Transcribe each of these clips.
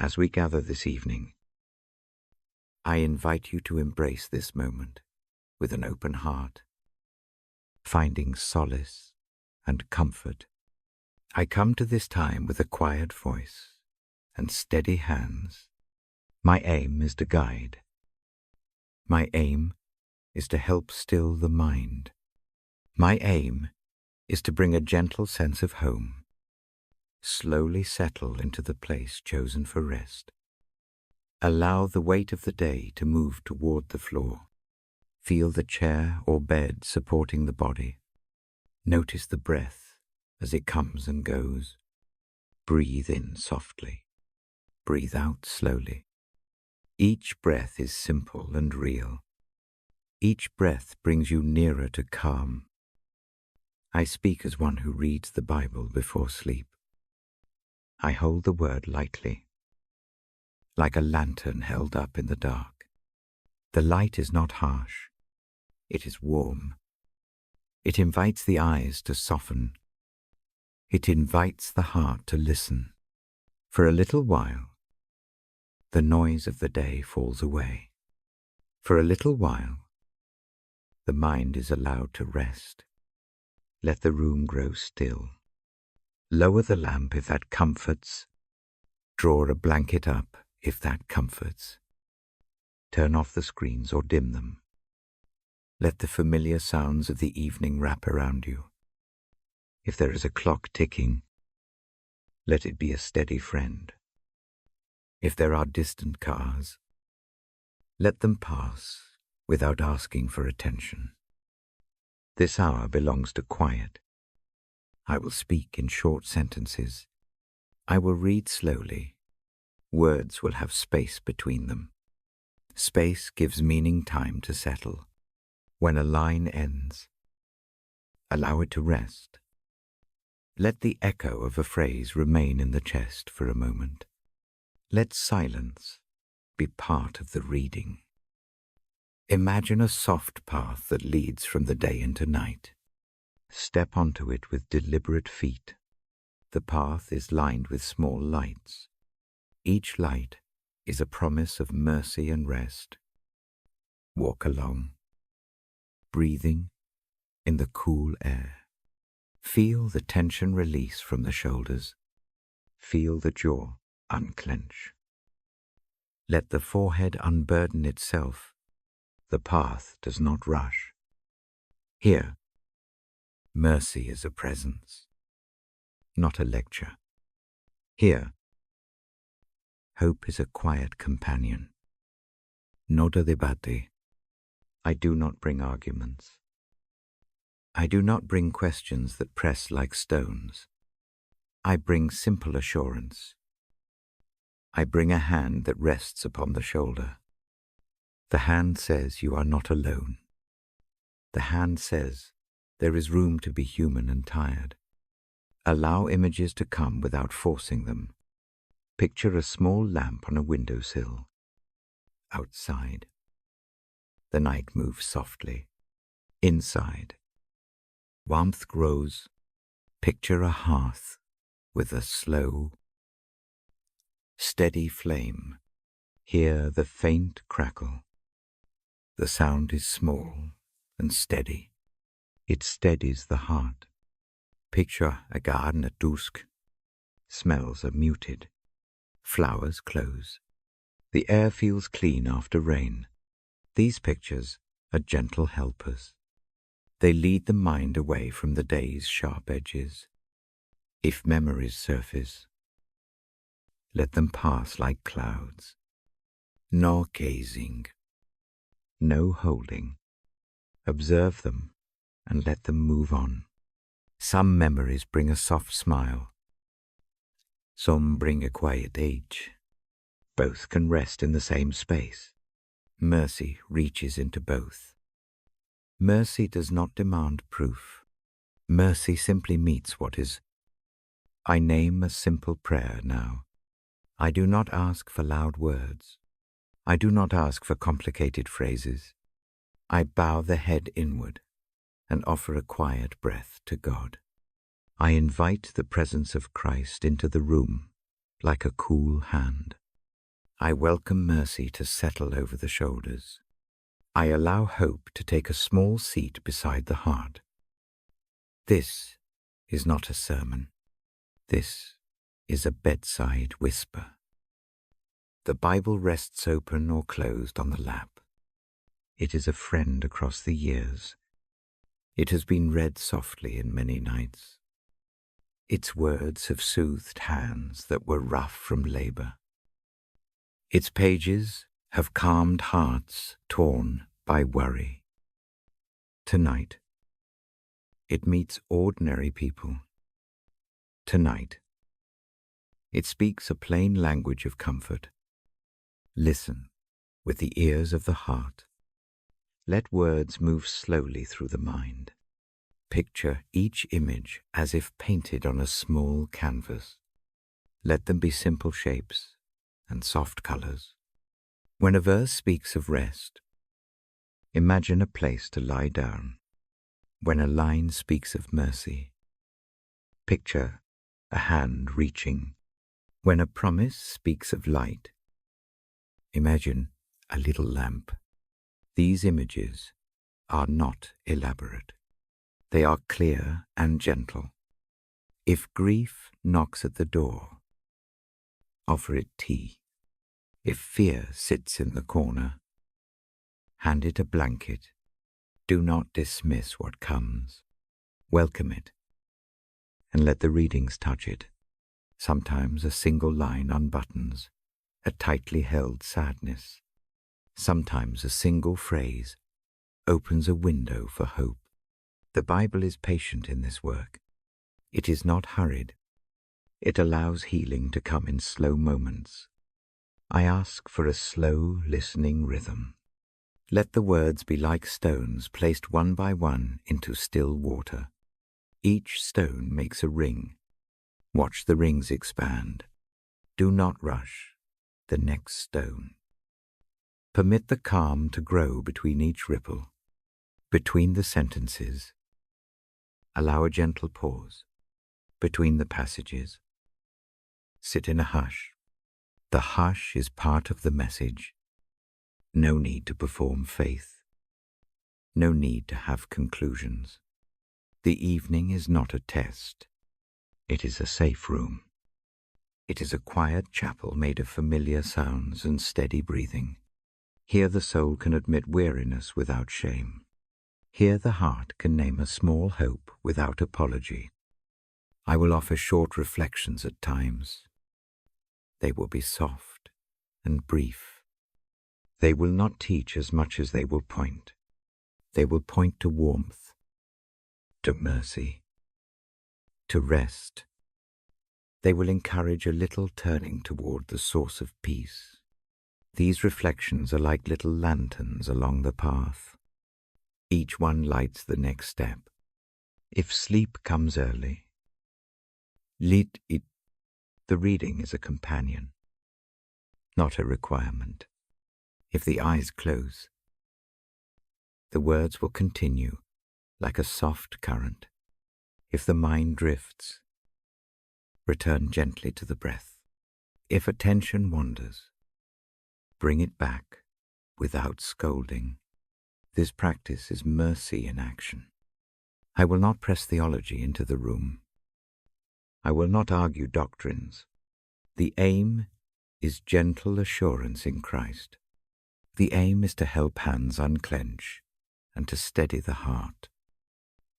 As we gather this evening, I invite you to embrace this moment with an open heart, finding solace and comfort. I come to this time with a quiet voice and steady hands. My aim is to guide. My aim is to help still the mind. My aim is to bring a gentle sense of home. Slowly settle into the place chosen for rest. Allow the weight of the day to move toward the floor. Feel the chair or bed supporting the body. Notice the breath as it comes and goes. Breathe in softly. Breathe out slowly. Each breath is simple and real. Each breath brings you nearer to calm. I speak as one who reads the Bible before sleep. I hold the word lightly, like a lantern held up in the dark. The light is not harsh. It is warm. It invites the eyes to soften. It invites the heart to listen. For a little while, the noise of the day falls away. For a little while, the mind is allowed to rest. Let the room grow still. Lower the lamp if that comforts. Draw a blanket up if that comforts. Turn off the screens or dim them. Let the familiar sounds of the evening wrap around you. If there is a clock ticking, let it be a steady friend. If there are distant cars, let them pass without asking for attention. This hour belongs to quiet. I will speak in short sentences. I will read slowly. Words will have space between them. Space gives meaning time to settle. When a line ends, allow it to rest. Let the echo of a phrase remain in the chest for a moment. Let silence be part of the reading. Imagine a soft path that leads from the day into night. Step onto it with deliberate feet. The path is lined with small lights. Each light is a promise of mercy and rest. Walk along, breathing in the cool air. Feel the tension release from the shoulders. Feel the jaw unclench. Let the forehead unburden itself. The path does not rush. Here, mercy is a presence, not a lecture. Here, hope is a quiet companion. No debate. I do not bring arguments. I do not bring questions that press like stones. I bring simple assurance. I bring a hand that rests upon the shoulder. The hand says you are not alone. The hand says there is room to be human and tired. Allow images to come without forcing them. Picture a small lamp on a windowsill. Outside, the night moves softly. Inside, warmth grows. Picture a hearth with a slow, steady flame. Hear the faint crackle. The sound is small and steady. It steadies the heart. Picture a garden at dusk. Smells are muted. Flowers close. The air feels clean after rain. These pictures are gentle helpers. They lead the mind away from the day's sharp edges. If memories surface, let them pass like clouds. No gazing, no holding. Observe them and let them move on. Some memories bring a soft smile. Some bring a quiet age. Both can rest in the same space. Mercy reaches into both. Mercy does not demand proof. Mercy simply meets what is. I name a simple prayer now. I do not ask for loud words. I do not ask for complicated phrases. I bow the head inward and offer a quiet breath to God. I invite the presence of Christ into the room like a cool hand. I welcome mercy to settle over the shoulders. I allow hope to take a small seat beside the heart. This is not a sermon. This is a bedside whisper. The Bible rests open or closed on the lap. It is a friend across the years. It has been read softly in many nights. Its words have soothed hands that were rough from labor. Its pages have calmed hearts torn by worry. Tonight, it meets ordinary people. Tonight, it speaks a plain language of comfort. Listen with the ears of the heart. Let words move slowly through the mind. Picture each image as if painted on a small canvas. Let them be simple shapes and soft colors. When a verse speaks of rest, imagine a place to lie down. When a line speaks of mercy, picture a hand reaching. When a promise speaks of light, imagine a little lamp. These images are not elaborate. They are clear and gentle. If grief knocks at the door, offer it tea. If fear sits in the corner, hand it a blanket. Do not dismiss what comes. Welcome it, and let the readings touch it. Sometimes a single line unbuttons a tightly held sadness. Sometimes a single phrase opens a window for hope. The Bible is patient in this work. It is not hurried. It allows healing to come in slow moments. I ask for a slow, listening rhythm. Let the words be like stones placed one by one into still water. Each stone makes a ring. Watch the rings expand. Do not rush the next stone. Permit the calm to grow between each ripple, between the sentences. Allow a gentle pause between the passages. Sit in a hush. The hush is part of the message. No need to perform faith. No need to have conclusions. The evening is not a test. It is a safe room. It is a quiet chapel made of familiar sounds and steady breathing. Here the soul can admit weariness without shame. Here the heart can name a small hope without apology. I will offer short reflections at times. They will be soft and brief. They will not teach as much as they will point. They will point to warmth, to mercy, to rest. They will encourage a little turning toward the source of peace. These reflections are like little lanterns along the path. Each one lights the next step. If sleep comes early, the reading is a companion, not a requirement. If the eyes close, the words will continue like a soft current. If the mind drifts, return gently to the breath. If attention wanders, bring it back without scolding. This practice is mercy in action. I will not press theology into the room. I will not argue doctrines. The aim is gentle assurance in Christ. The aim is to help hands unclench and to steady the heart.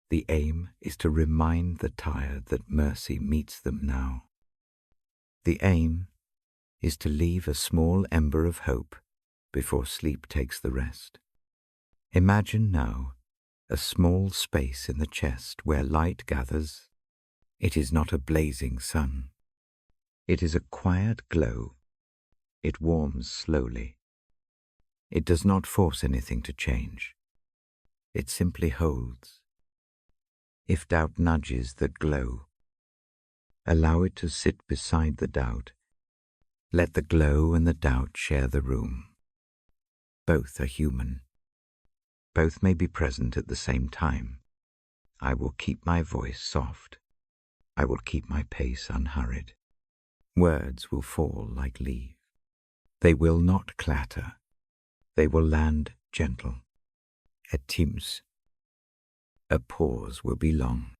The aim is to remind the tired that mercy meets them now. The aim is to leave a small ember of hope before sleep takes the rest. Imagine now a small space in the chest where light gathers. It is not a blazing sun. It is a quiet glow. It warms slowly. It does not force anything to change. It simply holds. If doubt nudges the glow, allow it to sit beside the doubt. Let the glow and the doubt share the room. Both are human. Both may be present at the same time. I will keep my voice soft. I will keep my pace unhurried. Words will fall like leaves. They will not clatter. They will land gentle. Et tims. A pause will be long.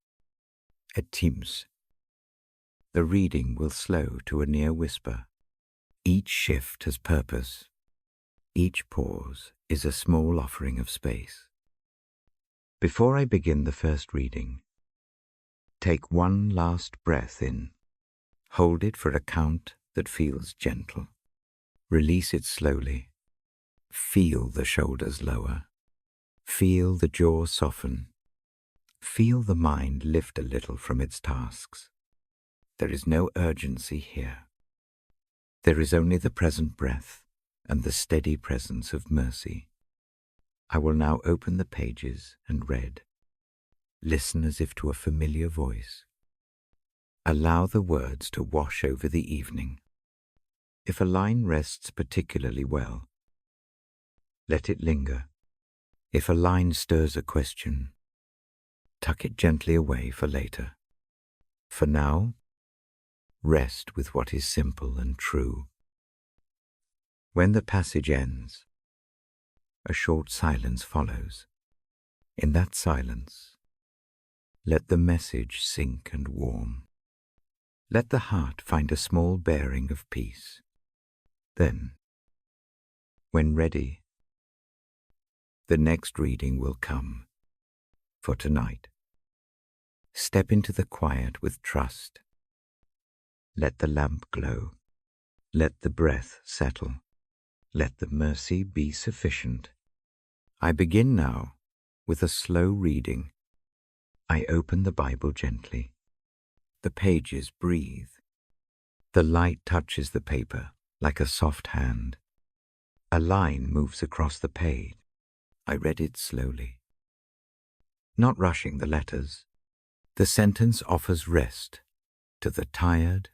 Et tims. The reading will slow to a near whisper. Each shift has purpose. Each pause is a small offering of space. Before I begin the first reading, take one last breath in. Hold it for a count that feels gentle. Release it slowly. Feel the shoulders lower. Feel the jaw soften. Feel the mind lift a little from its tasks. There is no urgency here. There is only the present breath and the steady presence of mercy. I will now open the pages and read. Listen as if to a familiar voice. Allow the words to wash over the evening. If a line rests particularly well, let it linger. If a line stirs a question, tuck it gently away for later. For now, rest with what is simple and true. When the passage ends, a short silence follows. In that silence, let the message sink and warm. Let the heart find a small bearing of peace. Then, when ready, the next reading will come. For tonight, step into the quiet with trust. Let the lamp glow. Let the breath settle. Let the mercy be sufficient. I begin now with a slow reading. I open the Bible gently. The pages breathe. The light touches the paper like a soft hand. A line moves across the page. I read it slowly, not rushing the letters. The sentence offers rest to the tired.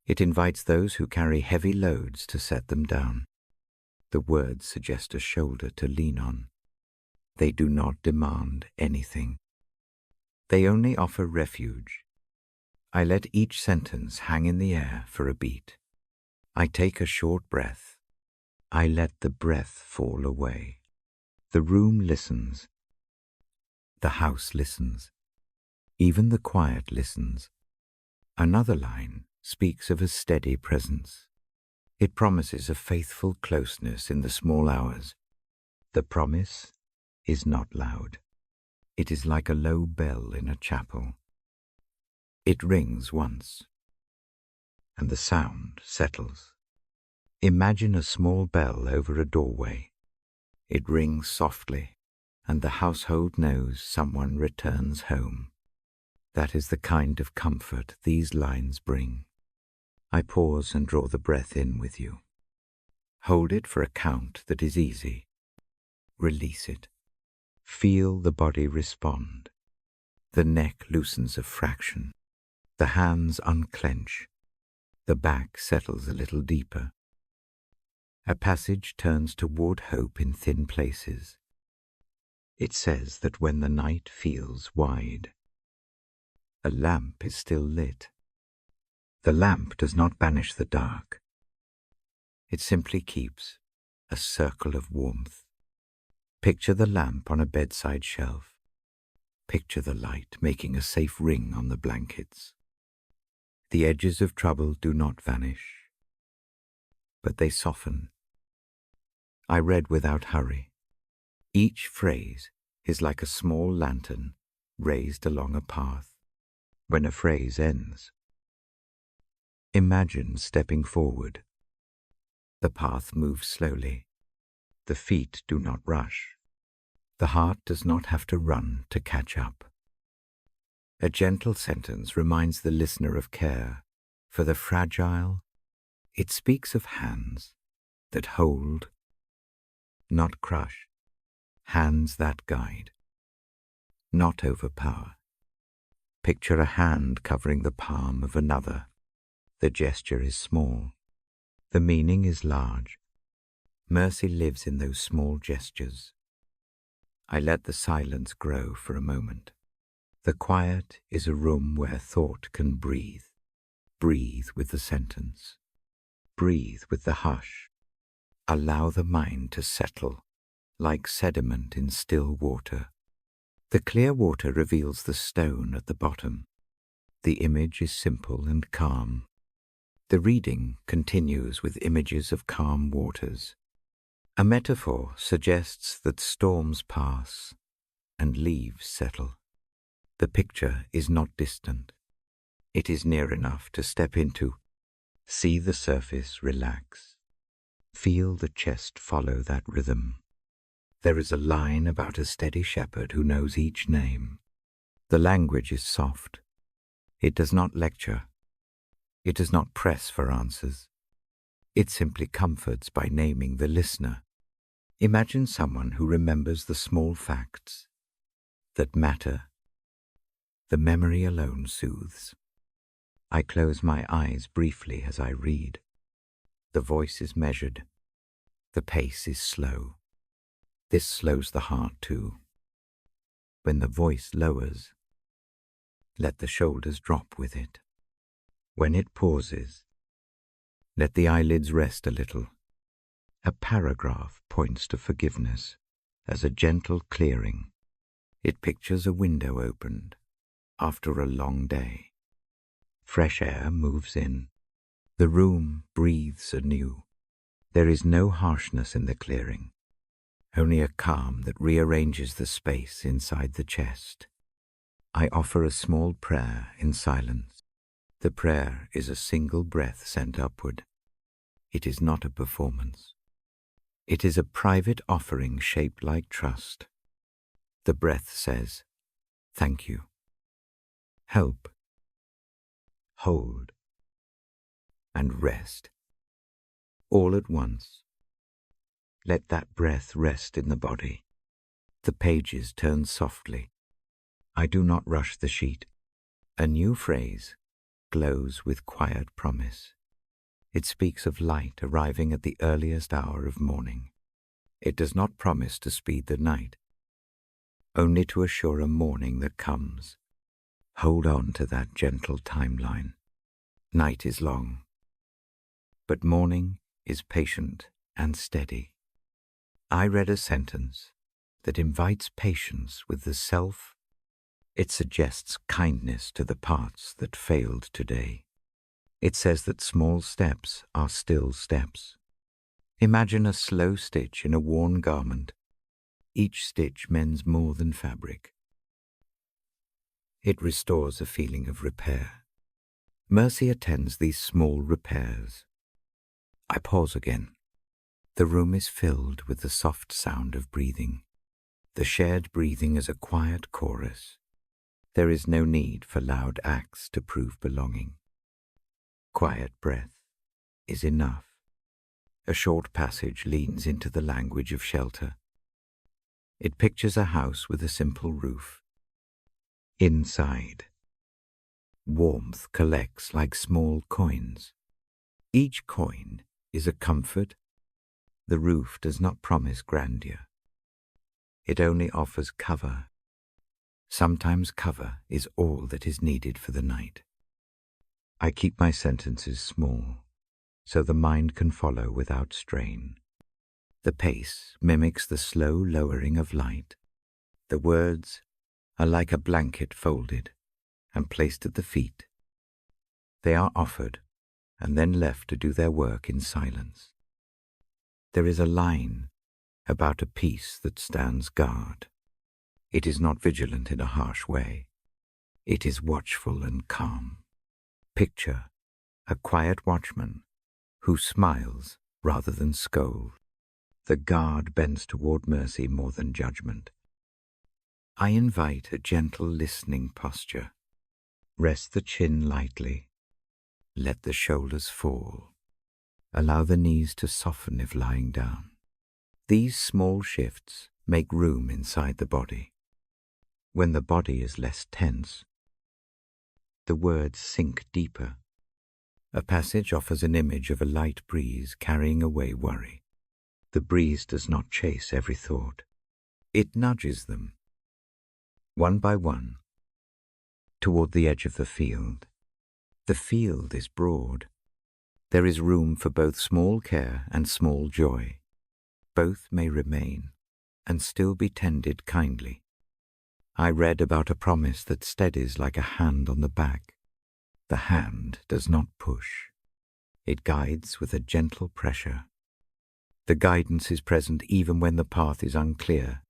It invites those who carry heavy loads to set them down. The words suggest a shoulder to lean on. They do not demand anything. They only offer refuge. I let each sentence hang in the air for a beat. I take a short breath. I let the breath fall away. The room listens. The house listens. Even the quiet listens. Another line speaks of a steady presence. It promises a faithful closeness in the small hours. The promise is not loud. It is like a low bell in a chapel. It rings once, and the sound settles. Imagine a small bell over a doorway. It rings softly, and the household knows someone returns home. That is the kind of comfort these lines bring. I pause and draw the breath in with you. Hold it for a count that is easy. Release it. Feel the body respond. The neck loosens a fraction. The hands unclench. The back settles a little deeper. A passage turns toward hope in thin places. It says that when the night feels wide, a lamp is still lit. The lamp does not banish the dark. It simply keeps a circle of warmth. Picture the lamp on a bedside shelf. Picture the light making a safe ring on the blankets. The edges of trouble do not vanish, but they soften. I read without hurry. Each phrase is like a small lantern raised along a path. When a phrase ends, imagine stepping forward. The path moves slowly. The feet do not rush. The heart does not have to run to catch up. A gentle sentence reminds the listener of care for the fragile. It speaks of hands that hold, not crush, hands that guide, not overpower. Picture a hand covering the palm of another. The gesture is small. The meaning is large. Mercy lives in those small gestures. I let the silence grow for a moment. The quiet is a room where thought can breathe. Breathe with the sentence. Breathe with the hush. Allow the mind to settle like sediment in still water. The clear water reveals the stone at the bottom. The image is simple and calm. The reading continues with images of calm waters. A metaphor suggests that storms pass and leaves settle. The picture is not distant. It is near enough to step into. See the surface relax. Feel the chest follow that rhythm. There is a line about a steady shepherd who knows each name. The language is soft. It does not lecture. It does not press for answers. It simply comforts by naming the listener. Imagine someone who remembers the small facts that matter. The memory alone soothes. I close my eyes briefly as I read. The voice is measured. The pace is slow. This slows the heart too. When the voice lowers, let the shoulders drop with it. When it pauses, let the eyelids rest a little. A paragraph points to forgiveness as a gentle clearing. It pictures a window opened after a long day. Fresh air moves in. The room breathes anew. There is no harshness in the clearing, only a calm that rearranges the space inside the chest. I offer a small prayer in silence. The prayer is a single breath sent upward. It is not a performance. It is a private offering shaped like trust. The breath says, "Thank you. Help. Hold. And rest." All at once. Let that breath rest in the body. The pages turn softly. I do not rush the sheet. A new phrase glows with quiet promise. It speaks of light arriving at the earliest hour of morning. It does not promise to speed the night, only to assure a morning that comes. Hold on to that gentle timeline. Night is long, but morning is patient and steady. I read a sentence that invites patience with the self. It suggests kindness to the parts that failed today. It says that small steps are still steps. Imagine a slow stitch in a worn garment. Each stitch mends more than fabric. It restores a feeling of repair. Mercy attends these small repairs. I pause again. The room is filled with the soft sound of breathing. The shared breathing is a quiet chorus. There is no need for loud acts to prove belonging. Quiet breath is enough. A short passage leans into the language of shelter. It pictures a house with a simple roof. Inside, warmth collects like small coins. Each coin is a comfort. The roof does not promise grandeur. It only offers cover. Sometimes cover is all that is needed for the night. I keep my sentences small, so the mind can follow without strain. The pace mimics the slow lowering of light. The words are like a blanket folded and placed at the feet. They are offered and then left to do their work in silence. There is a line about a peace that stands guard. It is not vigilant in a harsh way. It is watchful and calm. Picture a quiet watchman who smiles rather than scolds. The guard bends toward mercy more than judgment. I invite a gentle listening posture. Rest the chin lightly. Let the shoulders fall. Allow the knees to soften if lying down. These small shifts make room inside the body. When the body is less tense, the words sink deeper. A passage offers an image of a light breeze carrying away worry. The breeze does not chase every thought. It nudges them, one by one, toward the edge of the field. The field is broad. There is room for both small care and small joy. Both may remain and still be tended kindly. I read about a promise that steadies like a hand on the back. The hand does not push. It guides with a gentle pressure. The guidance is present even when the path is unclear.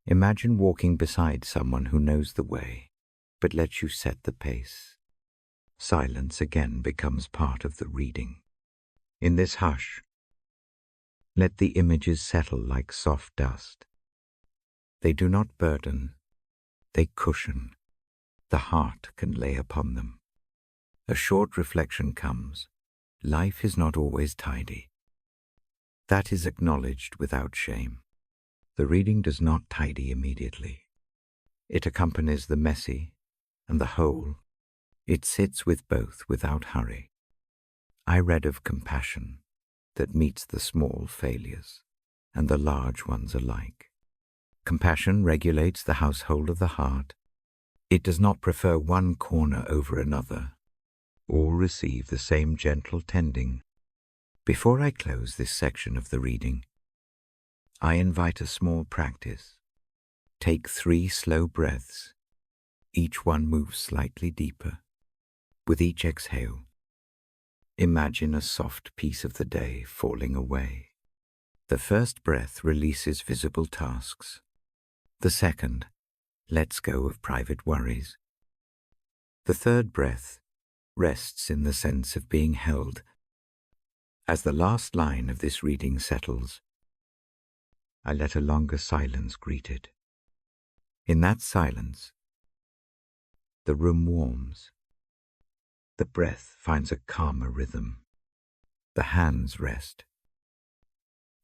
Imagine walking beside someone who knows the way, but lets you set the pace. Silence again becomes part of the reading. In this hush, let the images settle like soft dust. They do not burden, they cushion. The heart can lay upon them. A short reflection comes. Life is not always tidy. That is acknowledged without shame. The reading does not tidy immediately. It accompanies the messy and the whole. It sits with both without hurry. I read of compassion that meets the small failures and the large ones alike. Compassion regulates the household of the heart. It does not prefer one corner over another. All receive the same gentle tending. Before I close this section of the reading, I invite a small practice. Take 3 slow breaths. Each one moves slightly deeper. With each exhale, imagine a soft piece of the day falling away. The first breath releases visible tasks. The second lets go of private worries. The third breath rests in the sense of being held. As the last line of this reading settles, I let a longer silence greet it. In that silence, the room warms. The breath finds a calmer rhythm. The hands rest.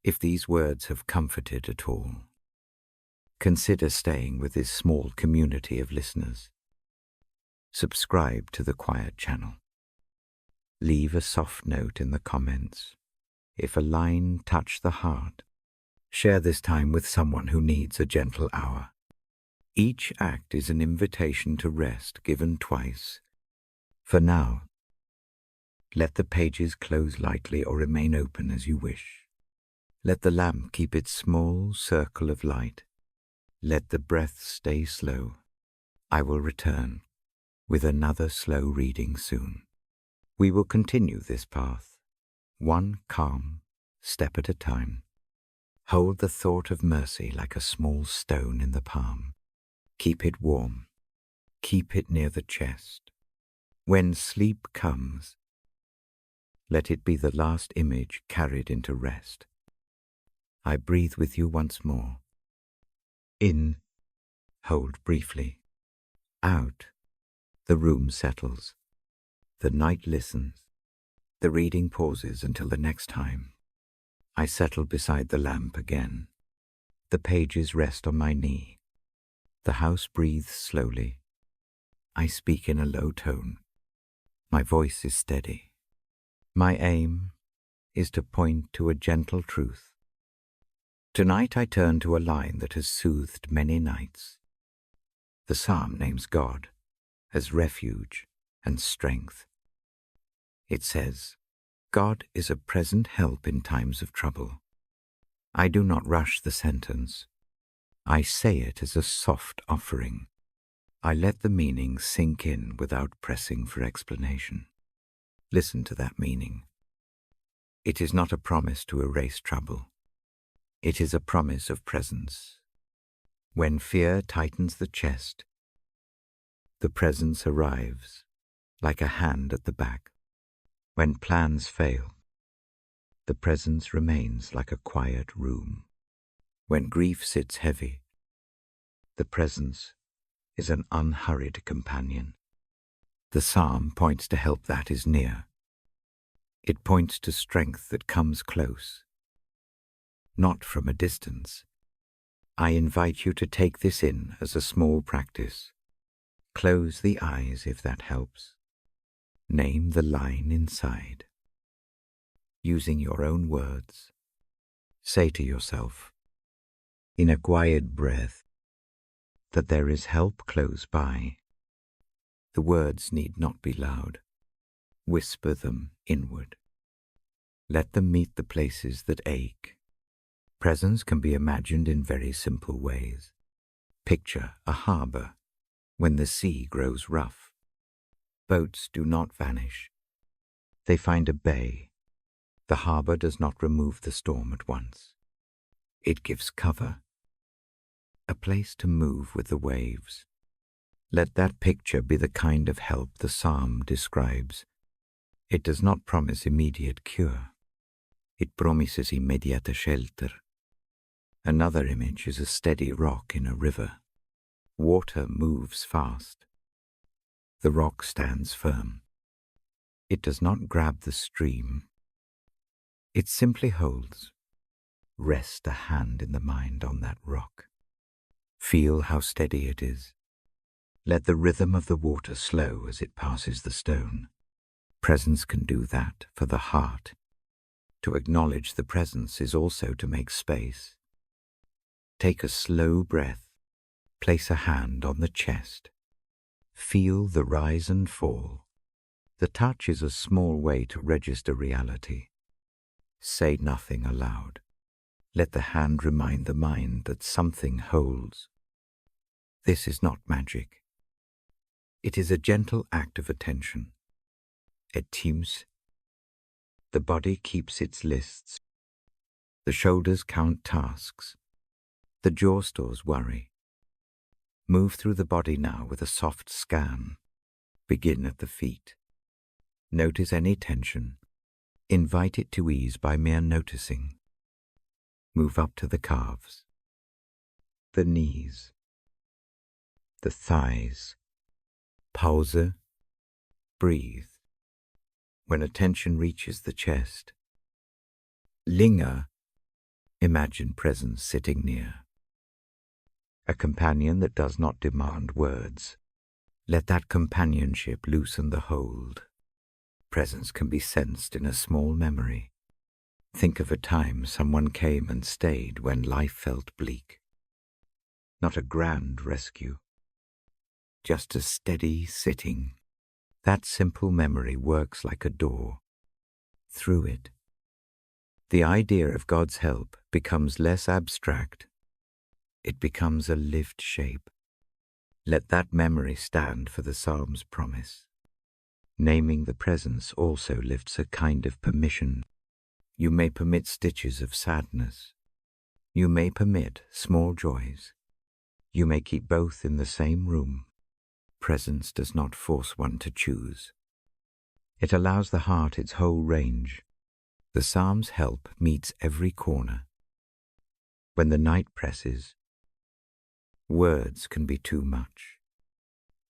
If these words have comforted at all, consider staying with this small community of listeners. Subscribe to the Quiet channel. Leave a soft note in the comments. If a line touched the heart, share this time with someone who needs a gentle hour. Each act is an invitation to rest given twice. For now, let the pages close lightly or remain open as you wish. Let the lamp keep its small circle of light. Let the breath stay slow. I will return with another slow reading soon. We will continue this path, one calm step at a time. Hold the thought of mercy like a small stone in the palm. Keep it warm. Keep it near the chest. When sleep comes, let it be the last image carried into rest. I breathe with you once more. In, hold briefly. Out, the room settles. The night listens. The reading pauses until the next time. I settle beside the lamp again. The pages rest on my knee. The house breathes slowly. I speak in a low tone. My voice is steady. My aim is to point to a gentle truth. Tonight I turn to a line that has soothed many nights. The psalm names God as refuge and strength. It says, God is a present help in times of trouble. I do not rush the sentence. I say it as a soft offering. I let the meaning sink in without pressing for explanation. Listen to that meaning. It is not a promise to erase trouble. It is a promise of presence. When fear tightens the chest, the presence arrives like a hand at the back. When plans fail, the presence remains like a quiet room. When grief sits heavy, the presence is an unhurried companion. The psalm points to help that is near. It points to strength that comes close, not from a distance. I invite you to take this in as a small practice. Close the eyes if that helps. Name the line inside. Using your own words, say to yourself, in a quiet breath, that there is help close by. The words need not be loud. Whisper them inward. Let them meet the places that ache. Presence can be imagined in very simple ways. Picture a harbor when the sea grows rough. Boats do not vanish. They find a bay. The harbor does not remove the storm at once. It gives cover, a place to move with the waves. Let that picture be the kind of help the psalm describes. It does not promise immediate cure. It promises immediate shelter. Another image is a steady rock in a river. Water moves fast. The rock stands firm. It does not grab the stream. It simply holds. Rest a hand in the mind on that rock. Feel how steady it is. Let the rhythm of the water slow as it passes the stone. Presence can do that for the heart. To acknowledge the presence is also to make space. Take a slow breath. Place a hand on the chest. Feel the rise and fall. The touch is a small way to register reality. Say nothing aloud. Let the hand remind the mind that something holds. This is not magic. It is a gentle act of attention. It teams. The body keeps its lists. The shoulders count tasks. The jaw stores worry. Move through the body now with a soft scan. Begin at the feet. Notice any tension. Invite it to ease by mere noticing. Move up to the calves, the knees, the thighs. Pause. Breathe. When attention reaches the chest, linger. Imagine presence sitting near. A companion that does not demand words. Let that companionship loosen the hold. Presence can be sensed in a small memory. Think of a time someone came and stayed when life felt bleak. Not a grand rescue. Just a steady sitting. That simple memory works like a door. Through it, the idea of God's help becomes less abstract. It becomes a lived shape. Let that memory stand for the psalm's promise. Naming the presence also lifts a kind of permission. You may permit stitches of sadness. You may permit small joys. You may keep both in the same room. Presence does not force one to choose. It allows the heart its whole range. The psalm's help meets every corner. When the night presses, words can be too much.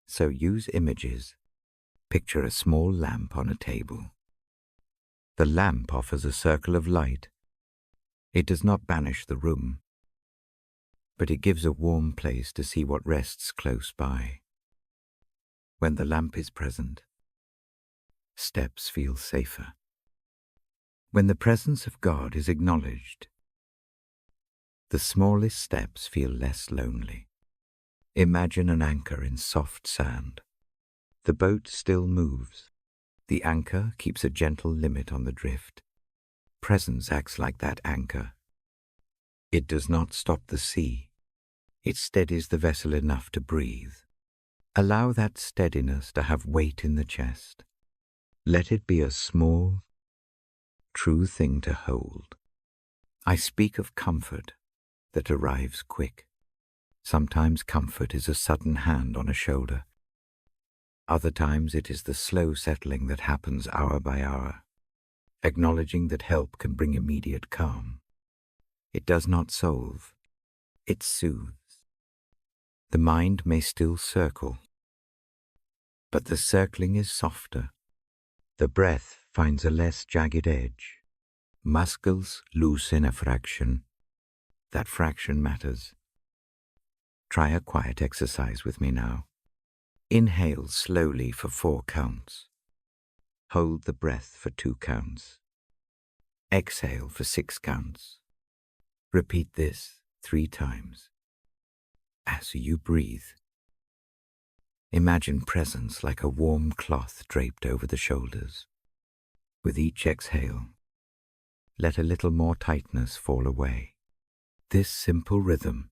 So use images. Picture a small lamp on a table. The lamp offers a circle of light. It does not banish the room, but it gives a warm place to see what rests close by. When the lamp is present, steps feel safer. When the presence of God is acknowledged, the smallest steps feel less lonely. Imagine an anchor in soft sand. The boat still moves. The anchor keeps a gentle limit on the drift. Presence acts like that anchor. It does not stop the sea. It steadies the vessel enough to breathe. Allow that steadiness to have weight in the chest. Let it be a small, true thing to hold. I speak of comfort that arrives quick. Sometimes comfort is a sudden hand on a shoulder. Other times it is the slow settling that happens hour by hour, acknowledging that help can bring immediate calm. It does not solve, it soothes. The mind may still circle, but the circling is softer. The breath finds a less jagged edge. Muscles loosen a fraction. That fraction matters. Try a quiet exercise with me now. Inhale slowly for 4 counts. Hold the breath for 2 counts. Exhale for 6 counts. Repeat this 3 times. As you breathe, imagine presence like a warm cloth draped over the shoulders. With each exhale, let a little more tightness fall away. This simple rhythm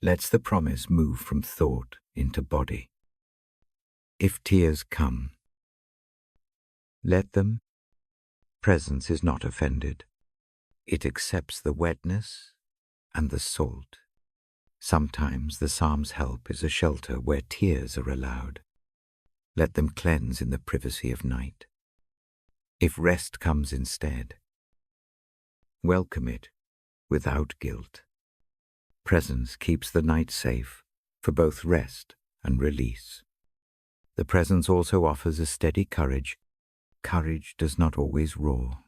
lets the promise move from thought into body. If tears come, let them. Presence is not offended. It accepts the wetness and the salt. Sometimes the Psalm's help is a shelter where tears are allowed. Let them cleanse in the privacy of night. If rest comes instead, welcome it without guilt. Presence keeps the night safe for both rest and release. The presence also offers a steady courage. Courage does not always roar.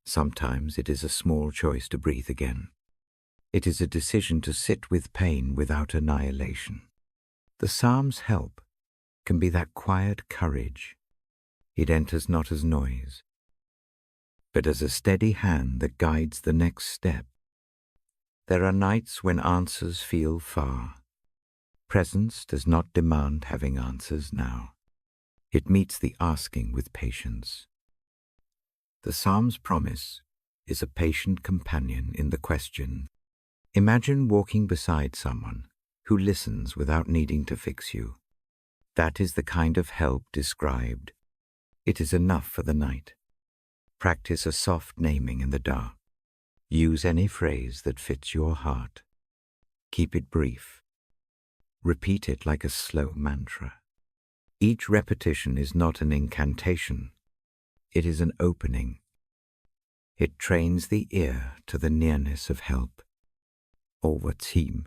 Sometimes it is a small choice to breathe again. It is a decision to sit with pain without annihilation. The Psalm's help can be that quiet courage. It enters not as noise, but as a steady hand that guides the next step. There are nights when answers feel far. Presence does not demand having answers now. It meets the asking with patience. The Psalm's promise is a patient companion in the question. Imagine walking beside someone who listens without needing to fix you. That is the kind of help described. It is enough for the night. Practice a soft naming in the dark. Use any phrase that fits your heart. Keep it brief. Repeat it like a slow mantra. Each repetition is not an incantation. It is an opening. It trains the ear to the nearness of help, or watim.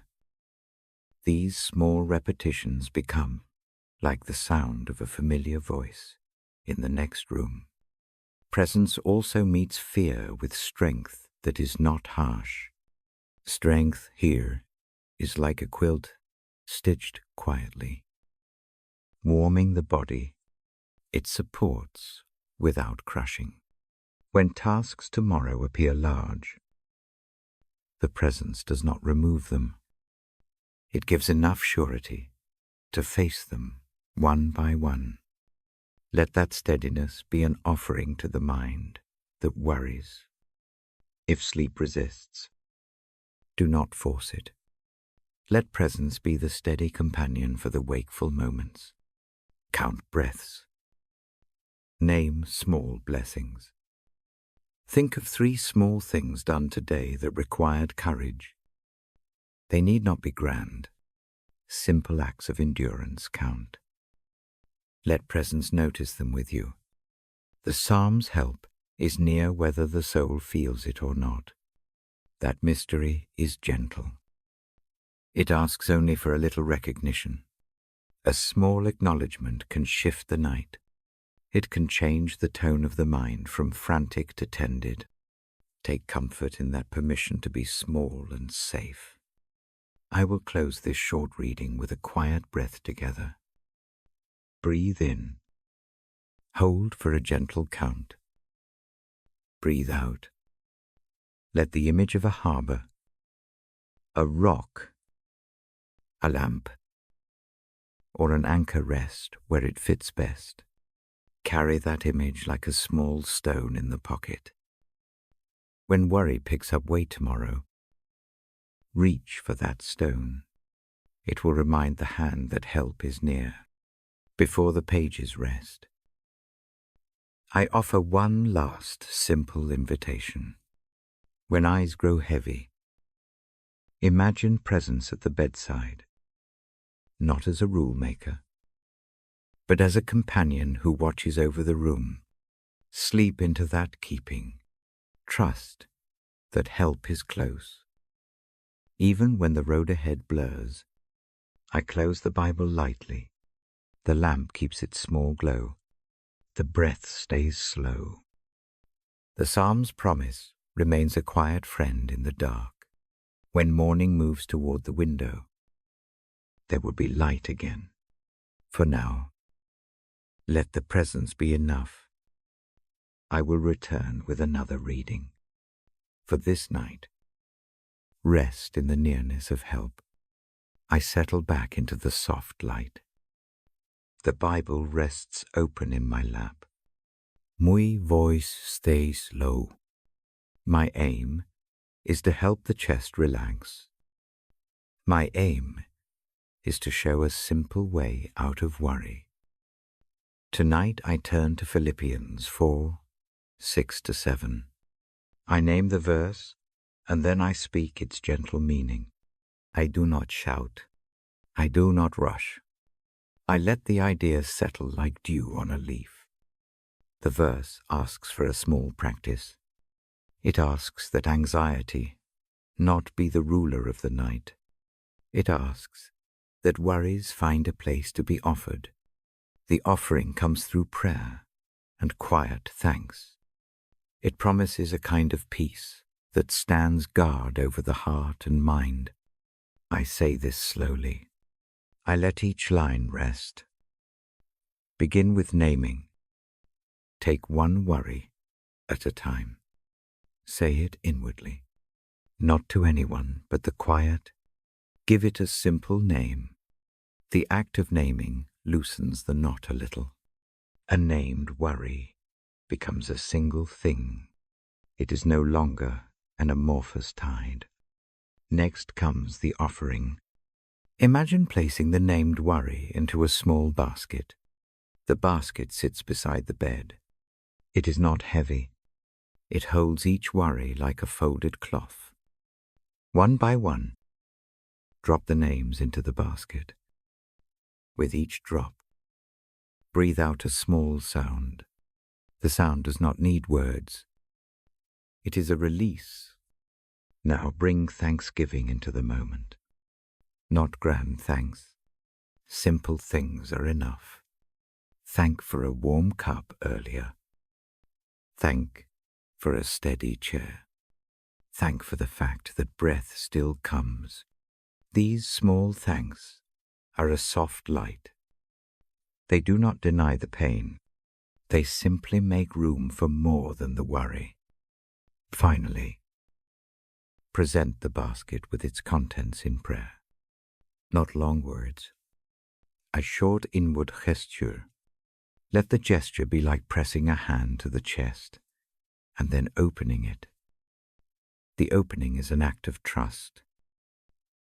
These small repetitions become like the sound of a familiar voice in the next room. Presence also meets fear with strength that is not harsh. Strength here is like a quilt stitched quietly. Warming the body, it supports without crushing. When tasks tomorrow appear large, the presence does not remove them. It gives enough surety to face them one by one. Let that steadiness be an offering to the mind that worries. If sleep resists, do not force it. Let presence be the steady companion for the wakeful moments. Count breaths. Name small blessings. Think of 3 small things done today that required courage. They need not be grand. Simple acts of endurance count. Let presence notice them with you. The Psalm's help is near whether the soul feels it or not. That mystery is gentle. It asks only for a little recognition. A small acknowledgement can shift the night. It can change the tone of the mind from frantic to tended. Take comfort in that permission to be small and safe. I will close this short reading with a quiet breath together. Breathe in. Hold for a gentle count. Breathe out. Let the image of a harbor, a rock, a lamp, or an anchor rest where it fits best. Carry that image like a small stone in the pocket. When worry picks up weight tomorrow, reach for that stone. It will remind the hand that help is near. Before the pages rest, I offer one last simple invitation. When eyes grow heavy, imagine presence at the bedside, not as a rule maker, but as a companion who watches over the room. Sleep into that keeping. Trust that help is close. Even when the road ahead blurs, I close the Bible lightly. The lamp keeps its small glow. The breath stays slow. The Psalm's promise remains a quiet friend in the dark. When morning moves toward the window, there will be light again. For now, let the presence be enough. I will return with another reading. For this night, rest in the nearness of help. I settle back into the soft light. The Bible rests open in my lap. My voice stays low. My aim is to help the chest relax. My aim is to show a simple way out of worry. Tonight I turn to Philippians 4:6-7. I name the verse, and then I speak its gentle meaning. I do not shout. I do not rush. I let the ideas settle like dew on a leaf. The verse asks for a small practice. It asks that anxiety not be the ruler of the night. It asks that worries find a place to be offered. The offering comes through prayer and quiet thanks. It promises a kind of peace that stands guard over the heart and mind. I say this slowly. I let each line rest. Begin with naming. Take one worry at a time. Say it inwardly, not to anyone but the quiet. Give it a simple name. The act of naming loosens the knot a little. A named worry becomes a single thing. It is no longer an amorphous tide. Next comes the offering. Imagine placing the named worry into a small basket. The basket sits beside the bed. It is not heavy. It holds each worry like a folded cloth. One by one, drop the names into the basket. With each drop, breathe out a small sound. The sound does not need words. It is a release. Now bring thanksgiving into the moment. Not grand thanks. Simple things are enough. Thank for a warm cup earlier. Thank for a steady chair. Thank for the fact that breath still comes. These small thanks are a soft light. They do not deny the pain. They simply make room for more than the worry. Finally, present the basket with its contents in prayer. Not long words. A short inward gesture. Let the gesture be like pressing a hand to the chest and then opening it. The opening is an act of trust.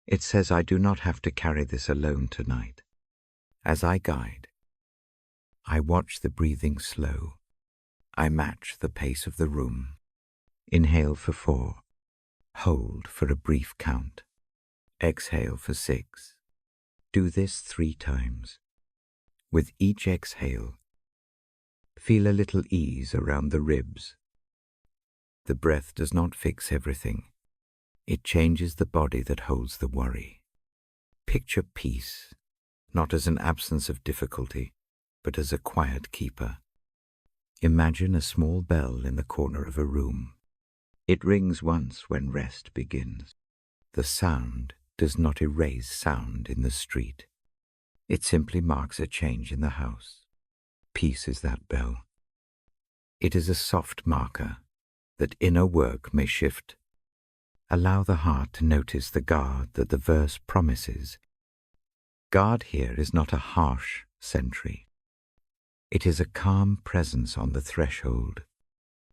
It says, I do not have to carry this alone tonight. As I guide, I watch the breathing slow. I match the pace of the room. Inhale for 4. Hold for a brief count. Exhale for 6. Do this 3 times. With each exhale, feel a little ease around the ribs. The breath does not fix everything. It changes the body that holds the worry. Picture peace, not as an absence of difficulty, but as a quiet keeper. Imagine a small bell in the corner of a room. It rings once when rest begins. The sound does not erase sound in the street. It simply marks a change in the house. Peace is that bell. It is a soft marker that inner work may shift. Allow the heart to notice the guard that the verse promises. Guard here is not a harsh sentry. It is a calm presence on the threshold.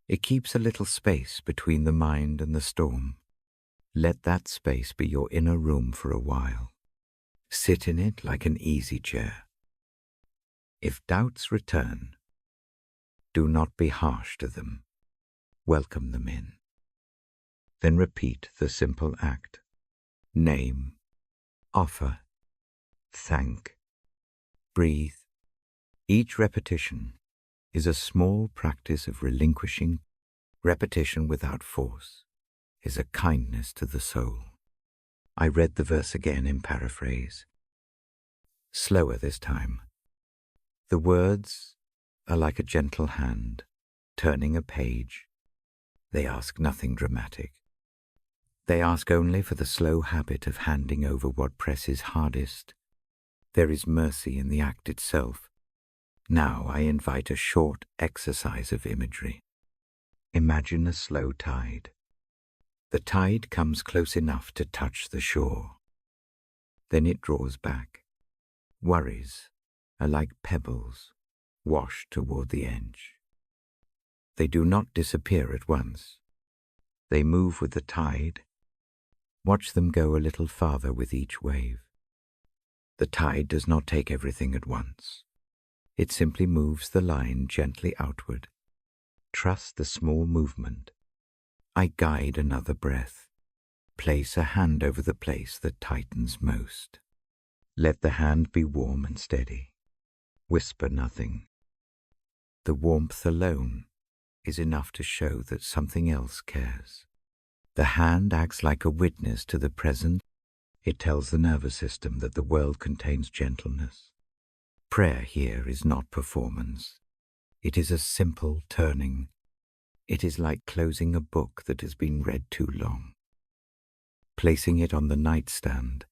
It keeps a little space between the mind and the storm. Let that space be your inner room for a while. Sit in it like an easy chair. If doubts return, do not be harsh to them. Welcome them in. Then repeat the simple act. Name, offer, thank, breathe. Each repetition is a small practice of relinquishing. Repetition without force is a kindness to the soul. I read the verse again in paraphrase. Slower this time. The words are like a gentle hand, turning a page. They ask nothing dramatic. They ask only for the slow habit of handing over what presses hardest. There is mercy in the act itself. Now I invite a short exercise of imagery. Imagine a slow tide. The tide comes close enough to touch the shore. Then it draws back. Worries are like pebbles washed toward the edge. They do not disappear at once. They move with the tide. Watch them go a little farther with each wave. The tide does not take everything at once. It simply moves the line gently outward. Trust the small movement. I guide another breath. Place a hand over the place that tightens most. Let the hand be warm and steady. Whisper nothing. The warmth alone is enough to show that something else cares. The hand acts like a witness to the present. It tells the nervous system that the world contains gentleness. Prayer here is not performance. It is a simple turning. It is like closing a book that has been read too long, placing it on the nightstand,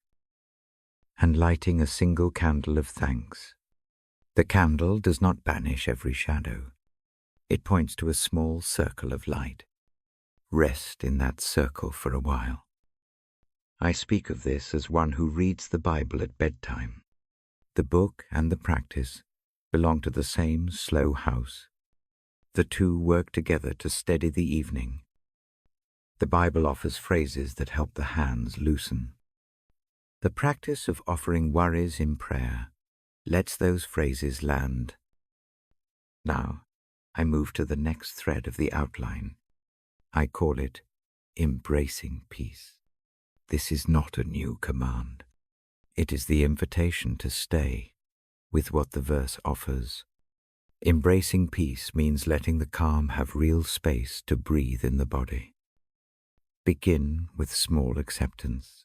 and lighting a single candle of thanks. The candle does not banish every shadow. It points to a small circle of light. Rest in that circle for a while. I speak of this as one who reads the Bible at bedtime. The book and the practice belong to the same slow house. The two work together to steady the evening. The Bible offers phrases that help the hands loosen. The practice of offering worries in prayer lets those phrases land. Now, I move to the next thread of the outline. I call it embracing peace. This is not a new command. It is the invitation to stay with what the verse offers. Embracing peace means letting the calm have real space to breathe in the body. Begin with small acceptance.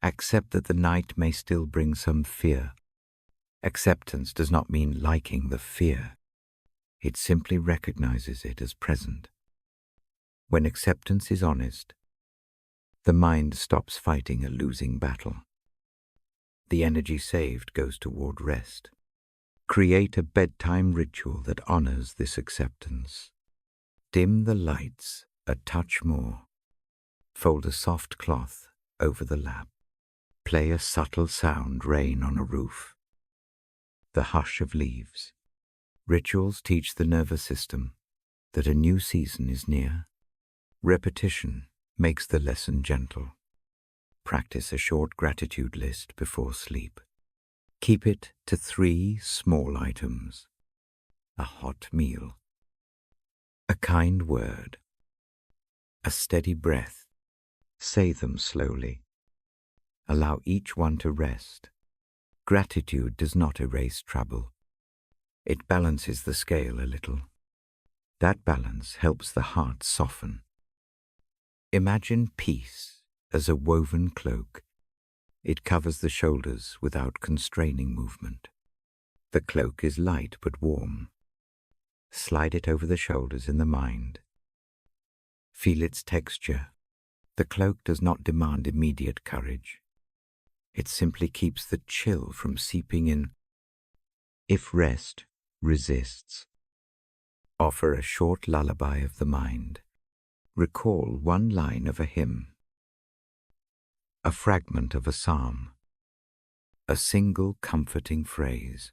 Accept that the night may still bring some fear. Acceptance does not mean liking the fear. It simply recognizes it as present. When acceptance is honest, the mind stops fighting a losing battle. The energy saved goes toward rest. Create a bedtime ritual that honors this acceptance. Dim the lights a touch more. Fold a soft cloth over the lap. Play a subtle sound rain on a roof. The hush of leaves. Rituals teach the nervous system that a new season is near. Repetition makes the lesson gentle. Practice a short gratitude list before sleep. Keep it to 3 small items: a hot meal, a kind word, a steady breath. Say them slowly. Allow each one to rest. Gratitude does not erase trouble. It balances the scale a little. That balance helps the heart soften. Imagine peace as a woven cloak. It covers the shoulders without constraining movement. The cloak is light but warm. Slide it over the shoulders in the mind. Feel its texture. The cloak does not demand immediate courage. It simply keeps the chill from seeping in. If rest resists, offer a short lullaby of the mind. Recall one line of a hymn, a fragment of a psalm, a single comforting phrase.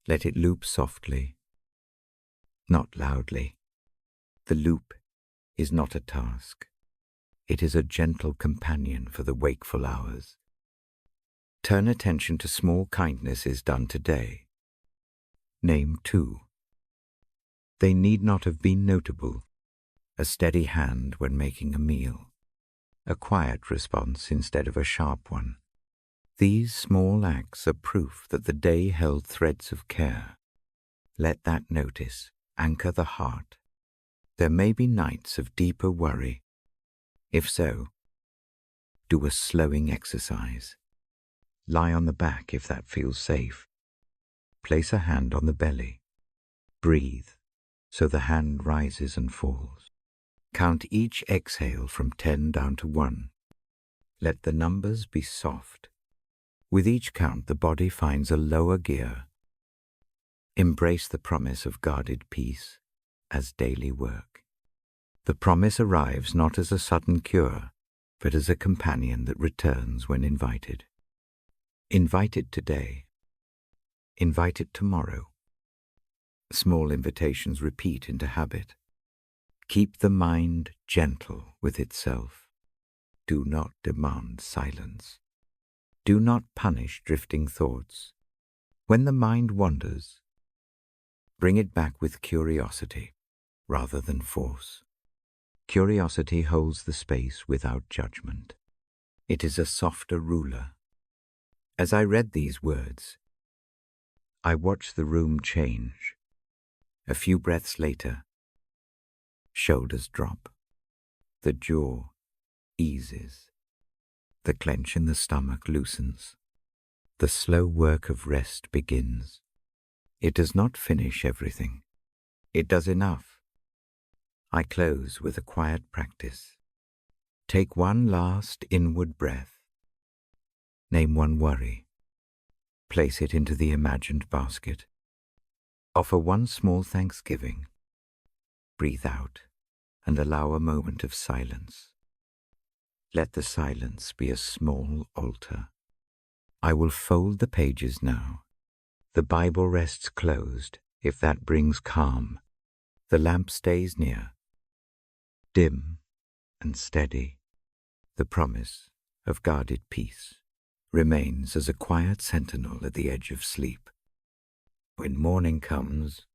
Let it loop softly, not loudly. The loop is not a task. It is a gentle companion for the wakeful hours. Turn attention to small kindnesses done today. Name 2. They need not have been notable. A steady hand when making a meal. A quiet response instead of a sharp one. These small acts are proof that the day held threads of care. Let that notice anchor the heart. There may be nights of deeper worry. If so, do a slowing exercise. Lie on the back if that feels safe. Place a hand on the belly. Breathe so the hand rises and falls. Count each exhale from 10 down to 1. Let the numbers be soft. With each count, the body finds a lower gear. Embrace the promise of guarded peace as daily work. The promise arrives not as a sudden cure, but as a companion that returns when invited. Invite it today. Invite it tomorrow. Small invitations repeat into habit. Keep the mind gentle with itself. Do not demand silence. Do not punish drifting thoughts. When the mind wanders, bring it back with curiosity rather than force. Curiosity holds the space without judgment. It is a softer ruler. As I read these words, I watched the room change. A few breaths later, shoulders drop. The jaw eases. The clench in the stomach loosens. The slow work of rest begins. It does not finish everything. It does enough. I close with a quiet practice. Take one last inward breath. Name one worry. Place it into the imagined basket. Offer one small thanksgiving. Breathe out and allow a moment of silence. Let the silence be a small altar. I will fold the pages now. The Bible rests closed, if that brings calm. The lamp stays near, dim and steady. The promise of guarded peace remains as a quiet sentinel at the edge of sleep. When morning comes,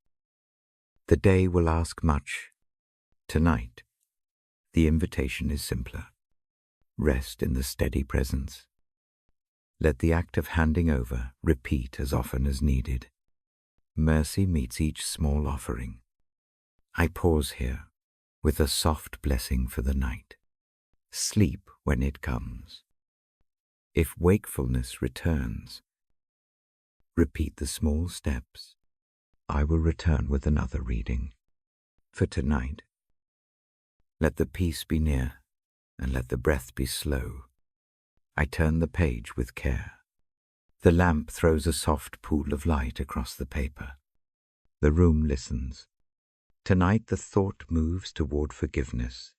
the day will ask much. Tonight, the invitation is simpler. Rest in the steady presence. Let the act of handing over repeat as often as needed. Mercy meets each small offering. I pause here with a soft blessing for the night. Sleep when it comes. If wakefulness returns, repeat the small steps. I will return with another reading. For tonight, let the peace be near and let the breath be slow. I turn the page with care. The lamp throws a soft pool of light across the paper. The room listens. Tonight the thought moves toward forgiveness.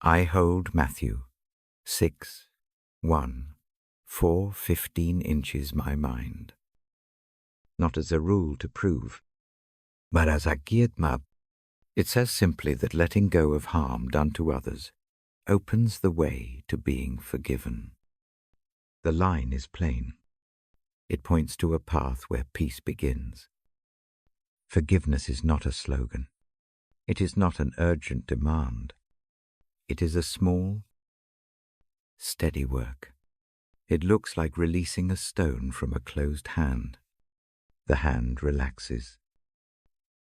I hold Matthew 6:1, 4:15 inches my mind. Not as a rule to prove, but as a guidmap. It says simply that letting go of harm done to others opens the way to being forgiven. The line is plain. It points to a path where peace begins. Forgiveness is not a slogan. It is not an urgent demand. It is a small, steady work. It looks like releasing a stone from a closed hand. The hand relaxes.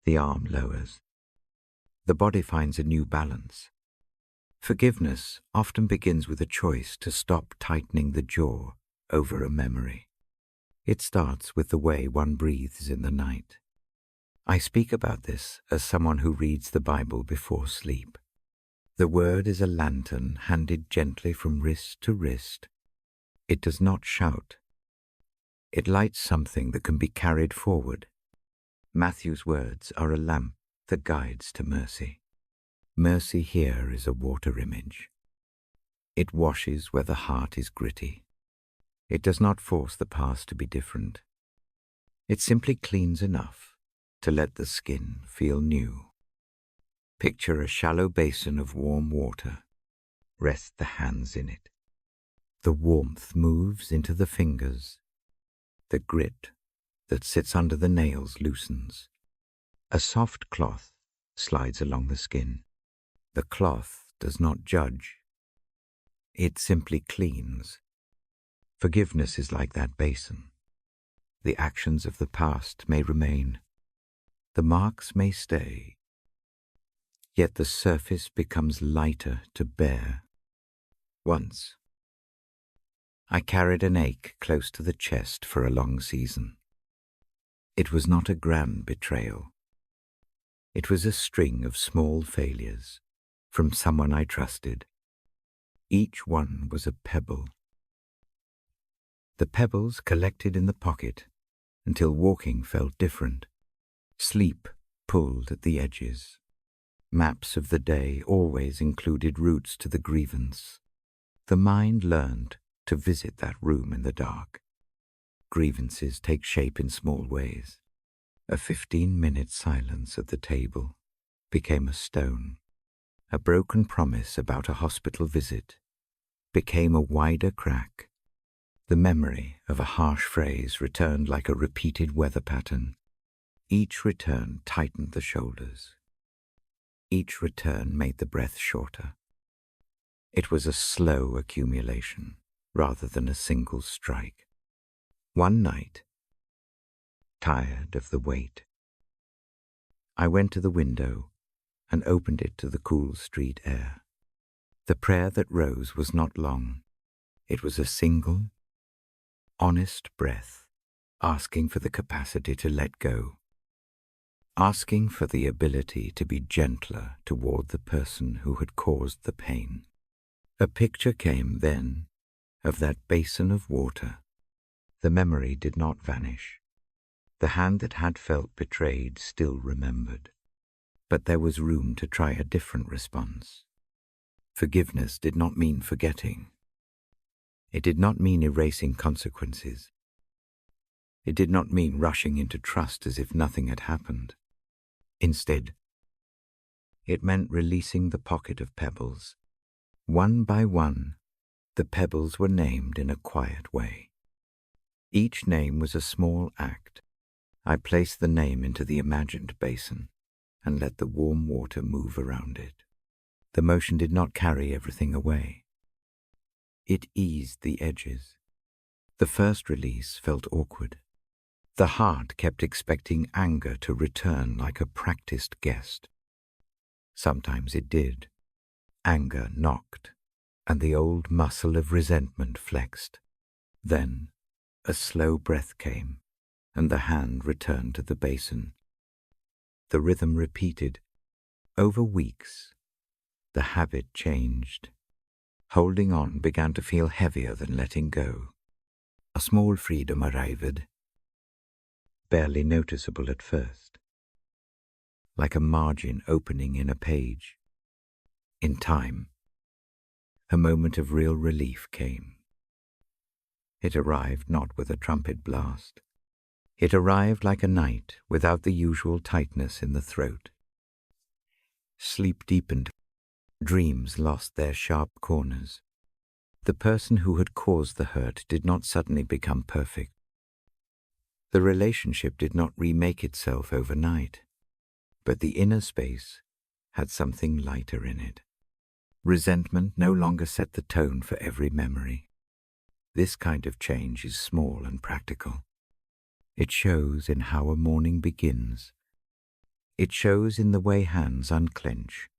The arm lowers. The body finds a new balance. Forgiveness often begins with a choice to stop tightening the jaw over a memory. It starts with the way one breathes in the night. I speak about this as someone who reads the Bible before sleep. The word is a lantern handed gently from wrist to wrist. It does not shout. It lights something that can be carried forward. Matthew's words are a lamp that guides to mercy. Mercy here is a water image. It washes where the heart is gritty. It does not force the past to be different. It simply cleans enough to let the skin feel new. Picture a shallow basin of warm water. Rest the hands in it. The warmth moves into the fingers. The grit that sits under the nails loosens. A soft cloth slides along the skin. The cloth does not judge. It simply cleans. Forgiveness is like that basin. The actions of the past may remain. The marks may stay. Yet the surface becomes lighter to bear. Once, I carried an ache close to the chest for a long season. It was not a grand betrayal. It was a string of small failures from someone I trusted. Each one was a pebble. The pebbles collected in the pocket until walking felt different. Sleep pulled at the edges. Maps of the day always included routes to the grievance. The mind learned to visit that room in the dark. Grievances take shape in small ways. A 15-minute silence at the table became a stone. A broken promise about a hospital visit became a wider crack. The memory of a harsh phrase returned like a repeated weather pattern. Each return tightened the shoulders. Each return made the breath shorter. It was a slow accumulation rather than a single strike. One night, tired of the wait, I went to the window and opened it to the cool street air. The prayer that rose was not long. It was a single, honest breath, asking for the capacity to let go, asking for the ability to be gentler toward the person who had caused the pain. A picture came then of that basin of water. The memory did not vanish. The hand that had felt betrayed still remembered. But there was room to try a different response. Forgiveness did not mean forgetting. It did not mean erasing consequences. It did not mean rushing into trust as if nothing had happened. Instead, it meant releasing the pocket of pebbles. One by one, the pebbles were named in a quiet way. Each name was a small act. I placed the name into the imagined basin and let the warm water move around it. The motion did not carry everything away. It eased the edges. The first release felt awkward. The heart kept expecting anger to return like a practiced guest. Sometimes it did. Anger knocked, and the old muscle of resentment flexed. Then a slow breath came, and the hand returned to the basin. The rhythm repeated. Over weeks, the habit changed. Holding on began to feel heavier than letting go. A small freedom arrived, barely noticeable at first, like a margin opening in a page. In time, a moment of real relief came. It arrived not with a trumpet blast. It arrived like a night without the usual tightness in the throat. Sleep deepened. Dreams lost their sharp corners. The person who had caused the hurt did not suddenly become perfect. The relationship did not remake itself overnight, but the inner space had something lighter in it. Resentment no longer set the tone for every memory. This kind of change is small and practical. It shows in how a morning begins. It shows in the way hands unclench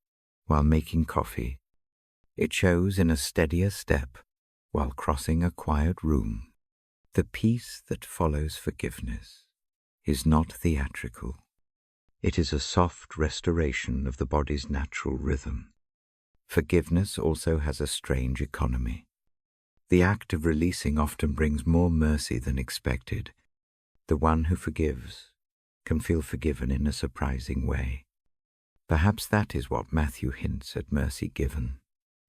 while making coffee. It shows in a steadier step while crossing a quiet room. The peace that follows forgiveness is not theatrical. It is a soft restoration of the body's natural rhythm. Forgiveness also has a strange economy. The act of releasing often brings more mercy than expected. The one who forgives can feel forgiven in a surprising way. Perhaps that is what Matthew hints at mercy given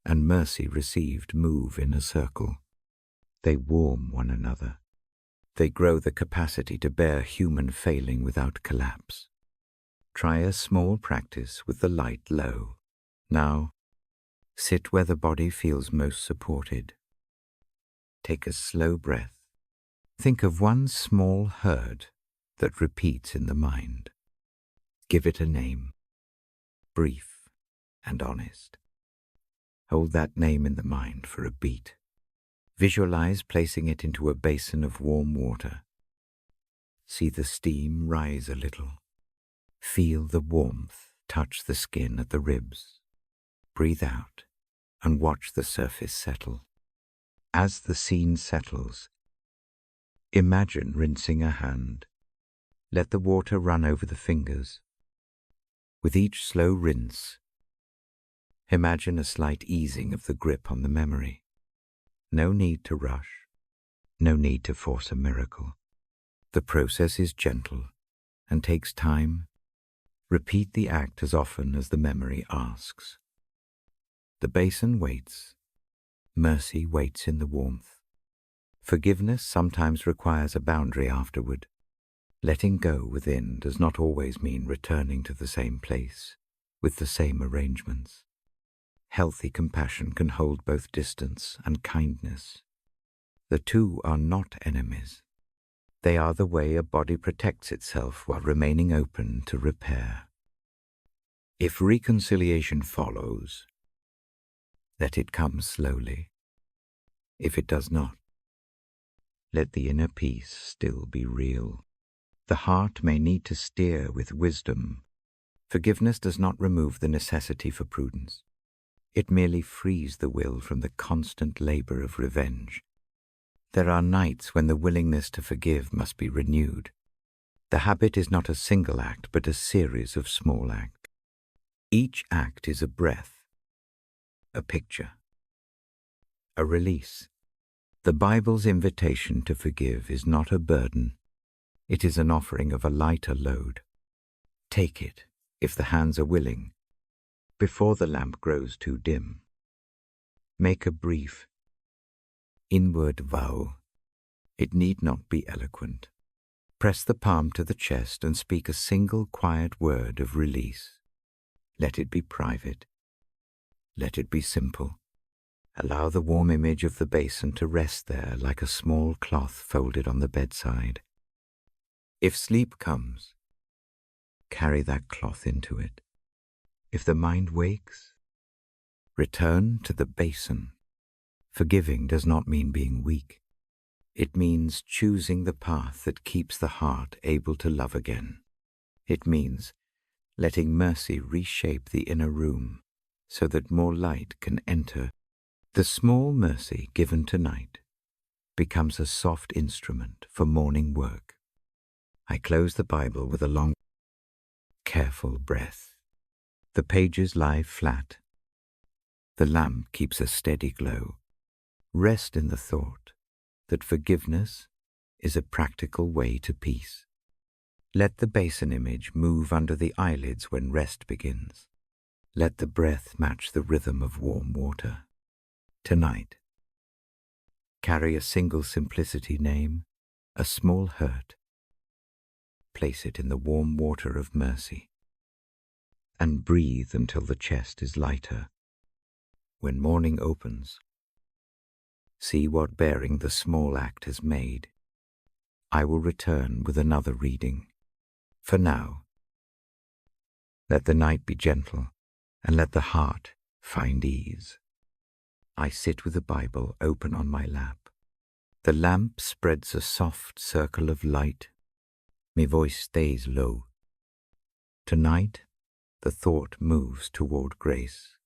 and mercy received move in a circle. They warm one another. They grow the capacity to bear human failing without collapse. Try a small practice with the light low. Now, sit where the body feels most supported. Take a slow breath. Think of one small herd that repeats in the mind. Give it a name, brief and honest. Hold that name in the mind for a beat. Visualize placing it into a basin of warm water. See the steam rise a little. Feel the warmth touch the skin at the ribs. Breathe out and watch the surface settle. As the scene settles, imagine rinsing a hand. Let the water run over the fingers. With each slow rinse, imagine a slight easing of the grip on the memory. No need to rush. No need to force a miracle. The process is gentle and takes time. Repeat the act as often as the memory asks. The basin waits. Mercy waits in the warmth. Forgiveness sometimes requires a boundary afterward. Letting go within does not always mean returning to the same place. with the same arrangements. Healthy compassion can hold both distance and kindness. The two are not enemies. They are the way a body protects itself while remaining open to repair. If reconciliation follows, let it come slowly. If it does not, let the inner peace still be real. The heart may need to steer with wisdom. Forgiveness does not remove the necessity for prudence. It merely frees the will from the constant labor of revenge. There are nights when the willingness to forgive must be renewed. The habit is not a single act, but a series of small acts. Each act is a breath, a picture, a release. The Bible's invitation to forgive is not a burden. It is an offering of a lighter load. Take it, if the hands are willing, before the lamp grows too dim. Make a brief, inward vow. It need not be eloquent. Press the palm to the chest and speak a single quiet word of release. Let it be private. Let it be simple. Allow the warm image of the basin to rest there like a small cloth folded on the bedside. If sleep comes, carry that cloth into it. If the mind wakes, return to the basin. Forgiving does not mean being weak. It means choosing the path that keeps the heart able to love again. It means letting mercy reshape the inner room so that more light can enter. The small mercy given tonight becomes a soft instrument for morning work. I close the Bible with a long, careful breath. The pages lie flat. The lamp keeps a steady glow. Rest in the thought that forgiveness is a practical way to peace. Let the basin image move under the eyelids when rest begins. Let the breath match the rhythm of warm water. Tonight, carry a single simplicity name, a small hurt. Place it in the warm water of mercy, and breathe until the chest is lighter. When morning opens, see what bearing the small act has made. I will return with another reading. For now, let the night be gentle, and let the heart find ease. I sit with the Bible open on my lap. The lamp spreads a soft circle of light. My voice stays low. Tonight, the thought moves toward grace.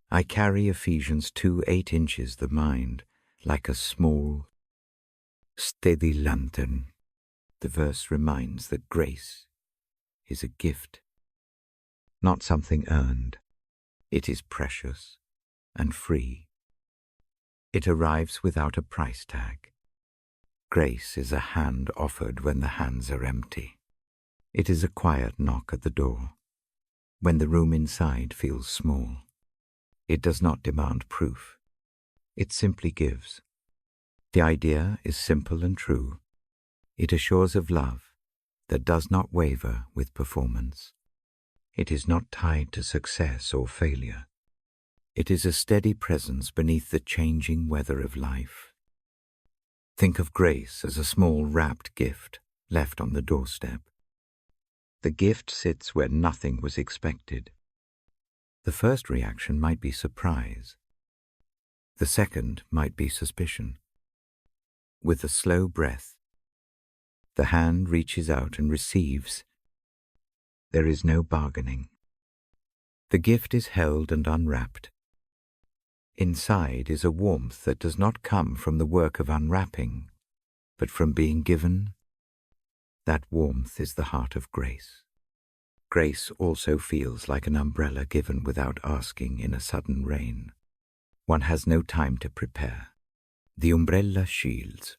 I carry Ephesians 2:8 inches the mind, like a small, steady lantern. The verse reminds that grace is a gift, not something earned. It is precious and free. It arrives without a price tag. Grace is a hand offered when the hands are empty. It is a quiet knock at the door, when the room inside feels small. It does not demand proof. It simply gives. The idea is simple and true. It assures of love that does not waver with performance. It is not tied to success or failure. It is a steady presence beneath the changing weather of life. Think of grace as a small wrapped gift left on the doorstep. The gift sits where nothing was expected. The first reaction might be surprise. The second might be suspicion. With a slow breath, the hand reaches out and receives. There is no bargaining. The gift is held and unwrapped. Inside is a warmth that does not come from the work of unwrapping, but from being given. That warmth is the heart of grace. Grace also feels like an umbrella given without asking in a sudden rain. One has no time to prepare. The umbrella shields.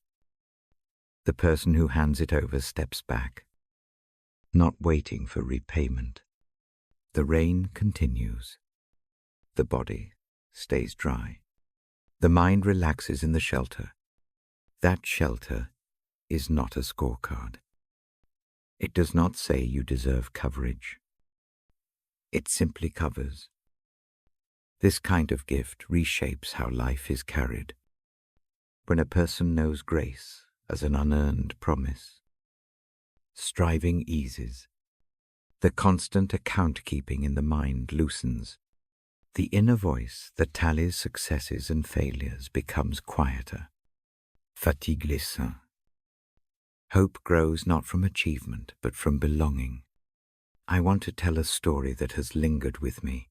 The person who hands it over steps back, not waiting for repayment. The rain continues. The body stays dry. The mind relaxes in the shelter. That shelter is not a scorecard. It does not say you deserve coverage. It simply covers. This kind of gift reshapes how life is carried. When a person knows grace as an unearned promise, striving eases. The constant account-keeping in the mind loosens. The inner voice that tallies successes and failures becomes quieter. Fatigue laissant. Hope grows not from achievement, but from belonging. I want to tell a story that has lingered with me.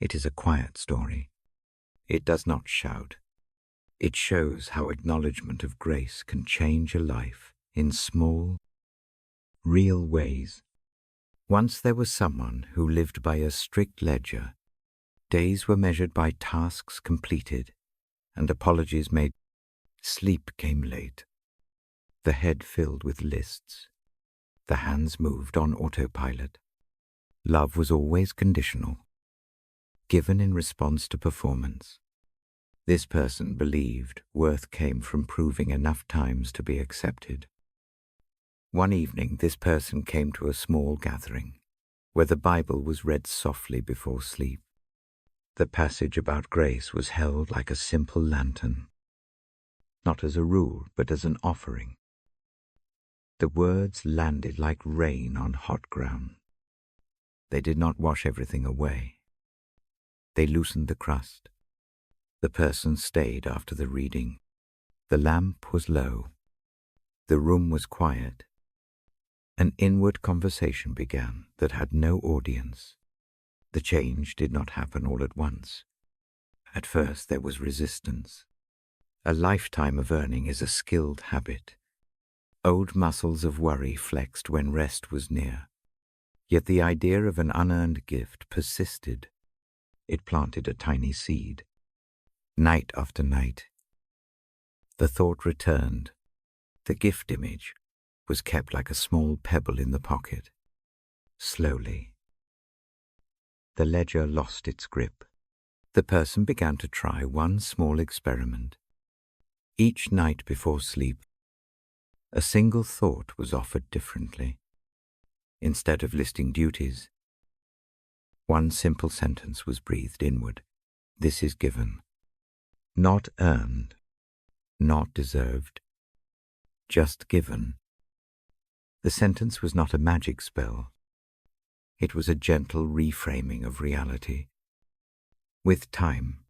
It is a quiet story. It does not shout. It shows how acknowledgement of grace can change a life in small, real ways. Once there was someone who lived by a strict ledger. Days were measured by tasks completed and apologies made. Sleep came late. The head filled with lists. The hands moved on autopilot. Love was always conditional, given in response to performance. This person believed worth came from proving enough times to be accepted. One evening, this person came to a small gathering where the Bible was read softly before sleep. The passage about grace was held like a simple lantern, not as a rule, but as an offering. The words landed like rain on hot ground. They did not wash everything away. They loosened the crust. The person stayed after the reading. The lamp was low. The room was quiet. An inward conversation began that had no audience. The change did not happen all at once. At first there was resistance. A lifetime of earning is a skilled habit. Old muscles of worry flexed when rest was near. Yet the idea of an unearned gift persisted. It planted a tiny seed. Night after night, the thought returned. The gift image was kept like a small pebble in the pocket. Slowly, the ledger lost its grip. The person began to try one small experiment. Each night before sleep, a single thought was offered differently. Instead of listing duties, one simple sentence was breathed inward. This is given, not earned, not deserved, just given. The sentence was not a magic spell. It was a gentle reframing of reality. With time,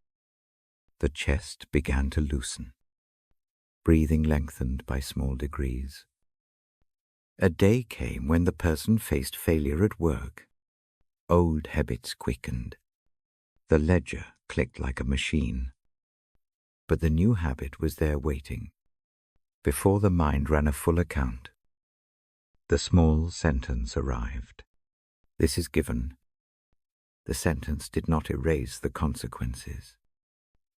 the chest began to loosen. Breathing lengthened by small degrees. A day came when the person faced failure at work. Old habits quickened. The ledger clicked like a machine. But the new habit was there waiting. Before the mind ran a full account, the small sentence arrived. This is given. The sentence did not erase the consequences.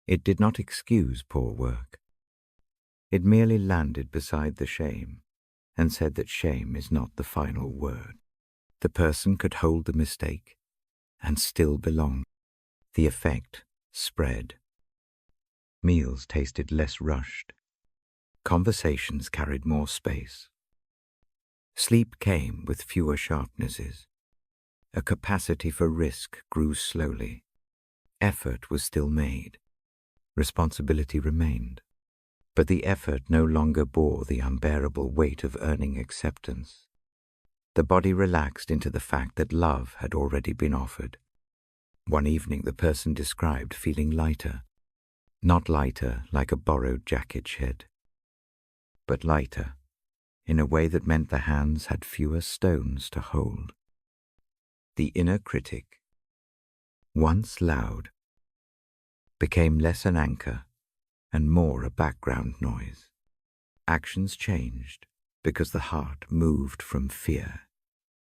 It did not excuse poor work. It merely landed beside the shame and said that shame is not the final word. The person could hold the mistake and still belong. The effect spread. Meals tasted less rushed. Conversations carried more space. Sleep came with fewer sharpnesses. A capacity for risk grew slowly. Effort was still made. Responsibility remained. But the effort no longer bore the unbearable weight of earning acceptance. The body relaxed into the fact that love had already been offered. One evening the person described feeling lighter. Not lighter like a borrowed jacket shed, but lighter in a way that meant the hands had fewer stones to hold. The inner critic, once loud, became less an anchor and more a background noise. Actions changed because the heart moved from fear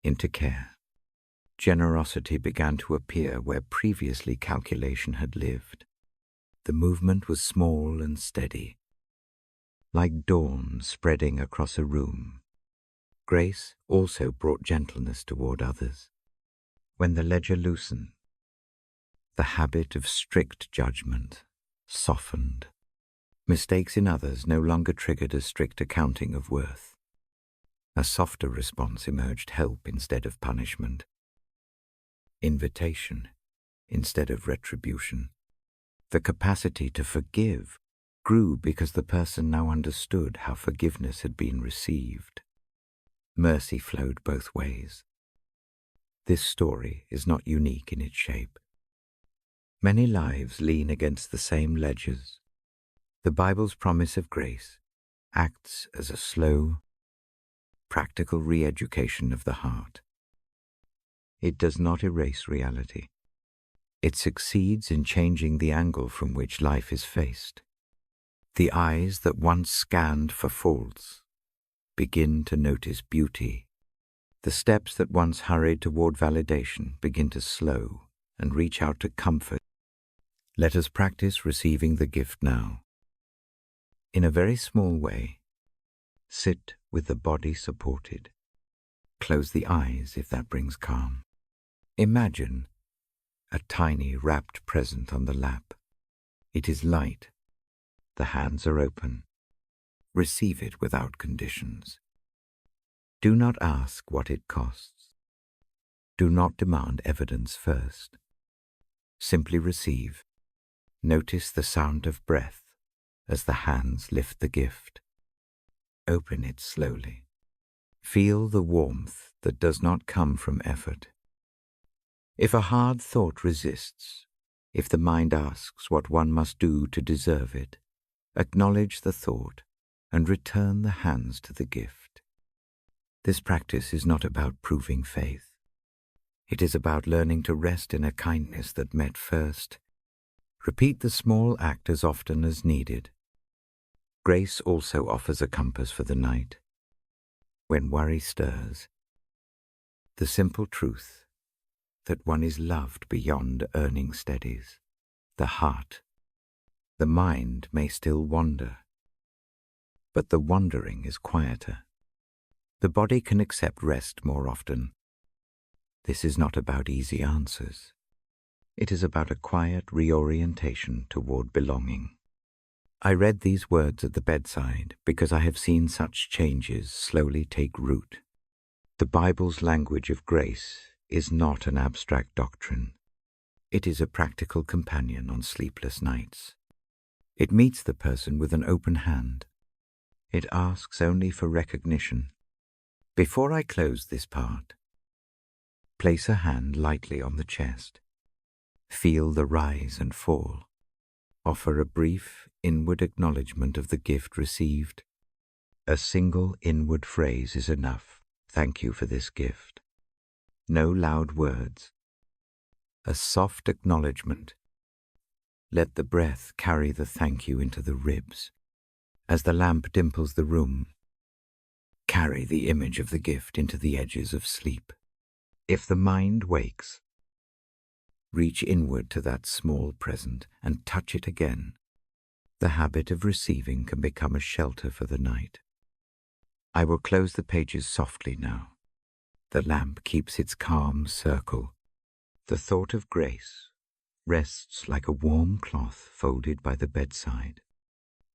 into care. Generosity began to appear where previously calculation had lived. The movement was small and steady, like dawn spreading across a room. Grace also brought gentleness toward others. When the ledger loosened, the habit of strict judgment softened. Mistakes in others no longer triggered a strict accounting of worth. A softer response emerged, help instead of punishment. invitation instead of retribution. The capacity to forgive grew because the person now understood how forgiveness had been received. Mercy flowed both ways. This story is not unique in its shape. Many lives lean against the same ledges. The Bible's promise of grace acts as a slow, practical re-education of the heart. It does not erase reality. It succeeds in changing the angle from which life is faced. The eyes that once scanned for faults begin to notice beauty. The steps that once hurried toward validation begin to slow and reach out to comfort. Let us practice receiving the gift now. In a very small way, sit with the body supported. Close the eyes if that brings calm. Imagine a tiny wrapped present on the lap. It is light. The hands are open. Receive it without conditions. Do not ask what it costs. Do not demand evidence first. Simply receive. Notice the sound of breath as the hands lift the gift. Open it slowly. Feel the warmth that does not come from effort. If a hard thought resists, if the mind asks what one must do to deserve it, acknowledge the thought and return the hands to the gift. This practice is not about proving faith. It is about learning to rest in a kindness that met first. Repeat the small act as often as needed. Grace also offers a compass for the night. When worry stirs, the simple truth that one is loved beyond earning steadies. The heart, the mind may still wander, but the wandering is quieter. The body can accept rest more often. This is not about easy answers. It is about a quiet reorientation toward belonging. I read these words at the bedside because I have seen such changes slowly take root. The Bible's language of grace is not an abstract doctrine. It is a practical companion on sleepless nights. It meets the person with an open hand. It asks only for recognition. Before I close this part, place a hand lightly on the chest. Feel the rise and fall. Offer a brief inward acknowledgement of the gift received. A single inward phrase is enough. Thank you for this gift. No loud words. A soft acknowledgement. Let the breath carry the thank you into the ribs. As the lamp dimples the room, carry the image of the gift into the edges of sleep. If the mind wakes, reach inward to that small present and touch it again. The habit of receiving can become a shelter for the night. I will close the pages softly now. The lamp keeps its calm circle. The thought of grace rests like a warm cloth folded by the bedside.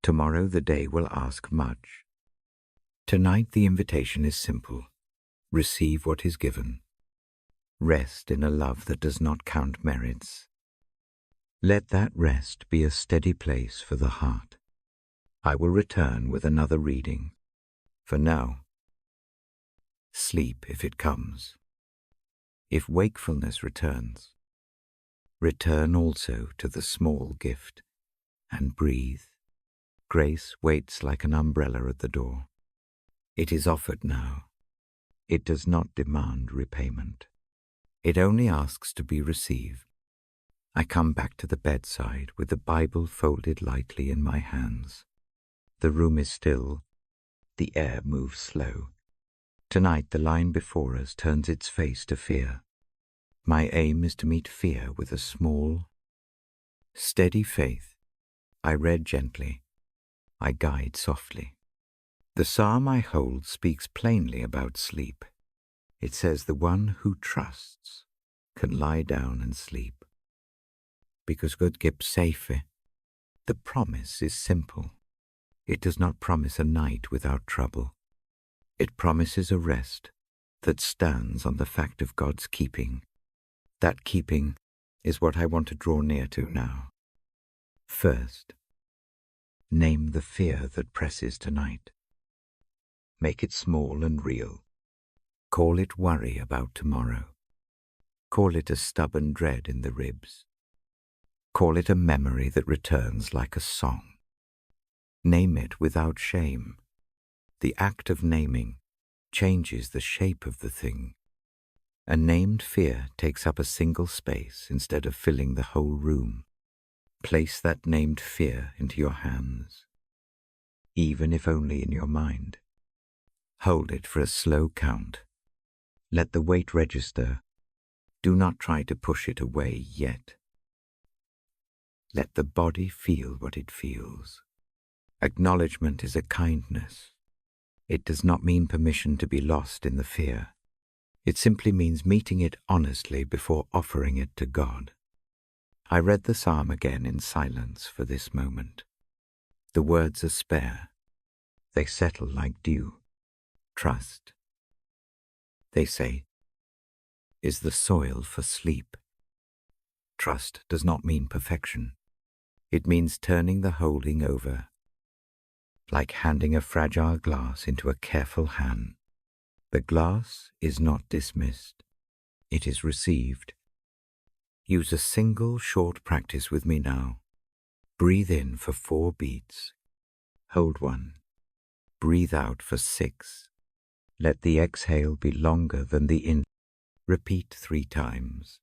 Tomorrow the day will ask much. Tonight the invitation is simple. Receive what is given. Rest in a love that does not count merits. Let that rest be a steady place for the heart. I will return with another reading. For now, sleep if it comes. If wakefulness returns, return also to the small gift and breathe. Grace waits like an umbrella at the door. It is offered now. It does not demand repayment. It only asks to be received. I come back to the bedside with the Bible folded lightly in my hands. The room is still. The air moves slow. Tonight the line before us turns its face to fear. My aim is to meet fear with a small, steady faith. I read gently. I guide softly. The psalm I hold speaks plainly about sleep. It says the one who trusts can lie down and sleep. Because Gud gibt safe. The promise is simple. It does not promise a night without trouble. It promises a rest that stands on the fact of God's keeping. That keeping is what I want to draw near to now. First, name the fear that presses tonight. Make it small and real. Call it worry about tomorrow. Call it a stubborn dread in the ribs. Call it a memory that returns like a song. Name it without shame. The act of naming changes the shape of the thing. A named fear takes up a single space instead of filling the whole room. Place that named fear into your hands, even if only in your mind. Hold it for a slow count. Let the weight register. Do not try to push it away yet. Let the body feel what it feels. Acknowledgement is a kindness. It does not mean permission to be lost in the fear. It simply means meeting it honestly before offering it to God. I read the psalm again in silence for this moment. The words are spare. They settle like dew. Trust. They say, is the soil for sleep. Trust does not mean perfection. It means turning the holding over, like handing a fragile glass into a careful hand. The glass is not dismissed. It is received. Use a single short practice with me now. Breathe in for 4 beats. Hold 1. Breathe out for 6. Let the exhale be longer than the in. Repeat 3 times.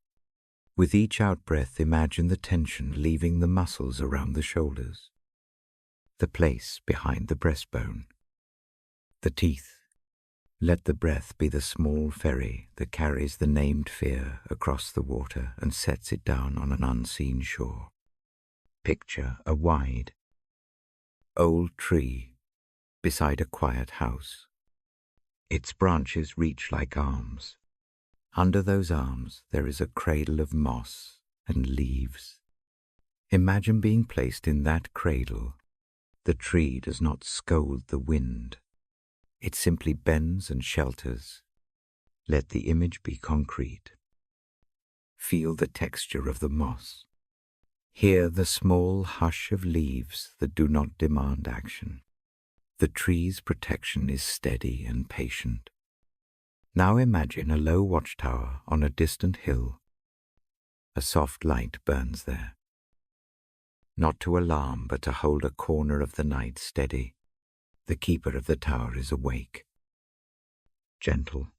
With each out-breath, imagine the tension leaving the muscles around the shoulders, the place behind the breastbone, the teeth. Let the breath be the small ferry that carries the named fear across the water and sets it down on an unseen shore. Picture a wide, old tree beside a quiet house. Its branches reach like arms. Under those arms there is a cradle of moss and leaves. Imagine being placed in that cradle. The tree does not scold the wind. It simply bends and shelters. Let the image be concrete. Feel the texture of the moss. Hear the small hush of leaves that do not demand action. The tree's protection is steady and patient. Now imagine a low watchtower on a distant hill. A soft light burns there. Not to alarm, but to hold a corner of the night steady. The keeper of the tower is awake. Gentle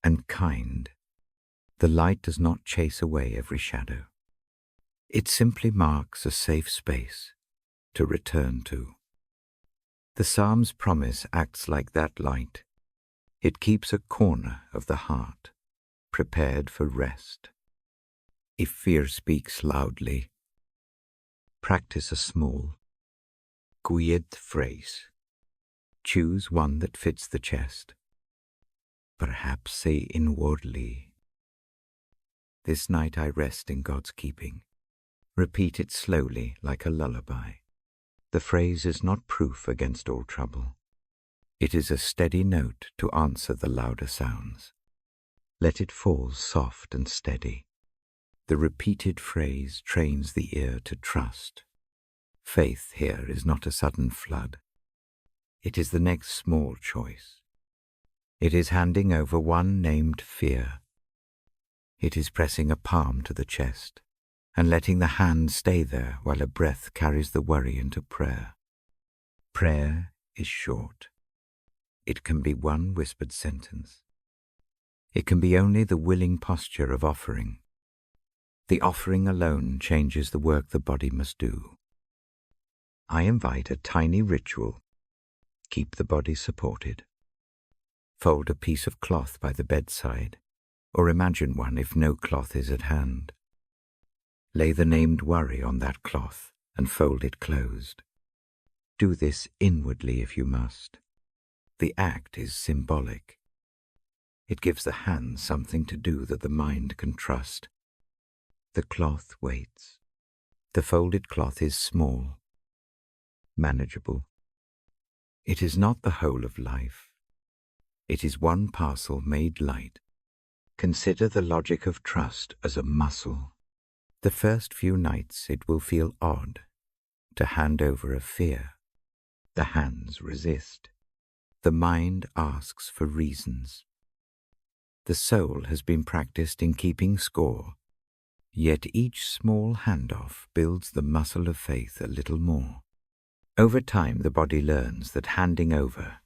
and kind. The light does not chase away every shadow. It simply marks a safe space to return to. The Psalm's promise acts like that light. It keeps a corner of the heart prepared for rest. If fear speaks loudly, practice a small, quiet phrase. Choose one that fits the chest. Perhaps say inwardly, "This night I rest in God's keeping." Repeat it slowly like a lullaby. The phrase is not proof against all trouble. It is a steady note to answer the louder sounds. Let it fall soft and steady. The repeated phrase trains the ear to trust. Faith here is not a sudden flood. It is the next small choice. It is handing over one named fear. It is pressing a palm to the chest and letting the hand stay there while a breath carries the worry into prayer. Prayer is short. It can be one whispered sentence. It can be only the willing posture of offering. The offering alone changes the work the body must do. I invite a tiny ritual. Keep the body supported. Fold a piece of cloth by the bedside, or imagine one if no cloth is at hand. Lay the named worry on that cloth and fold it closed. Do this inwardly if you must. The act is symbolic. It gives the hand something to do that the mind can trust. The cloth waits. The folded cloth is small, manageable. It is not the whole of life. It is one parcel made light. Consider the logic of trust as a muscle. The first few nights it will feel odd to hand over a fear. The hands resist. The mind asks for reasons. The soul has been practiced in keeping score, yet each small handoff builds the muscle of faith a little more. Over time, the body learns that handing over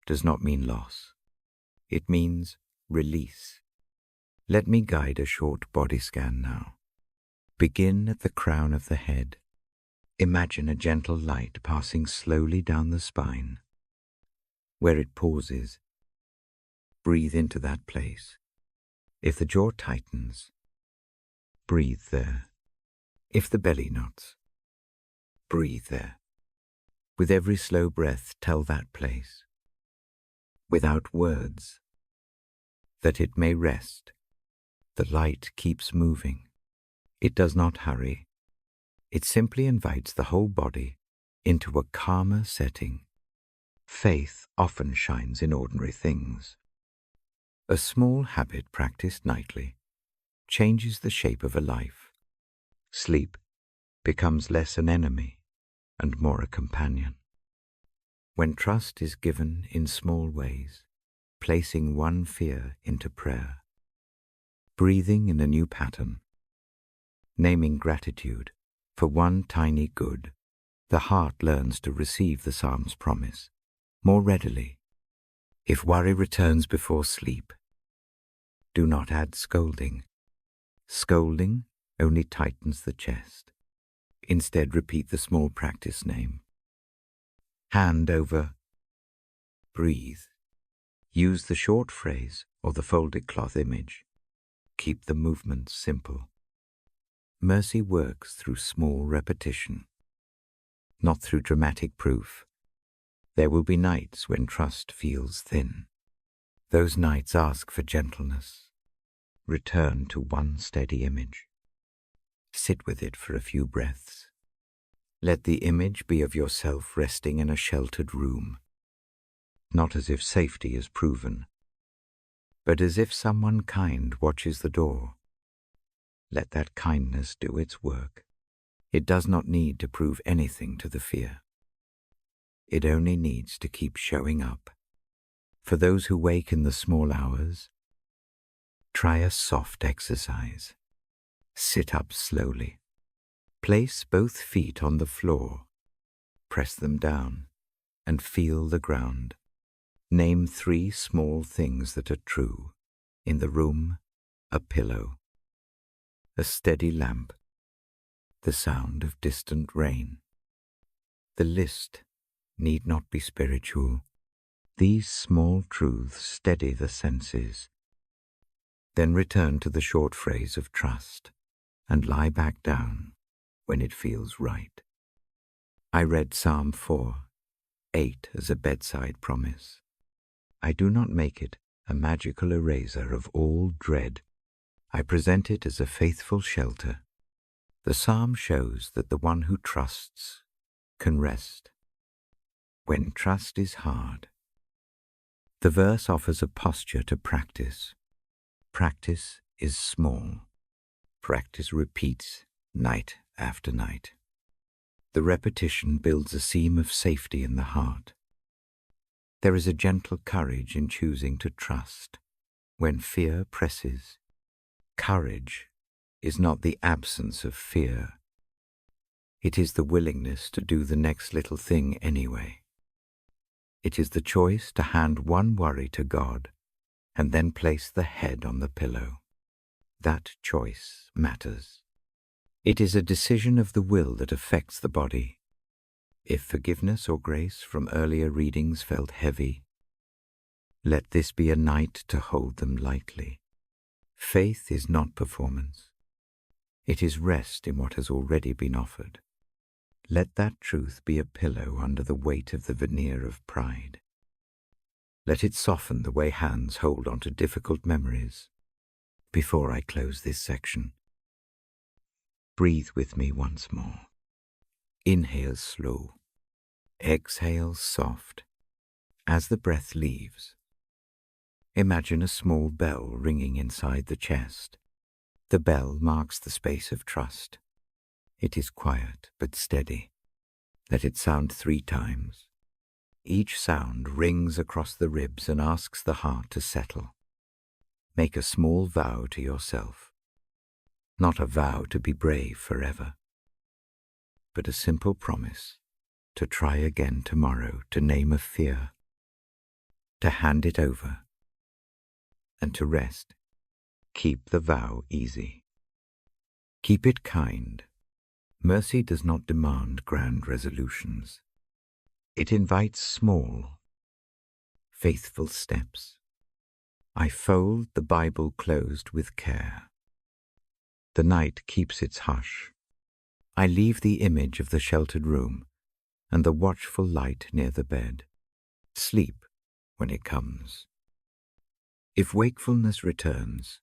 does not mean loss. It means release. Let me guide a short body scan now. Begin at the crown of the head. Imagine a gentle light passing slowly down the spine. Where it pauses, breathe into that place. If the jaw tightens, breathe there. If the belly knots, breathe there. With every slow breath, tell that place, without words, that it may rest. The light keeps moving. It does not hurry. It simply invites the whole body into a calmer setting. Faith often shines in ordinary things. A small habit practiced nightly changes the shape of a life. Sleep becomes less an enemy and more a companion. When trust is given in small ways, placing one fear into prayer, breathing in a new pattern, naming gratitude for one tiny good, the heart learns to receive the Psalm's promise more readily. If worry returns before sleep, do not add scolding. Scolding only tightens the chest. Instead, repeat the small practice name. Hand over, breathe. Use the short phrase or the folded cloth image. Keep the movements simple. Mercy works through small repetition, not through dramatic proof. There will be nights when trust feels thin. Those nights ask for gentleness. Return to one steady image. Sit with it for a few breaths. Let the image be of yourself resting in a sheltered room, not as if safety is proven, but as if someone kind watches the door. Let that kindness do its work. It does not need to prove anything to the fear. It only needs to keep showing up. For those who wake in the small hours, try a soft exercise. Sit up slowly. Place both feet on the floor. Press them down and feel the ground. Name 3 small things that are true. In the room, a pillow, a steady lamp, the sound of distant rain. The list need not be spiritual. These small truths steady the senses. Then return to the short phrase of trust and lie back down when it feels right. I read Psalm 4:8 as a bedside promise. I do not make it a magical eraser of all dread. I present it as a faithful shelter. The psalm shows that the one who trusts can rest when trust is hard. The verse offers a posture to practice. Practice is small. Practice repeats night after night. The repetition builds a seam of safety in the heart. There is a gentle courage in choosing to trust when fear presses. Courage is not the absence of fear. It is the willingness to do the next little thing anyway. It is the choice to hand one worry to God and then place the head on the pillow. That choice matters. It is a decision of the will that affects the body. If forgiveness or grace from earlier readings felt heavy, let this be a night to hold them lightly. Faith is not performance. It is rest in what has already been offered. Let that truth be a pillow under the weight of the veneer of pride. Let it soften the way hands hold onto difficult memories. Before I close this section, breathe with me once more. Inhale slow. Exhale soft. As the breath leaves, Imagine a small bell ringing inside the chest. The bell marks the space of trust. It is quiet but steady. Let it sound 3 times. Each sound rings across the ribs and asks the heart to settle. Make a small vow to yourself. Not a vow to be brave forever, but a simple promise to try again tomorrow, to name a fear, to hand it over, and to rest. Keep the vow easy. Keep it kind. Mercy does not demand grand resolutions. It invites small, faithful steps. I fold the Bible closed with care. The night keeps its hush. I leave the image of the sheltered room and the watchful light near the bed. Sleep when it comes. If wakefulness returns,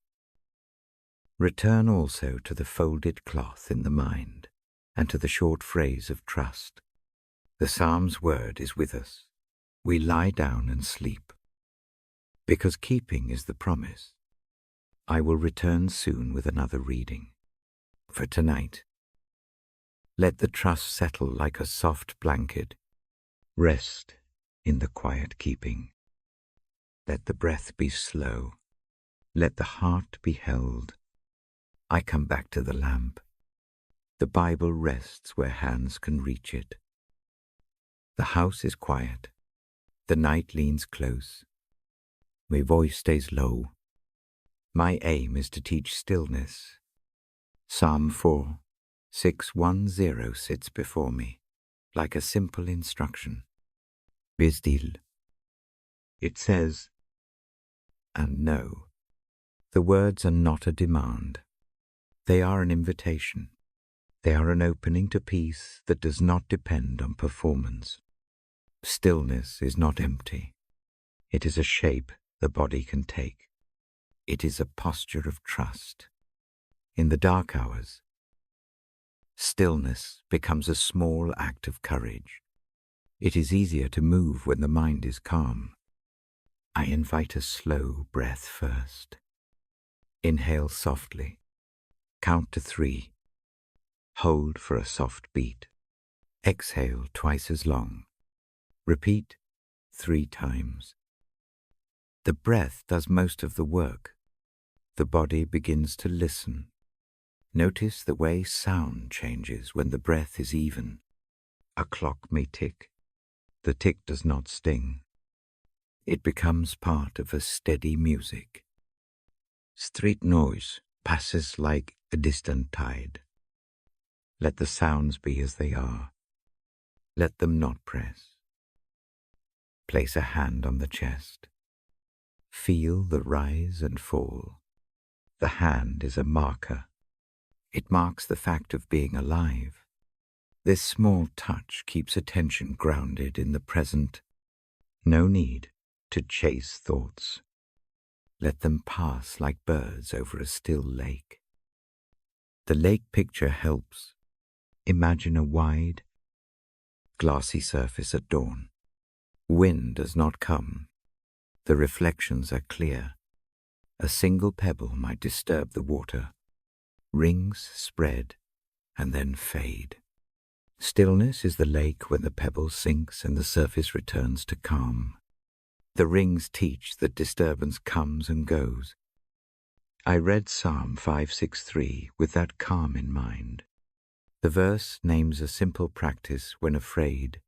return also to the folded cloth in the mind and to the short phrase of trust. The Psalm's word is with us. We lie down and sleep. Because keeping is the promise, I will return soon with another reading. For tonight, let the trust settle like a soft blanket. Rest in the quiet keeping. Let the breath be slow. Let the heart be held. I come back to the lamp. The Bible rests where hands can reach it. The house is quiet. The night leans close. My voice stays low. My aim is to teach stillness. Psalm 4:610 sits before me, like a simple instruction. Be still. It says, and no, the words are not a demand. They are an invitation. They are an opening to peace that does not depend on performance. Stillness is not empty. It is a shape the body can take. It is a posture of trust. In the dark hours, stillness becomes a small act of courage. It is easier to move when the mind is calm. I invite a slow breath first. Inhale softly. Count to 3. Hold for a soft beat. Exhale twice as long. Repeat 3 times. The breath does most of the work. The body begins to listen. Notice the way sound changes when the breath is even. A clock may tick. The tick does not sting. It becomes part of a steady music. Street noise passes like a distant tide. Let the sounds be as they are. Let them not press. Place a hand on the chest. Feel the rise and fall. The hand is a marker. It marks the fact of being alive. This small touch keeps attention grounded in the present. No need to chase thoughts. Let them pass like birds over a still lake. The lake picture helps. Imagine a wide, glassy surface at dawn. Wind does not come. The reflections are clear. A single pebble might disturb the water. Rings spread and then fade. Stillness is the lake when the pebble sinks and the surface returns to calm. The rings teach that disturbance comes and goes. I read Psalm 563 with that calm in mind. The verse names a simple practice when afraid.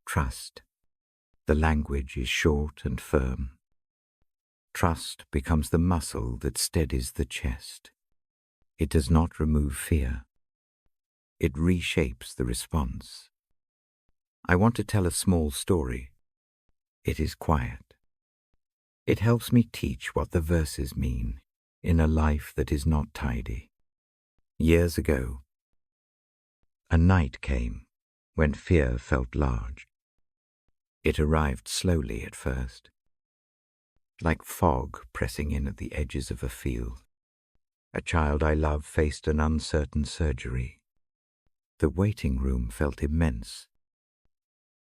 Trust. The language is short and firm. Trust becomes the muscle that steadies the chest. It does not remove fear. It reshapes the response. I want to tell a small story. It is quiet. It helps me teach what the verses mean in a life that is not tidy. Years ago, a night came when fear felt large. It arrived slowly at first, like fog pressing in at the edges of a field. A child I love faced an uncertain surgery. The waiting room felt immense.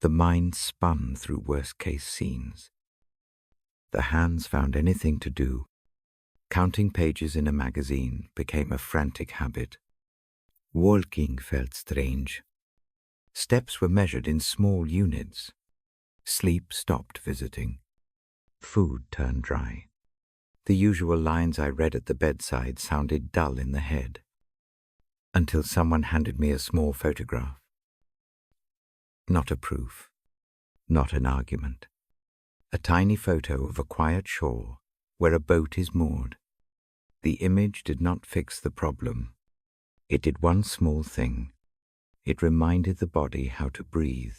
The mind spun through worst-case scenes. The hands found anything to do. Counting pages in a magazine became a frantic habit. Walking felt strange. Steps were measured in small units. Sleep stopped visiting. Food turned dry. The usual lines I read at the bedside sounded dull in the head, until someone handed me a small photograph. Not a proof, not an argument. A tiny photo of a quiet shore where a boat is moored. The image did not fix the problem. It did one small thing. It reminded the body how to breathe.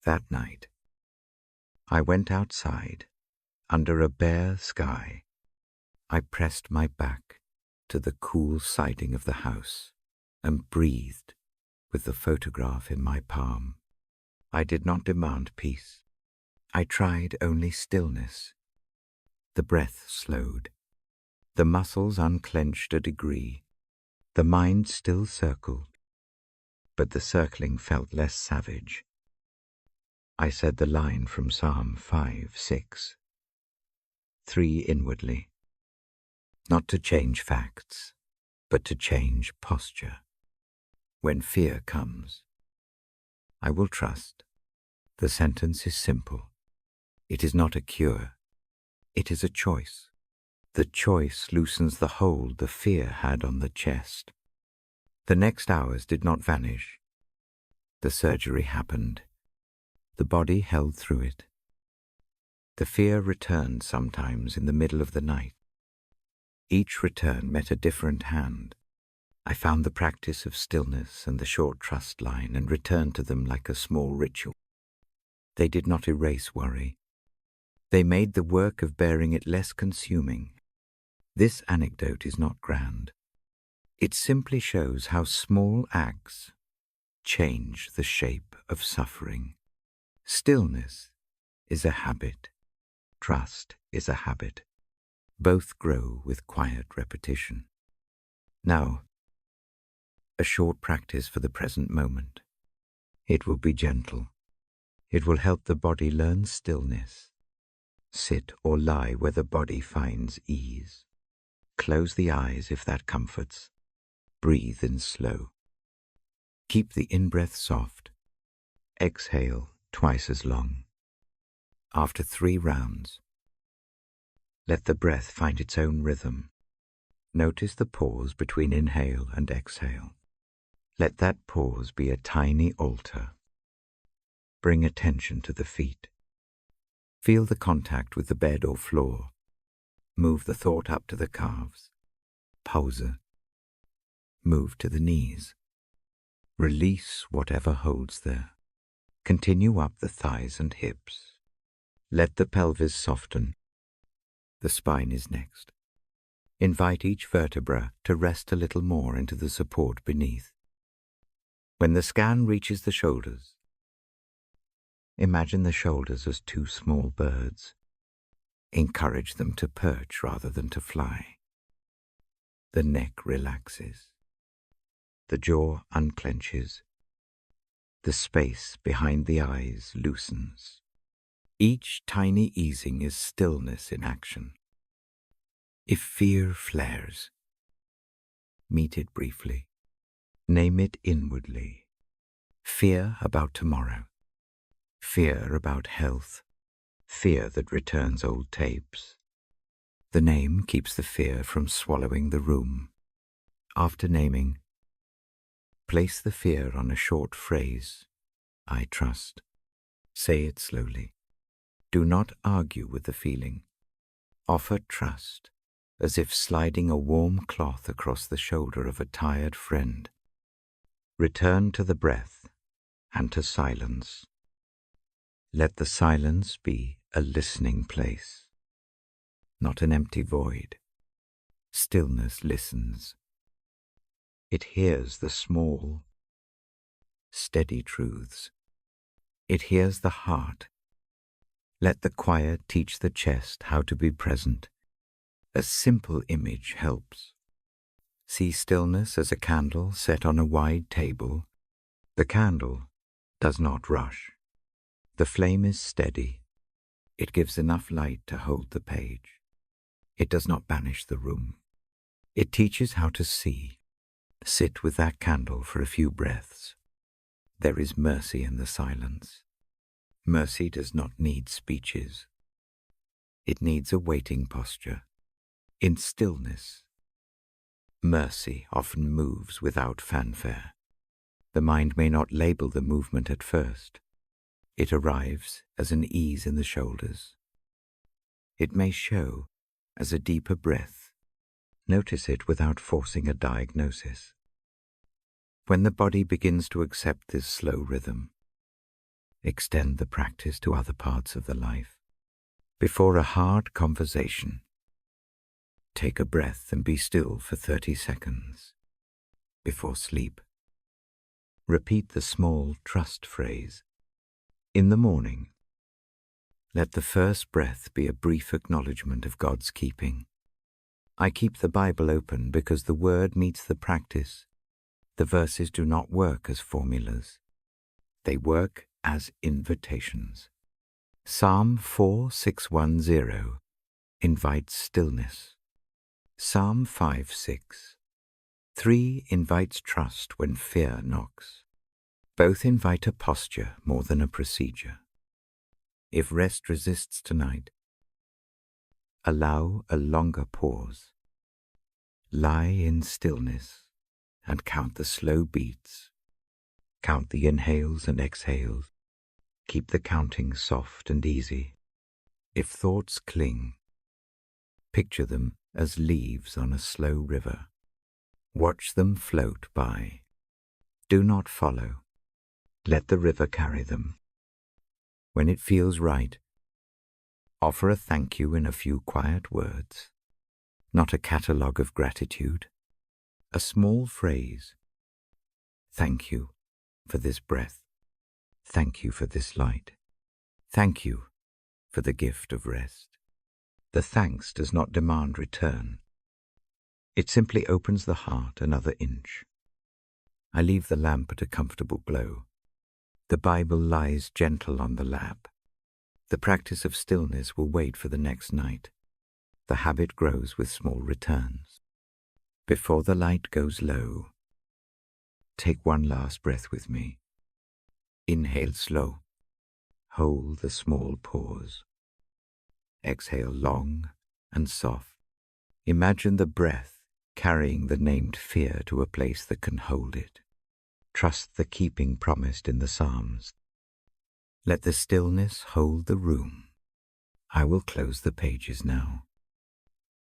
That night, I went outside, under a bare sky. I pressed my back to the cool siding of the house and breathed with the photograph in my palm. I did not demand peace. I tried only stillness. The breath slowed. The muscles unclenched a degree. The mind still circled, but the circling felt less savage. I said the line from Psalm 5:6. 3 inwardly. Not to change facts, but to change posture. When fear comes, I will trust. The sentence is simple. It is not a cure. It is a choice. The choice loosens the hold the fear had on the chest. The next hours did not vanish. The surgery happened. The body held through it. The fear returned sometimes in the middle of the night. Each return met a different hand. I found the practice of stillness and the short trust line and returned to them like a small ritual. They did not erase worry. They made the work of bearing it less consuming. This anecdote is not grand. It simply shows how small acts change the shape of suffering. Stillness is a habit. Trust is a habit. Both grow with quiet repetition. Now, a short practice for the present moment. It will be gentle. It will help the body learn stillness. Sit or lie where the body finds ease. Close the eyes if that comforts. Breathe in slow. Keep the in-breath soft. Exhale twice as long. After 3 rounds, let the breath find its own rhythm. Notice the pause between inhale and exhale. Let that pause be a tiny altar. Bring attention to the feet. Feel the contact with the bed or floor. Move the thought up to the calves. Pause. Move to the knees. Release whatever holds there. Continue up the thighs and hips. Let the pelvis soften. The spine is next. Invite each vertebra to rest a little more into the support beneath. When the scan reaches the shoulders, imagine the shoulders as 2 small birds. Encourage them to perch rather than to fly. The neck relaxes. The jaw unclenches. The space behind the eyes loosens. Each tiny easing is stillness in action. If fear flares, meet it briefly. Name it inwardly. Fear about tomorrow. Fear about health. Fear that returns old tapes. The name keeps the fear from swallowing the room. After naming, place the fear on a short phrase. I trust. Say it slowly. Do not argue with the feeling. Offer trust, as if sliding a warm cloth across the shoulder of a tired friend. Return to the breath and to silence. Let the silence be a listening place, not an empty void. Stillness listens. It hears the small, steady truths. It hears the heart. Let the quiet teach the chest how to be present. A simple image helps. See stillness as a candle set on a wide table. The candle does not rush. The flame is steady. It gives enough light to hold the page. It does not banish the room. It teaches how to see. Sit with that candle for a few breaths. There is mercy in the silence. Mercy does not need speeches. It needs a waiting posture, in stillness. Mercy often moves without fanfare. The mind may not label the movement at first. It arrives as an ease in the shoulders. It may show as a deeper breath. Notice it without forcing a diagnosis. When the body begins to accept this slow rhythm, extend the practice to other parts of the life. Before a hard conversation, take a breath and be still for 30 seconds. Before sleep, repeat the small trust phrase. In the morning, let the first breath be a brief acknowledgement of God's keeping. I keep the Bible open because the word meets the practice. The verses do not work as formulas. They work as invitations. Psalm 4610 invites stillness. Psalm 5:6. 3 invites trust when fear knocks. Both invite a posture more than a procedure. If rest resists tonight, allow a longer pause. Lie in stillness and count the slow beats. Count the inhales and exhales. Keep the counting soft and easy. If thoughts cling, picture them as leaves on a slow river. Watch them float by. Do not follow. Let the river carry them. When it feels right, offer a thank you in a few quiet words, not a catalogue of gratitude, a small phrase. Thank you for this breath. Thank you for this light. Thank you for the gift of rest. The thanks does not demand return. It simply opens the heart another inch. I leave the lamp at a comfortable glow. The Bible lies gentle on the lap. The practice of stillness will wait for the next night. The habit grows with small returns. Before the light goes low, take one last breath with me. Inhale slow. Hold the small pause. Exhale long and soft. Imagine the breath carrying the named fear to a place that can hold it. Trust the keeping promised in the Psalms. Let the stillness hold the room. I will close the pages now.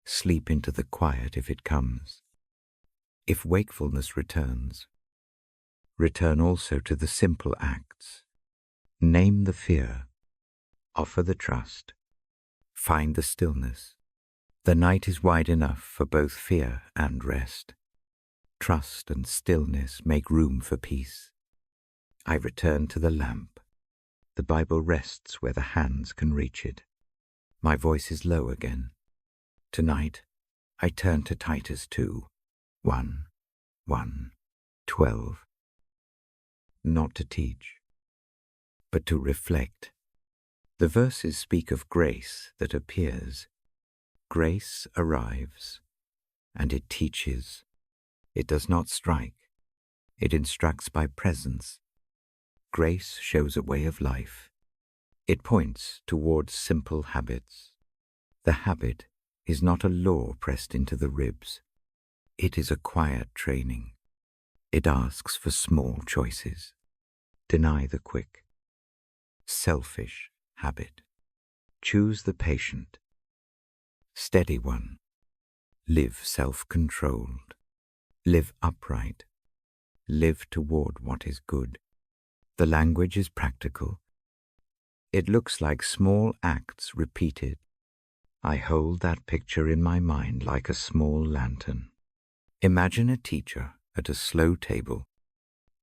Sleep into the quiet if it comes. If wakefulness returns, return also to the simple acts. Name the fear. Offer the trust. Find the stillness. The night is wide enough for both fear and rest. Trust and stillness make room for peace. I return to the lamp. The Bible rests where the hands can reach it. My voice is low again. Tonight, I turn to Titus 2, 1, 12. Not to teach, but to reflect. The verses speak of grace that appears. Grace arrives, and it teaches. It does not strike. It instructs by presence. Grace shows a way of life. It points towards simple habits. The habit is not a law pressed into the ribs. It is a quiet training. It asks for small choices. Deny the quick. Selfish habit. Choose the patient. Steady one. Live self-controlled. Live upright. Live toward what is good. The language is practical. It looks like small acts repeated. I hold that picture in my mind like a small lantern. Imagine a teacher at a slow table.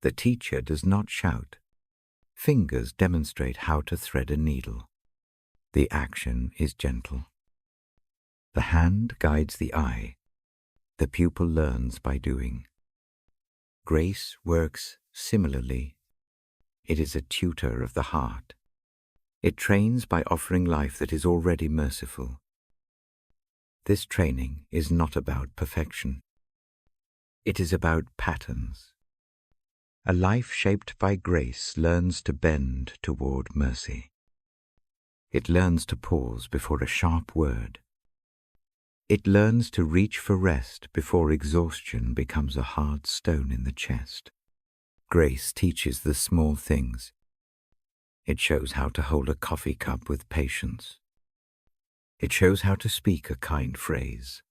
The teacher does not shout. Fingers demonstrate how to thread a needle. The action is gentle. The hand guides the eye. The pupil learns by doing. Grace works similarly. It is a tutor of the heart. It trains by offering life that is already merciful. This training is not about perfection. It is about patterns. A life shaped by grace learns to bend toward mercy. It learns to pause before a sharp word. It learns to reach for rest before exhaustion becomes a hard stone in the chest. Grace teaches the small things. It shows how to hold a coffee cup with patience. It shows how to speak a kind phrase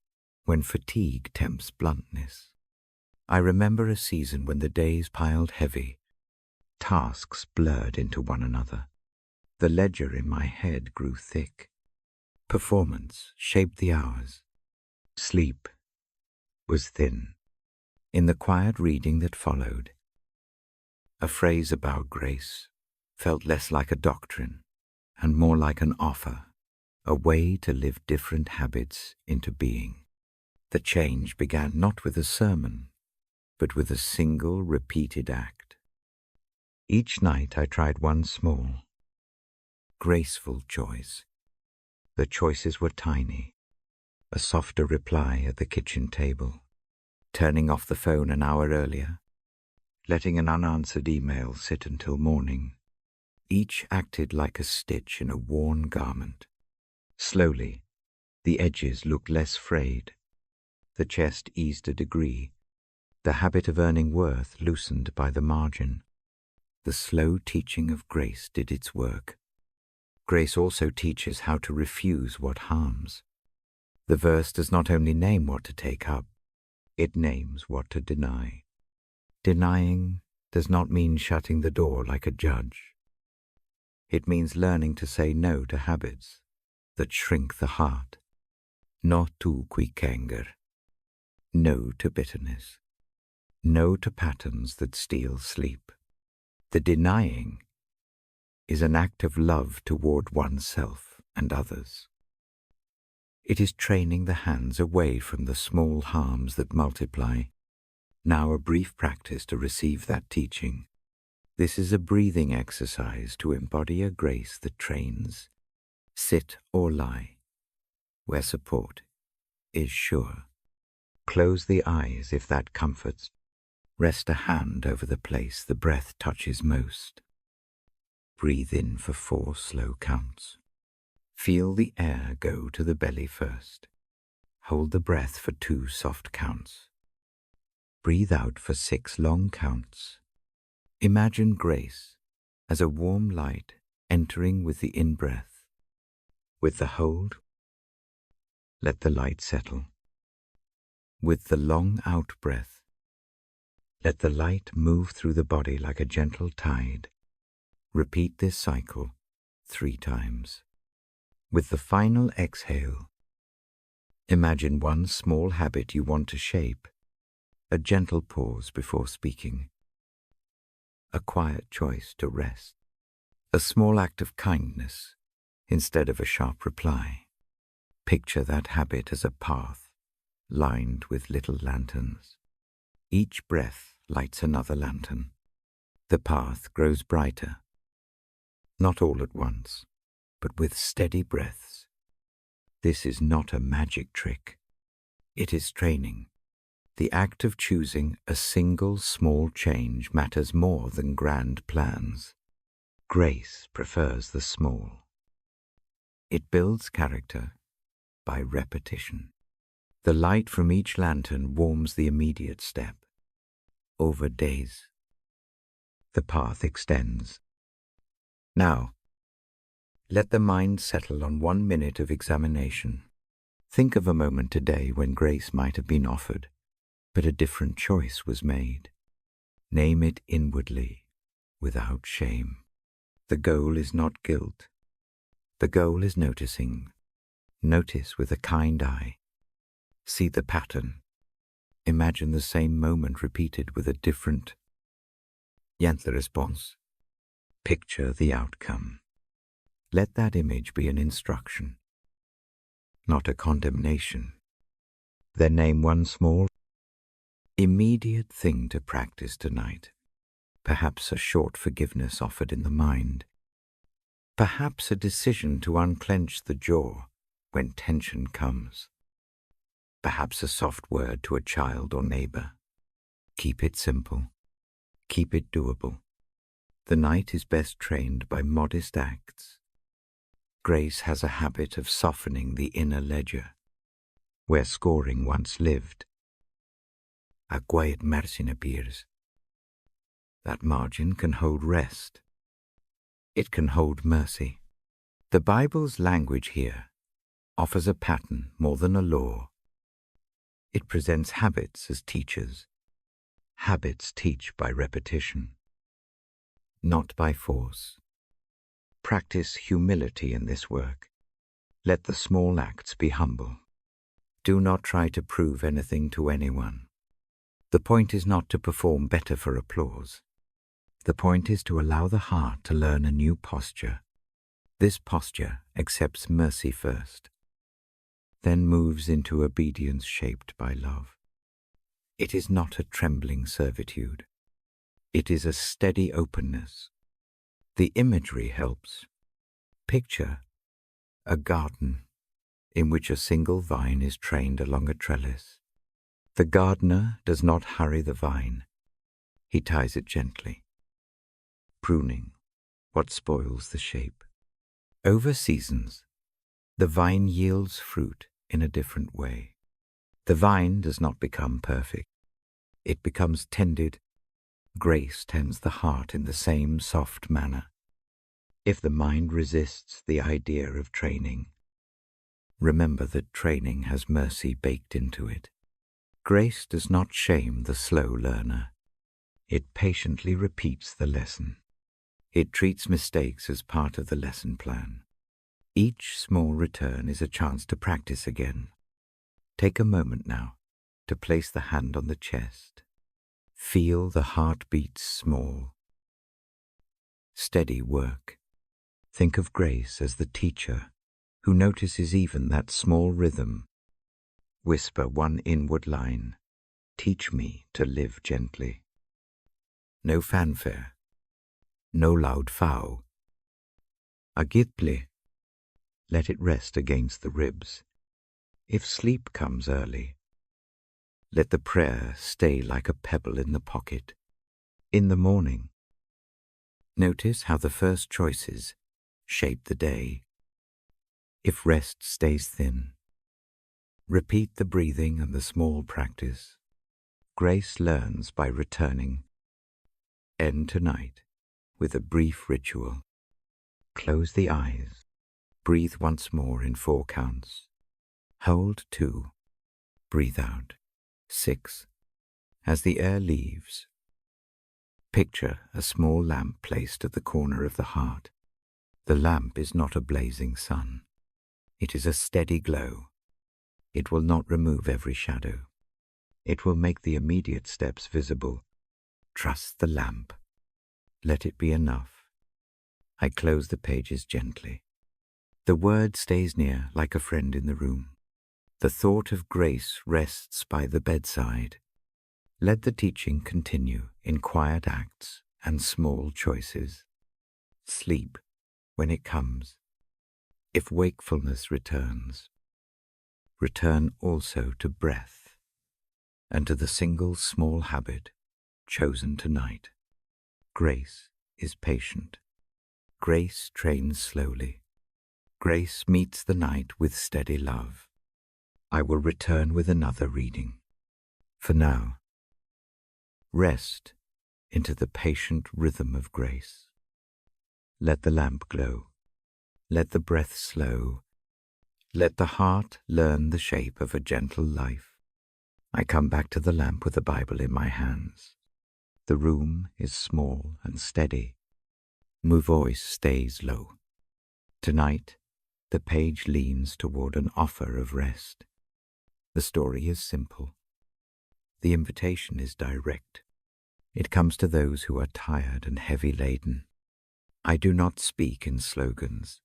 when fatigue tempts bluntness. I remember a season when the days piled heavy, tasks blurred into one another. The ledger in my head grew thick. Performance shaped the hours. Sleep was thin. In the quiet reading that followed, a phrase about grace felt less like a doctrine and more like an offer, a way to live different habits into being. The change began not with a sermon, but with a single repeated act. Each night I tried one small, graceful choice. The choices were tiny. A softer reply at the kitchen table, turning off the phone an hour earlier, letting an unanswered email sit until morning. Each acted like a stitch in a worn garment. Slowly, the edges looked less frayed. The chest eased a degree. The habit of earning worth loosened by the margin. The slow teaching of grace did its work. Grace also teaches how to refuse what harms. The verse does not only name what to take up, it names what to deny. Denying does not mean shutting the door like a judge. It means learning to say no to habits that shrink the heart. No to quick anger. No to bitterness. No to patterns that steal sleep. The denying is an act of love toward oneself and others. It is training the hands away from the small harms that multiply. Now a brief practice to receive that teaching. This is a breathing exercise to embody a grace that trains. Sit or lie, where support is sure. Close the eyes if that comforts. Rest a hand over the place the breath touches most. Breathe in for 4 slow counts. Feel the air go to the belly first. Hold the breath for 2 soft counts. Breathe out for 6 long counts. Imagine grace as a warm light entering with the in-breath. With the hold, let the light settle. With the long out-breath, let the light move through the body like a gentle tide. Repeat this cycle 3 times. With the final exhale, imagine one small habit you want to shape, a gentle pause before speaking, a quiet choice to rest, a small act of kindness instead of a sharp reply. Picture that habit as a path lined with little lanterns. Each breath lights another lantern. The path grows brighter, not all at once, but with steady breaths. This is not a magic trick. It is training. The act of choosing a single small change matters more than grand plans. Grace prefers the small. It builds character by repetition. The light from each lantern warms the immediate step. Over days, the path extends. Now, let the mind settle on 1 minute of examination. Think of a moment today when grace might have been offered, but a different choice was made. Name it inwardly, without shame. The goal is not guilt. The goal is noticing. Notice with a kind eye. See the pattern. Imagine the same moment repeated with a different the response. Picture the outcome. Let that image be an instruction, not a condemnation. Then name one small, immediate thing to practice tonight. Perhaps a short forgiveness offered in the mind. Perhaps a decision to unclench the jaw when tension comes. Perhaps a soft word to a child or neighbor. Keep it simple. Keep it doable. The night is best trained by modest acts. Grace has a habit of softening the inner ledger, where scoring once lived. A quiet margin appears. That margin can hold rest. It can hold mercy. The Bible's language here offers a pattern more than a law. It presents habits as teachers. Habits teach by repetition, not by force. Practice humility in this work. Let the small acts be humble. Do not try to prove anything to anyone. The point is not to perform better for applause. The point is to allow the heart to learn a new posture. This posture accepts mercy first, then moves into obedience shaped by love. It is not a trembling servitude. It is a steady openness. The imagery helps. Picture a garden in which a single vine is trained along a trellis. The gardener does not hurry the vine. He ties it gently, pruning what spoils the shape. Over seasons, the vine yields fruit in a different way. The vine does not become perfect. It becomes tended. Grace tends the heart in the same soft manner. If the mind resists the idea of training, remember that training has mercy baked into it. Grace does not shame the slow learner. It patiently repeats the lesson. It treats mistakes as part of the lesson plan. Each small return is a chance to practice again. Take a moment now to place the hand on the chest. Feel the heartbeats small. Steady work. Think of Grace as the teacher who notices even that small rhythm. Whisper one inward line. Teach me to live gently. No fanfare. No loud fow. Agitple. Let it rest against the ribs. If sleep comes early, let the prayer stay like a pebble in the pocket. In the morning, notice how the first choices shape the day. If rest stays thin, repeat the breathing and the small practice. Grace learns by returning. End tonight with a brief ritual. Close the eyes. Breathe once more in 4 counts. Hold 2. Breathe out. 6. As the air leaves, picture a small lamp placed at the corner of the heart. The lamp is not a blazing sun. It is a steady glow. It will not remove every shadow. It will make the immediate steps visible. Trust the lamp. Let it be enough. I close the pages gently. The word stays near like a friend in the room. The thought of Grace rests by the bedside. Let the teaching continue in quiet acts and small choices. Sleep when it comes. If wakefulness returns, return also to breath and to the single small habit chosen tonight. Grace is patient. Grace trains slowly. Grace meets the night with steady love. I will return with another reading. For now, rest into the patient rhythm of grace. Let the lamp glow. Let the breath slow. Let the heart learn the shape of a gentle life. I come back to the lamp with the Bible in my hands. The room is small and steady. My voice stays low. Tonight, the page leans toward an offer of rest. The story is simple. The invitation is direct. It comes to those who are tired and heavy laden. I do not speak in slogans.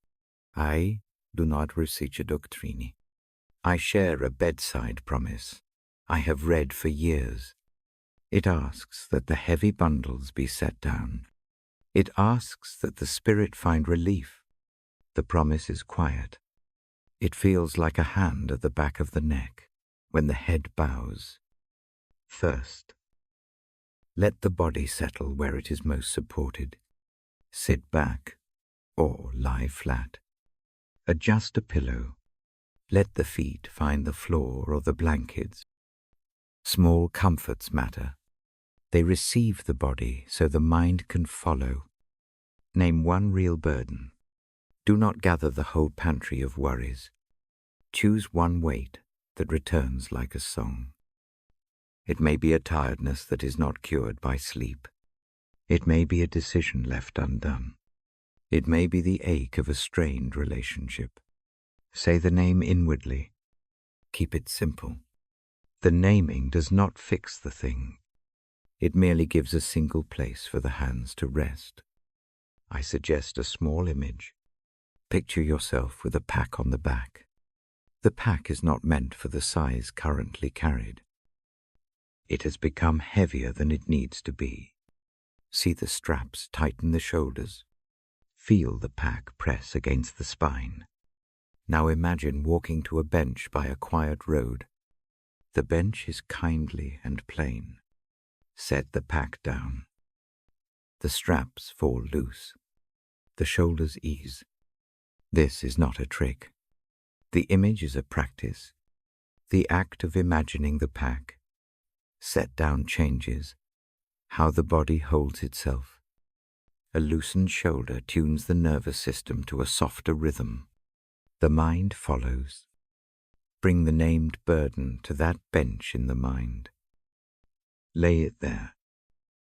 I do not recite a doctrine. I share a bedside promise I have read for years. It asks that the heavy bundles be set down. It asks that the spirit find relief The promise is quiet. It feels like a hand at the back of the neck when the head bows. First, let the body settle where it is most supported. Sit back or lie flat. Adjust a pillow. Let the feet find the floor or the blankets. Small comforts matter. They receive the body so the mind can follow. Name one real burden. Do not gather the whole pantry of worries. Choose one weight that returns like a song. It may be a tiredness that is not cured by sleep. It may be a decision left undone. It may be the ache of a strained relationship. Say the name inwardly. Keep it simple. The naming does not fix the thing. It merely gives a single place for the hands to rest. I suggest a small image. Picture yourself with a pack on the back. The pack is not meant for the size currently carried. It has become heavier than it needs to be. See the straps tighten the shoulders. Feel the pack press against the spine. Now imagine walking to a bench by a quiet road. The bench is kindly and plain. Set the pack down. The straps fall loose. The shoulders ease. This is not a trick. The image is a practice. The act of imagining the pack. Set down changes. How the body holds itself. A loosened shoulder tunes the nervous system to a softer rhythm. The mind follows. Bring the named burden to that bench in the mind. Lay it there.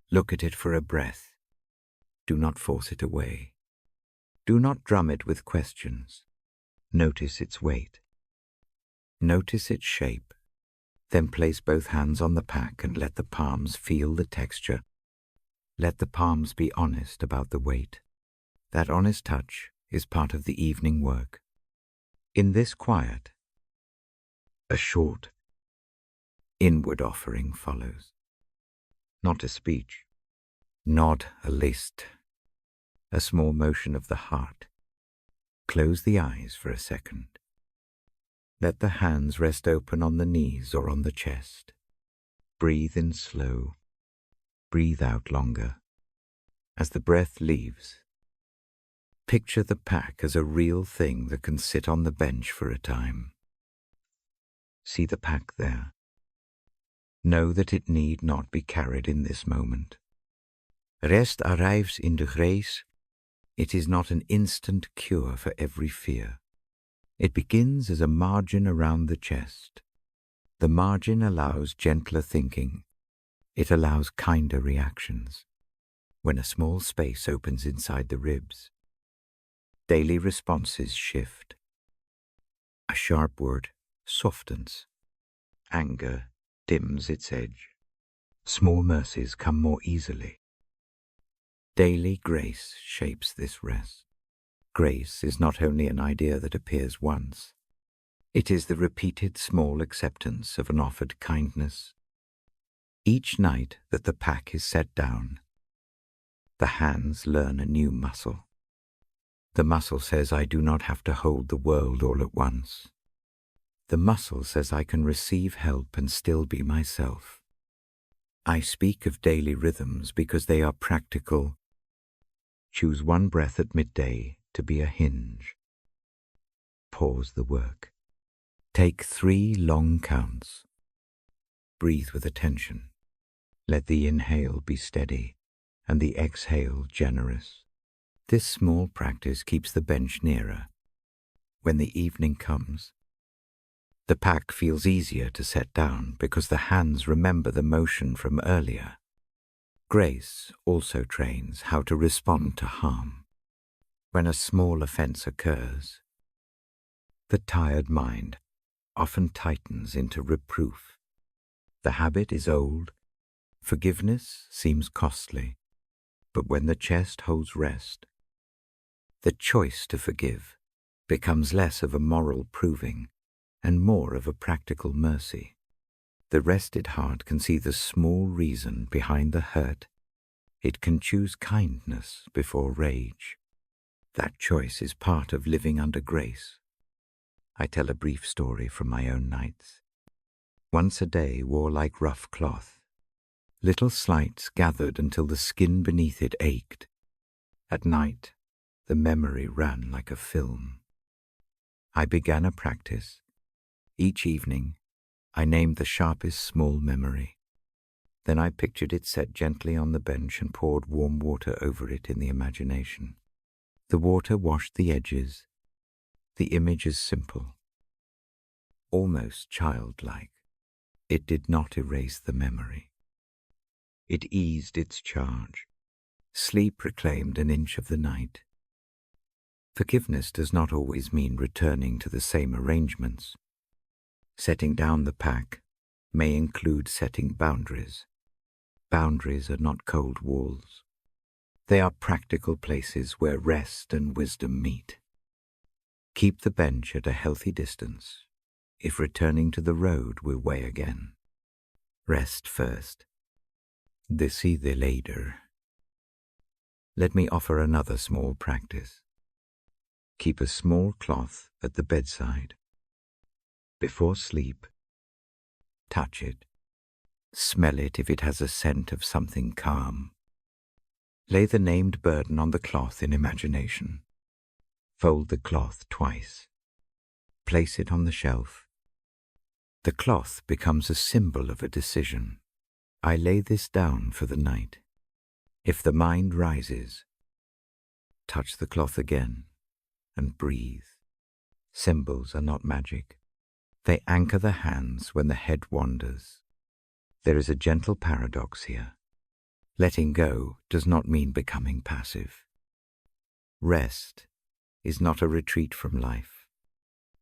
Look at it for a breath. Do not force it away. Do not drum it with questions. Notice its weight. Notice its shape. Then place both hands on the pack and let the palms feel the texture. Let the palms be honest about the weight. That honest touch is part of the evening work. In this quiet, a short, inward offering follows. Not a speech, not a list, a small motion of the heart. Close the eyes for a second. Let the hands rest open on the knees or on the chest. Breathe in slow. Breathe out longer. As the breath leaves, picture the pack as a real thing that can sit on the bench for a time. See the pack there. Know that it need not be carried in this moment. Rest arrives in de grace. It is not an instant cure for every fear. It begins as a margin around the chest. The margin allows gentler thinking. It allows kinder reactions. When a small space opens inside the ribs, daily responses shift. A sharp word softens. Anger dims its edge. Small mercies come more easily. Daily grace shapes this rest. Grace is not only an idea that appears once. It is the repeated small acceptance of an offered kindness. Each night that the pack is set down, the hands learn a new muscle. The muscle says, I do not have to hold the world all at once. The muscle says I can receive help and still be myself. I speak of daily rhythms because they are practical. Choose one breath at midday to be a hinge. Pause the work. Take 3 long counts. Breathe with attention. Let the inhale be steady and the exhale generous. This small practice keeps the bench nearer. When the evening comes, the pack feels easier to set down because the hands remember the motion from earlier. Grace also trains how to respond to harm. When a small offense occurs, the tired mind often tightens into reproof. The habit is old. Forgiveness seems costly. But when the chest holds rest, the choice to forgive becomes less of a moral proving and more of a practical mercy. The rested heart can see the small reason behind the hurt. It can choose kindness before rage. That choice is part of living under grace. I tell a brief story from my own nights. Once a day wore like rough cloth. Little slights gathered until the skin beneath it ached. At night, the memory ran like a film. I began a practice. Each evening, I named the sharpest small memory. Then I pictured it set gently on the bench and poured warm water over it in the imagination. The water washed the edges. The image is simple, almost childlike. It did not erase the memory. It eased its charge. Sleep reclaimed an inch of the night. Forgiveness does not always mean returning to the same arrangements. Setting down the pack may include setting boundaries. Boundaries are not cold walls. They are practical places where rest and wisdom meet. Keep the bench at a healthy distance if returning to the road will weigh again. Rest first. Decide later. Let me offer another small practice. Keep a small cloth at the bedside. Before sleep, touch it. Smell it if it has a scent of something calm. Lay the named burden on the cloth in imagination. Fold the cloth twice. Place it on the shelf. The cloth becomes a symbol of a decision. I lay this down for the night. If the mind rises, touch the cloth again and breathe. Symbols are not magic. They anchor the hands when the head wanders. There is a gentle paradox here. Letting go does not mean becoming passive. Rest is not a retreat from life.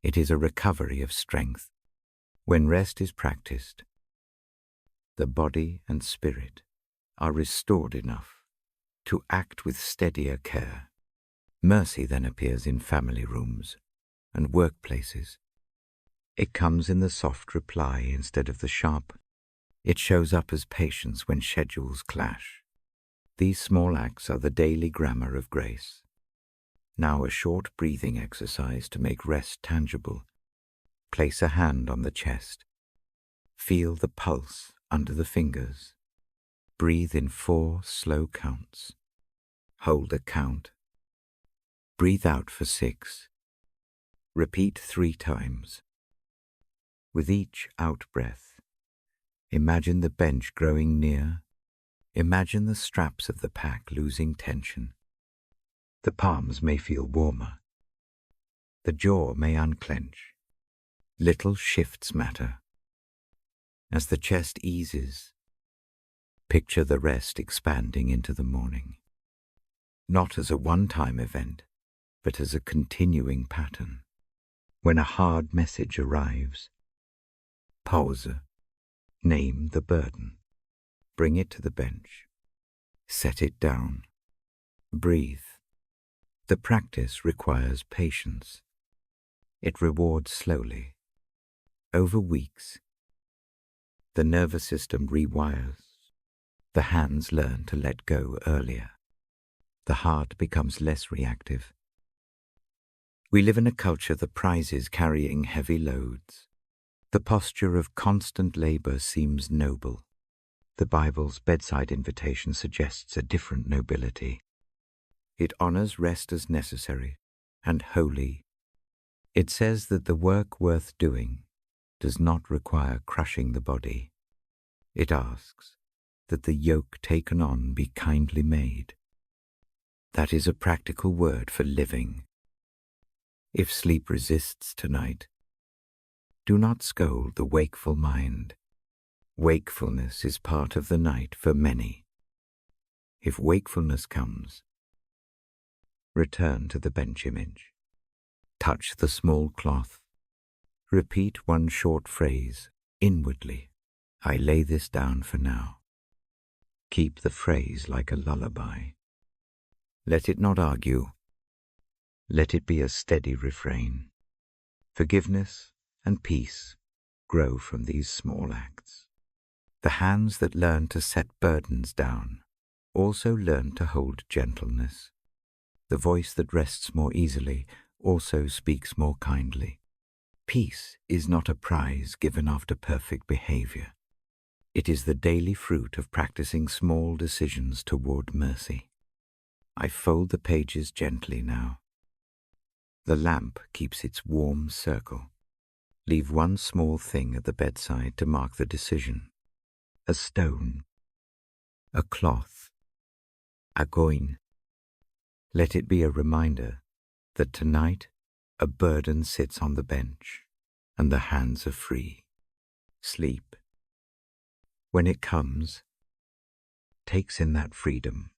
It is a recovery of strength. When rest is practiced, the body and spirit are restored enough to act with steadier care. Mercy then appears in family rooms and workplaces. It comes in the soft reply instead of the sharp. It shows up as patience when schedules clash. These small acts are the daily grammar of grace. Now a short breathing exercise to make rest tangible. Place a hand on the chest. Feel the pulse under the fingers. Breathe in 4 slow counts. Hold a count. Breathe out for 6. Repeat 3 times. With each out-breath, imagine the bench growing near. Imagine the straps of the pack losing tension. The palms may feel warmer. The jaw may unclench. Little shifts matter. As the chest eases, picture the rest expanding into the morning. Not as a one-time event, but as a continuing pattern. When a hard message arrives, pause. Name the burden. Bring it to the bench. Set it down. Breathe. The practice requires patience. It rewards slowly. Over weeks, the nervous system rewires. The hands learn to let go earlier. The heart becomes less reactive. We live in a culture that prizes carrying heavy loads. The posture of constant labor seems noble. The Bible's bedside invitation suggests a different nobility. It honors rest as necessary and holy. It says that the work worth doing does not require crushing the body. It asks that the yoke taken on be kindly made. That is a practical word for living. If sleep resists tonight, do not scold the wakeful mind. Wakefulness is part of the night for many. If wakefulness comes, return to the bench image. Touch the small cloth. Repeat one short phrase inwardly. I lay this down for now. Keep the phrase like a lullaby. Let it not argue. Let it be a steady refrain. Forgiveness and peace grow from these small acts. The hands that learn to set burdens down also learn to hold gentleness. The voice that rests more easily also speaks more kindly. Peace is not a prize given after perfect behavior. It is the daily fruit of practicing small decisions toward mercy. I fold the pages gently now. The lamp keeps its warm circle. Leave one small thing at the bedside to mark the decision. A stone, a cloth, a coin. Let it be a reminder that tonight a burden sits on the bench and the hands are free. Sleep, when it comes, takes in that freedom.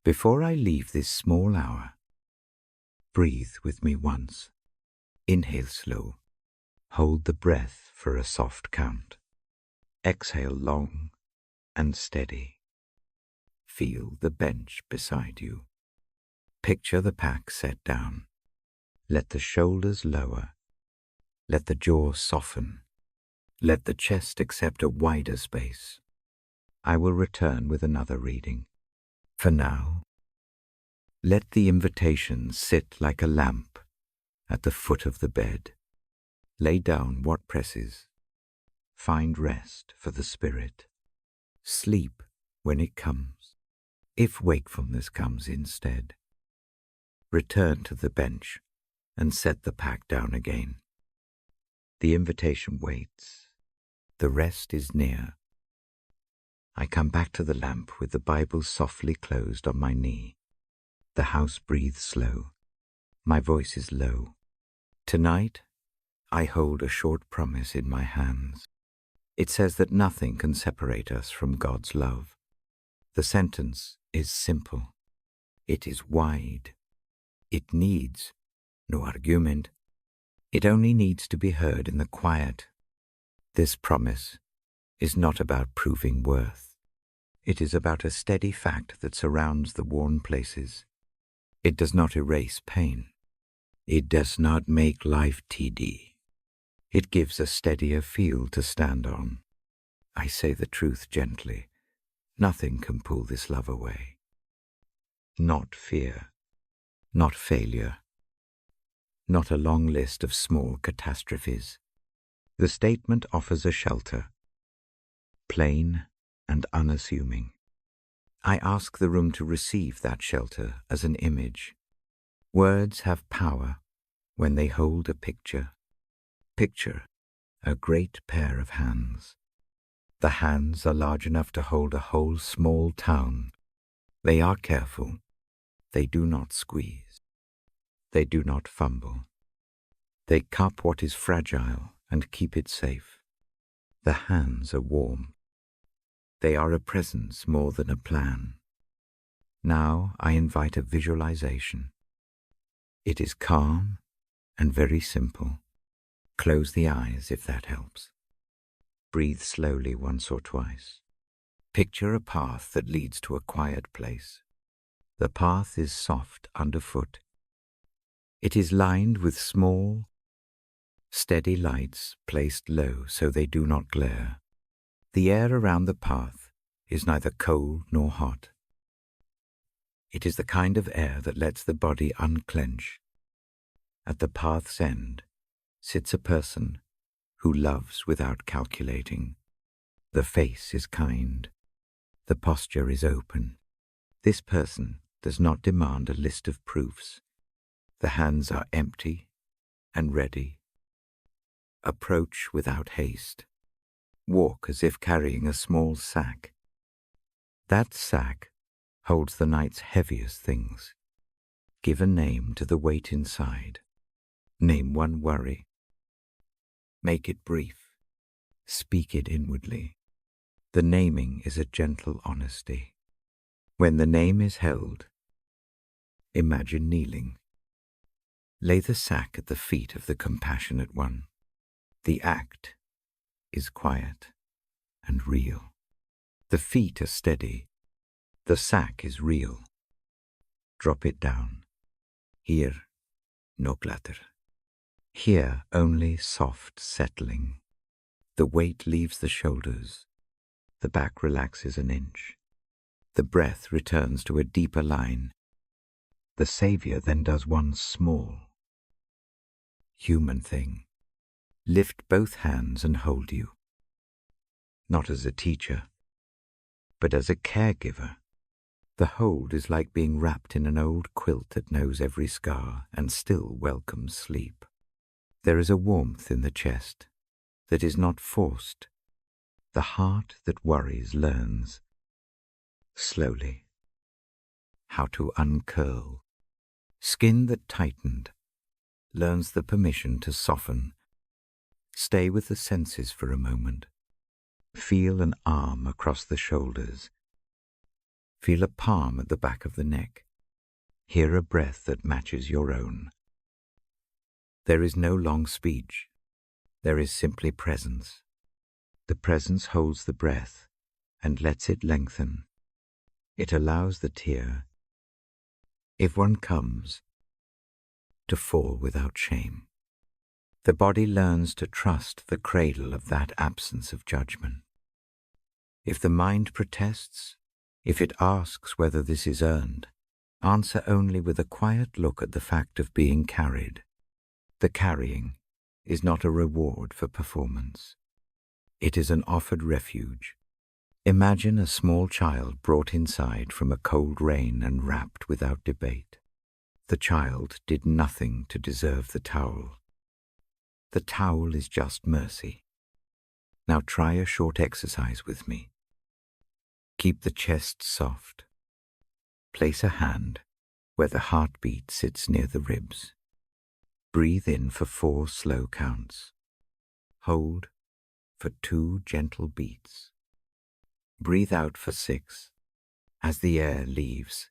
Before I leave this small hour, breathe with me once. Inhale slow. Hold the breath for a soft count. Exhale long and steady. Feel the bench beside you. Picture the pack set down. Let the shoulders lower. Let the jaw soften. Let the chest accept a wider space. I will return with another reading. For now, let the invitation sit like a lamp at the foot of the bed. Lay down what presses. Find rest for the spirit. Sleep when it comes, if wakefulness comes instead. Return to the bench and set the pack down again. The invitation waits. The rest is near. I come back to the lamp with the Bible softly closed on my knee. The house breathes slow. My voice is low. Tonight, I hold a short promise in my hands. It says that nothing can separate us from God's love. The sentence is simple. It is wide. It needs no argument. It only needs to be heard in the quiet. This promise is not about proving worth. It is about a steady fact that surrounds the worn places. It does not erase pain. It does not make life tedious. It gives a steadier field to stand on. I say the truth gently. Nothing can pull this love away. Not fear, not failure, not a long list of small catastrophes. The statement offers a shelter, plain and unassuming. I ask the room to receive that shelter as an image. Words have power when they hold a picture. Picture a great pair of hands. The hands are large enough to hold a whole small town. They are careful. They do not squeeze. They do not fumble. They cup what is fragile and keep it safe. The hands are warm. They are a presence more than a plan. Now I invite a visualization. It is calm and very simple. Close the eyes if that helps. Breathe slowly once or twice. Picture a path that leads to a quiet place. The path is soft underfoot. It is lined with small, steady lights placed low so they do not glare. The air around the path is neither cold nor hot. It is the kind of air that lets the body unclench. At the path's end sits a person who loves without calculating. The face is kind. The posture is open. This person does not demand a list of proofs. The hands are empty and ready. Approach without haste. Walk as if carrying a small sack. That sack holds the night's heaviest things. Give a name to the weight inside. Name one worry. Make it brief. Speak it inwardly. The naming is a gentle honesty. When the name is held, imagine kneeling. Lay the sack at the feet of the compassionate one. The act is quiet and real. The feet are steady. The sack is real. Drop it down. Here, no clatter. Here only soft settling. The weight leaves the shoulders. The back relaxes an inch. The breath returns to a deeper line. The Saviour then does one small, human thing. Lift both hands and hold you. Not as a teacher, but as a caregiver. The hold is like being wrapped in an old quilt that knows every scar and still welcomes sleep. There is a warmth in the chest that is not forced. The heart that worries learns, slowly, how to uncurl. Skin that tightened learns the permission to soften. Stay with the senses for a moment. Feel an arm across the shoulders. Feel a palm at the back of the neck. Hear a breath that matches your own. There is no long speech. There is simply presence. The presence holds the breath and lets it lengthen. It allows the tear, if one comes, to fall without shame. The body learns to trust the cradle of that absence of judgment. If the mind protests, if it asks whether this is earned, answer only with a quiet look at the fact of being carried. The carrying is not a reward for performance. It is an offered refuge. Imagine a small child brought inside from a cold rain and wrapped without debate. The child did nothing to deserve the towel. The towel is just mercy. Now try a short exercise with me. Keep the chest soft. Place a hand where the heartbeat sits near the ribs. Breathe in for 4 slow counts. Hold for 2 gentle beats. Breathe out for 6 as the air leaves.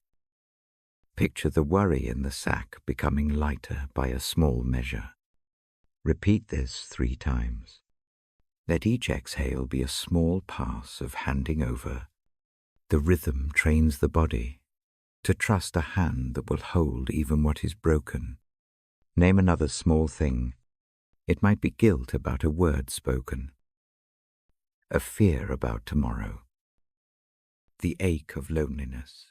Picture the worry in the sack becoming lighter by a small measure. Repeat this 3 times. Let each exhale be a small pass of handing over. The rhythm trains the body to trust a hand that will hold even what is broken. Name another small thing. It might be guilt about a word spoken, a fear about tomorrow, the ache of loneliness.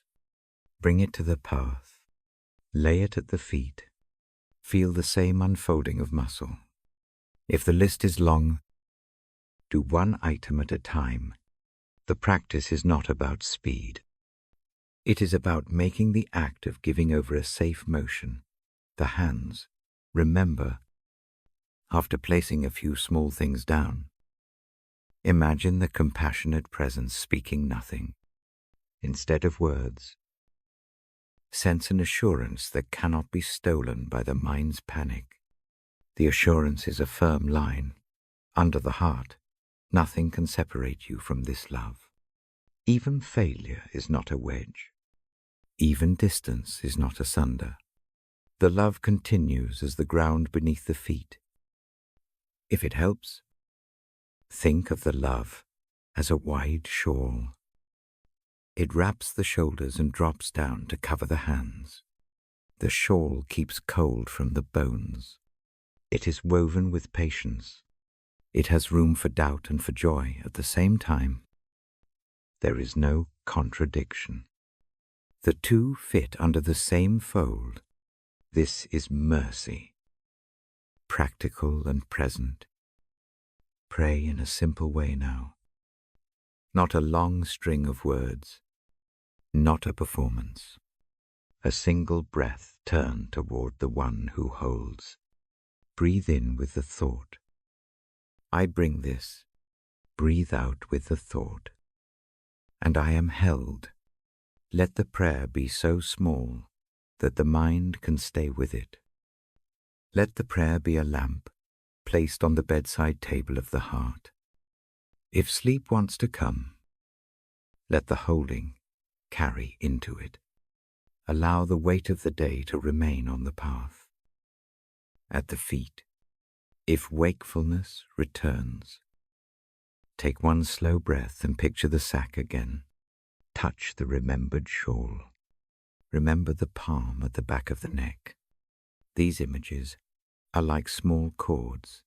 Bring it to the path. Lay it at the feet. Feel the same unfolding of muscle. If the list is long, do 1 item at a time. The practice is not about speed. It is about making the act of giving over a safe motion. The hands, remember, after placing a few small things down, imagine the compassionate presence speaking nothing. Instead of words, sense an assurance that cannot be stolen by the mind's panic. The assurance is a firm line. Under the heart, nothing can separate you from this love. Even failure is not a wedge. Even distance is not asunder. The love continues as the ground beneath the feet. If it helps, think of the love as a wide shawl. It wraps the shoulders and drops down to cover the hands. The shawl keeps cold from the bones. It is woven with patience. It has room for doubt and for joy at the same time. There is no contradiction. The two fit under the same fold. This is mercy, practical and present. Pray in a simple way now. Not a long string of words, not a performance. A single breath turned toward the one who holds. Breathe in with the thought, I bring this. Breathe out with the thought, and I am held. Let the prayer be so small that the mind can stay with it. Let the prayer be a lamp placed on the bedside table of the heart. If sleep wants to come, let the holding carry into it. Allow the weight of the day to remain on the path. At the feet, if wakefulness returns, take one slow breath and picture the sack again. Touch the remembered shawl. Remember the palm at the back of the neck. These images are like small cords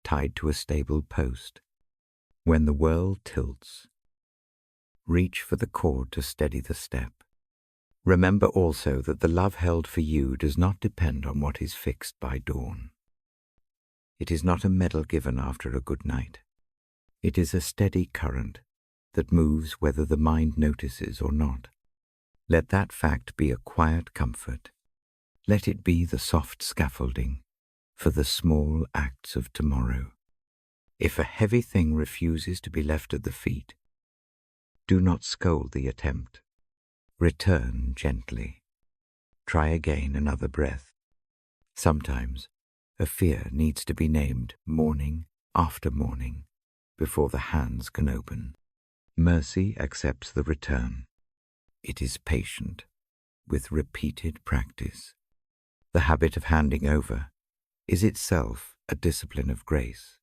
tied to a stable post. When the world tilts, reach for the cord to steady the step. Remember also that the love held for you does not depend on what is fixed by dawn. It is not a medal given after a good night. It is a steady current that moves whether the mind notices or not. Let that fact be a quiet comfort. Let it be the soft scaffolding for the small acts of tomorrow. If a heavy thing refuses to be left at the feet, do not scold the attempt. Return gently. Try again another breath. Sometimes a fear needs to be named morning after morning before the hands can open. Mercy accepts the return. It is patient with repeated practice. The habit of handing over is itself a discipline of grace.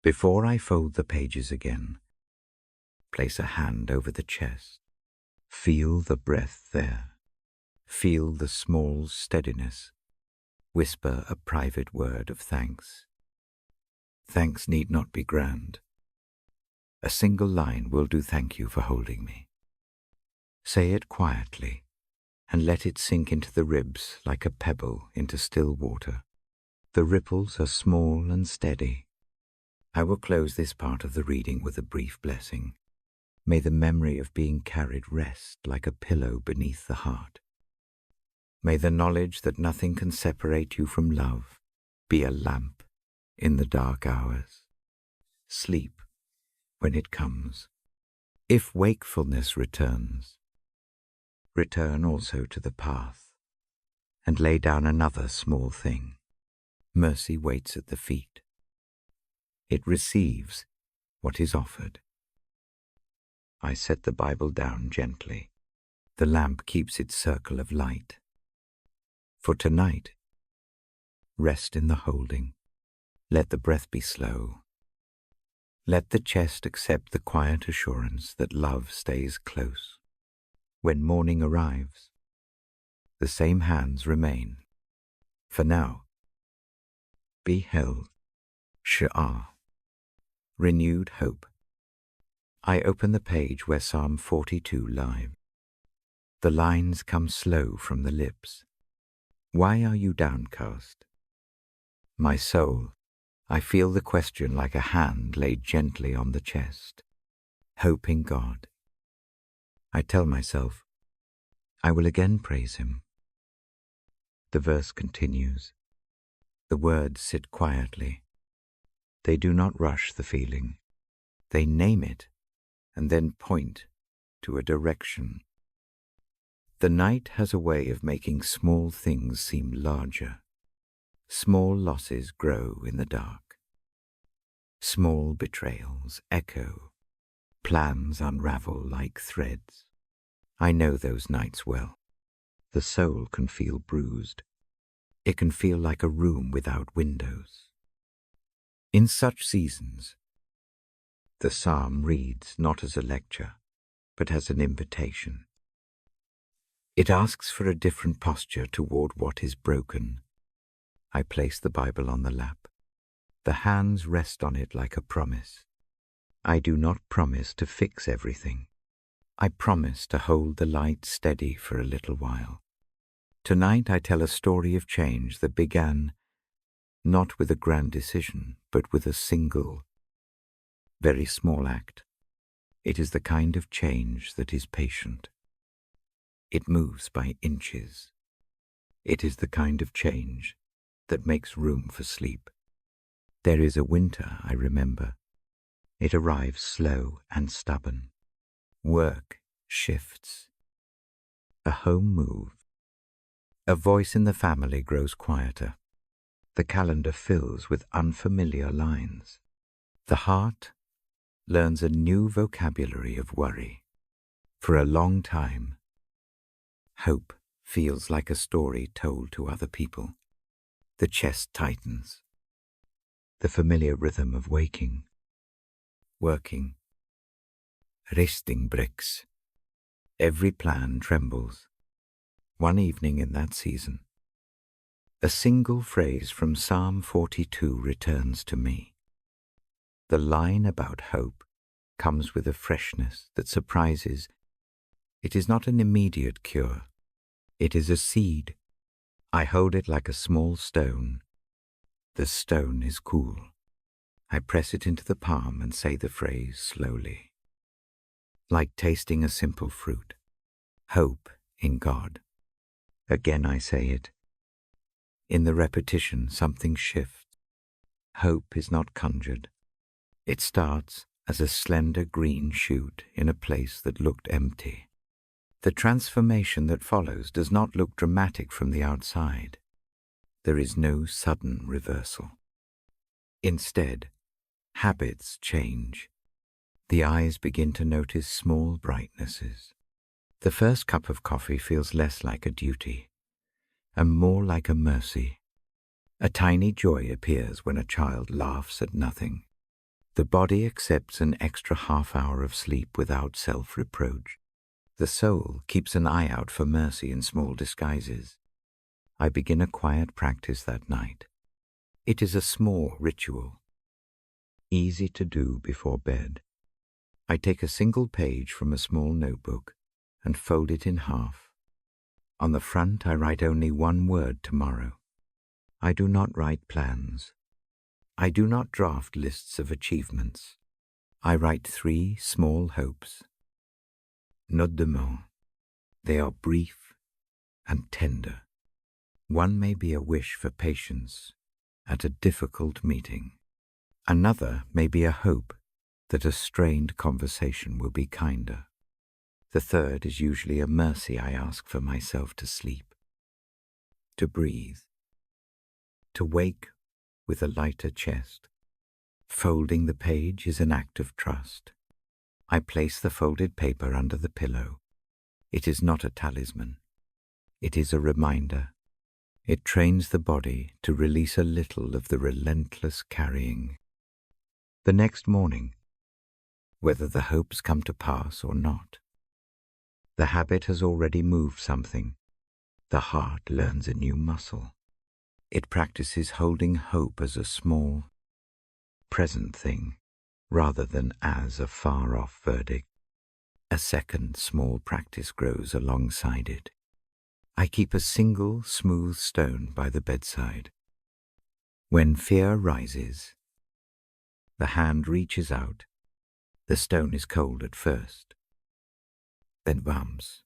Before I fold the pages again, place a hand over the chest. Feel the breath there. Feel the small steadiness. Whisper a private word of thanks. Thanks need not be grand. A single line will do. Thank you for holding me. Say it quietly and let it sink into the ribs like a pebble into still water. The ripples are small and steady. I will close this part of the reading with a brief blessing. May the memory of being carried rest like a pillow beneath the heart. May the knowledge that nothing can separate you from love be a lamp in the dark hours. Sleep when it comes. If wakefulness returns, return also to the path and lay down another small thing. Mercy waits at the feet. It receives what is offered. I set the Bible down gently. The lamp keeps its circle of light. For tonight, rest in the holding. Let the breath be slow. Let the chest accept the quiet assurance that love stays close. When morning arrives, the same hands remain. For now, be held. Sha'ah. Renewed hope. I open the page where Psalm 42 lies. The lines come slow from the lips. Why are you downcast? My soul, I feel the question like a hand laid gently on the chest. Hope in God. I tell myself, I will again praise him. The verse continues. The words sit quietly. They do not rush the feeling. They name it and then point to a direction. The night has a way of making small things seem larger. Small losses grow in the dark. Small betrayals echo. Plans unravel like threads. I know those nights well. The soul can feel bruised. It can feel like a room without windows. In such seasons, the psalm reads not as a lecture, but as an invitation. It asks for a different posture toward what is broken. I place the Bible on the lap. The hands rest on it like a promise. I do not promise to fix everything. I promise to hold the light steady for a little while. Tonight I tell a story of change that began not with a grand decision, but with a single, very small act. It is the kind of change that is patient. It moves by inches. It is the kind of change that makes room for sleep. There is a winter, I remember. It arrives slow and stubborn. Work shifts. A home moves. A voice in the family grows quieter. The calendar fills with unfamiliar lines. The heart learns a new vocabulary of worry. For a long time, hope feels like a story told to other people. The chest tightens. The familiar rhythm of waking, working, resting breaks. Every plan trembles. One evening in that season, a single phrase from Psalm 42 returns to me. The line about hope comes with a freshness that surprises It is not an immediate cure. It is a seed. I hold it like a small stone. The stone is cool. I press it into the palm and say the phrase slowly. Like tasting a simple fruit. Hope in God. Again I say it. In the repetition, something shifts. Hope is not conjured. It starts as a slender green shoot in a place that looked empty. The transformation that follows does not look dramatic from the outside. There is no sudden reversal. Instead, habits change. The eyes begin to notice small brightnesses. The first cup of coffee feels less like a duty and more like a mercy. A tiny joy appears when a child laughs at nothing. The body accepts an extra half-hour of sleep without self-reproach. The soul keeps an eye out for mercy in small disguises. I begin a quiet practice that night. It is a small ritual, easy to do before bed. I take a single page from a small notebook and fold it in half. On the front, I write only one word tomorrow. I do not write plans. I do not draft lists of achievements. I write 3 small hopes. Note de mots. They are brief and tender. One may be a wish for patience at a difficult meeting. Another may be a hope that a strained conversation will be kinder. The third is usually a mercy I ask for myself to sleep, to breathe, to wake with a lighter chest. Folding the page is an act of trust. I place the folded paper under the pillow. It is not a talisman. It is a reminder. It trains the body to release a little of the relentless carrying. The next morning, whether the hopes come to pass or not, the habit has already moved something. The heart learns a new muscle. It practices holding hope as a small, present thing, rather than as a far-off verdict. A second small practice grows alongside it. I keep a single smooth stone by the bedside. When fear rises, the hand reaches out. The stone is cold at first, then warms.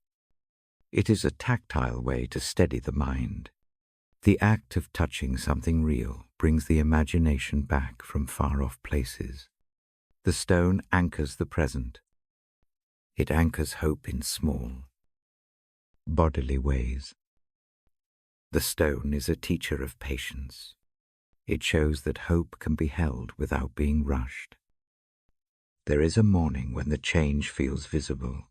It is a tactile way to steady the mind. The act of touching something real brings the imagination back from far-off places. The stone anchors the present. It anchors hope in small, bodily ways. The stone is a teacher of patience. It shows that hope can be held without being rushed. There is a morning when the change feels visible.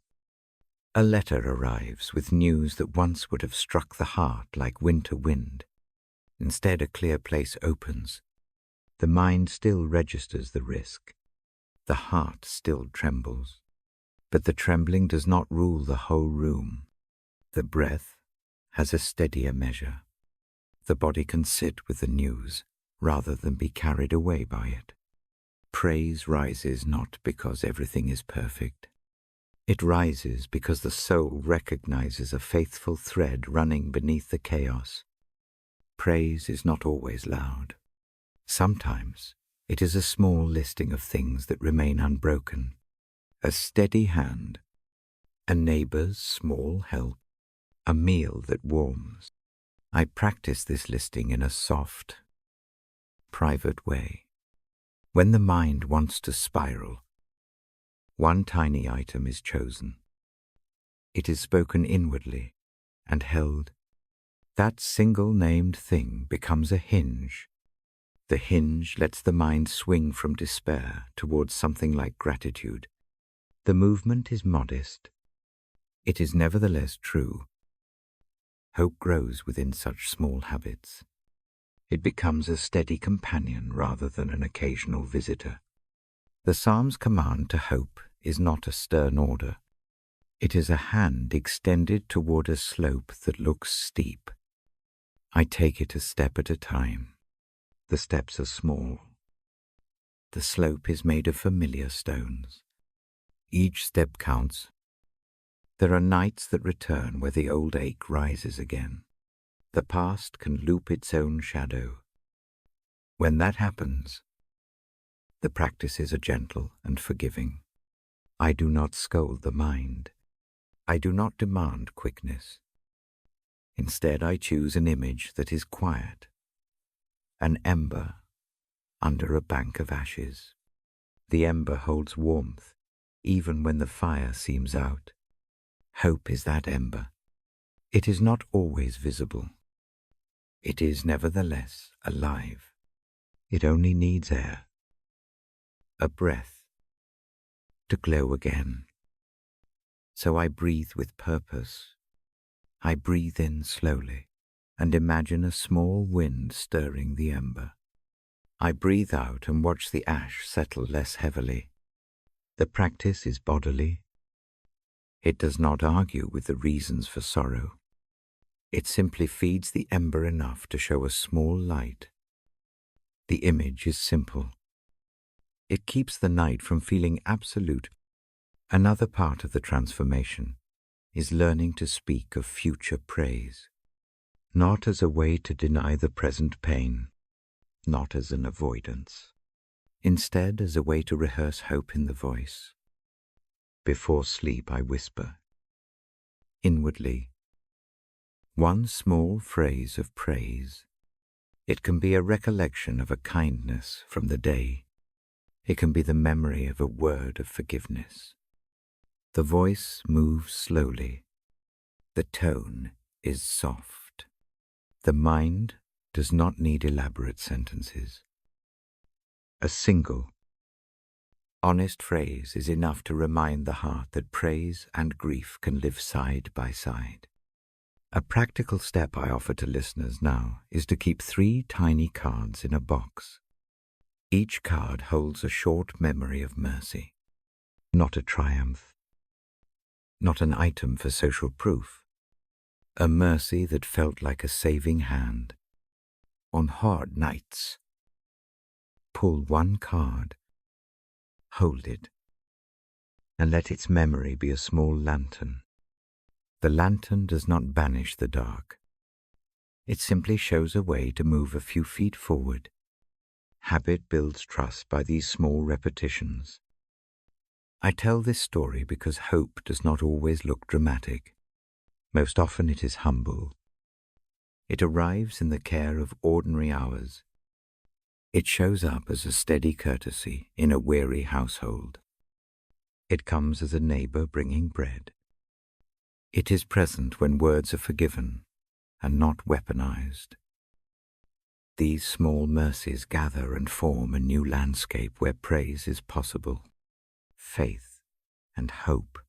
A letter arrives with news that once would have struck the heart like winter wind. Instead, a clear place opens. The mind still registers the risk. The heart still trembles. But the trembling does not rule the whole room. The breath has a steadier measure. The body can sit with the news rather than be carried away by it. Praise rises not because everything is perfect. It rises because the soul recognizes a faithful thread running beneath the chaos. Praise is not always loud. Sometimes it is a small listing of things that remain unbroken. A steady hand, a neighbor's small help, a meal that warms. I practice this listing in a soft, private way. When the mind wants to spiral, one tiny item is chosen. It is spoken inwardly and held. That single named thing becomes a hinge. The hinge lets the mind swing from despair towards something like gratitude. The movement is modest. It is nevertheless true. Hope grows within such small habits. It becomes a steady companion rather than an occasional visitor. The Psalm's command to hope is not a stern order. It is a hand extended toward a slope that looks steep. I take it a step at a time. The steps are small. The slope is made of familiar stones. Each step counts. There are nights that return where the old ache rises again. The past can loop its own shadow. When that happens, the practices are gentle and forgiving. I do not scold the mind. I do not demand quickness. Instead, I choose an image that is quiet, an ember under a bank of ashes. The ember holds warmth, even when the fire seems out. Hope is that ember. It is not always visible. It is nevertheless alive. It only needs air, a breath, to glow again. So I breathe with purpose. I breathe in slowly and imagine a small wind stirring the ember. I breathe out and watch the ash settle less heavily. The practice is bodily. It does not argue with the reasons for sorrow. It simply feeds the ember enough to show a small light. The image is simple. It keeps the night from feeling absolute. Another part of the transformation is learning to speak of future praise, not as a way to deny the present pain, not as an avoidance, instead as a way to rehearse hope in the voice. Before sleep I whisper, inwardly, one small phrase of praise. It can be a recollection of a kindness from the day. It can be the memory of a word of forgiveness. The voice moves slowly. The tone is soft. The mind does not need elaborate sentences. A single, honest phrase is enough to remind the heart that praise and grief can live side by side. A practical step I offer to listeners now is to keep 3 tiny cards in a box. Each card holds a short memory of mercy, not a triumph, not an item for social proof, a mercy that felt like a saving hand. On hard nights, pull one card, hold it, and let its memory be a small lantern. The lantern does not banish the dark. It simply shows a way to move a few feet forward. Habit builds trust by these small repetitions. I tell this story because hope does not always look dramatic. Most often it is humble. It arrives in the care of ordinary hours. It shows up as a steady courtesy in a weary household. It comes as a neighbor bringing bread. It is present when words are forgiven and not weaponized. These small mercies gather and form a new landscape where praise is possible. Faith and hope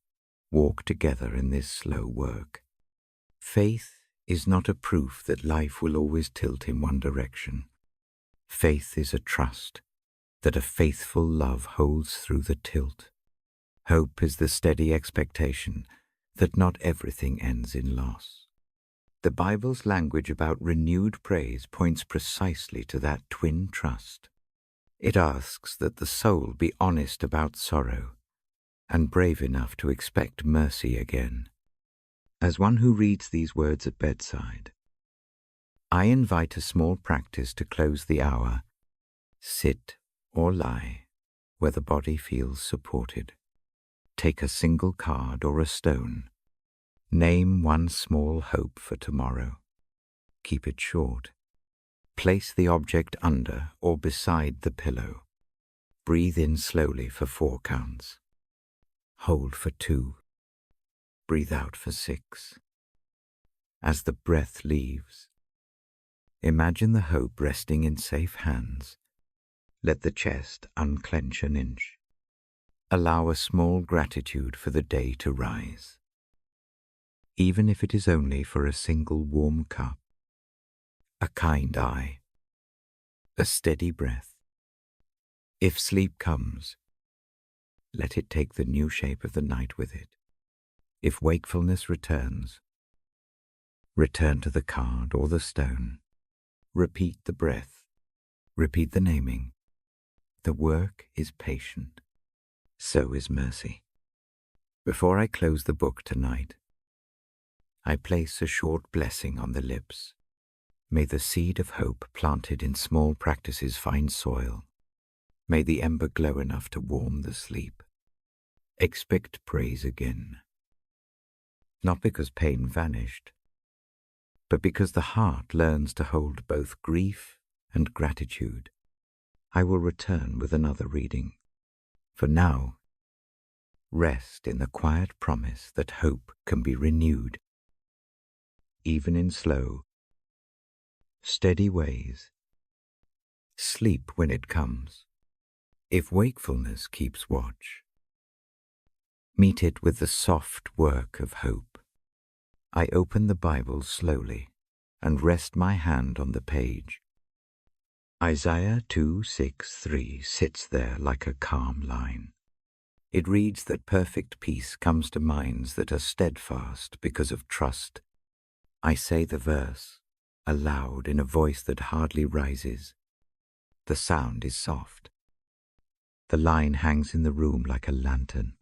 walk together in this slow work. Faith is not a proof that life will always tilt in one direction. Faith is a trust that a faithful love holds through the tilt. Hope is the steady expectation that not everything ends in loss. The Bible's language about renewed praise points precisely to that twin trust. It asks that the soul be honest about sorrow and brave enough to expect mercy again. As one who reads these words at bedside, I invite a small practice to close the hour. Sit or lie where the body feels supported. Take a single card or a stone. Name one small hope for tomorrow. Keep it short. Place the object under or beside the pillow. Breathe in slowly for 4 counts. Hold for 2. Breathe out for 6. As the breath leaves, imagine the hope resting in safe hands. Let the chest unclench an inch. Allow a small gratitude for the day to rise, even if it is only for a single warm cup, a kind eye, a steady breath. If sleep comes, let it take the new shape of the night with it. If wakefulness returns, return to the card or the stone. Repeat the breath. Repeat the naming. The work is patient. So is mercy. Before I close the book tonight, I place a short blessing on the lips. May the seed of hope planted in small practices find soil. May the ember glow enough to warm the sleep. Expect praise again. Not because pain vanished, but because the heart learns to hold both grief and gratitude. I will return with another reading. For now, rest in the quiet promise that hope can be renewed, even in slow, steady ways. Sleep when it comes, if wakefulness keeps watch. Meet it with the soft work of hope. I open the Bible slowly and rest my hand on the page. Isaiah 2:6-3 sits there like a calm line. It reads that perfect peace comes to minds that are steadfast because of trust. I say the verse aloud in a voice that hardly rises. The sound is soft. The line hangs in the room like a lantern.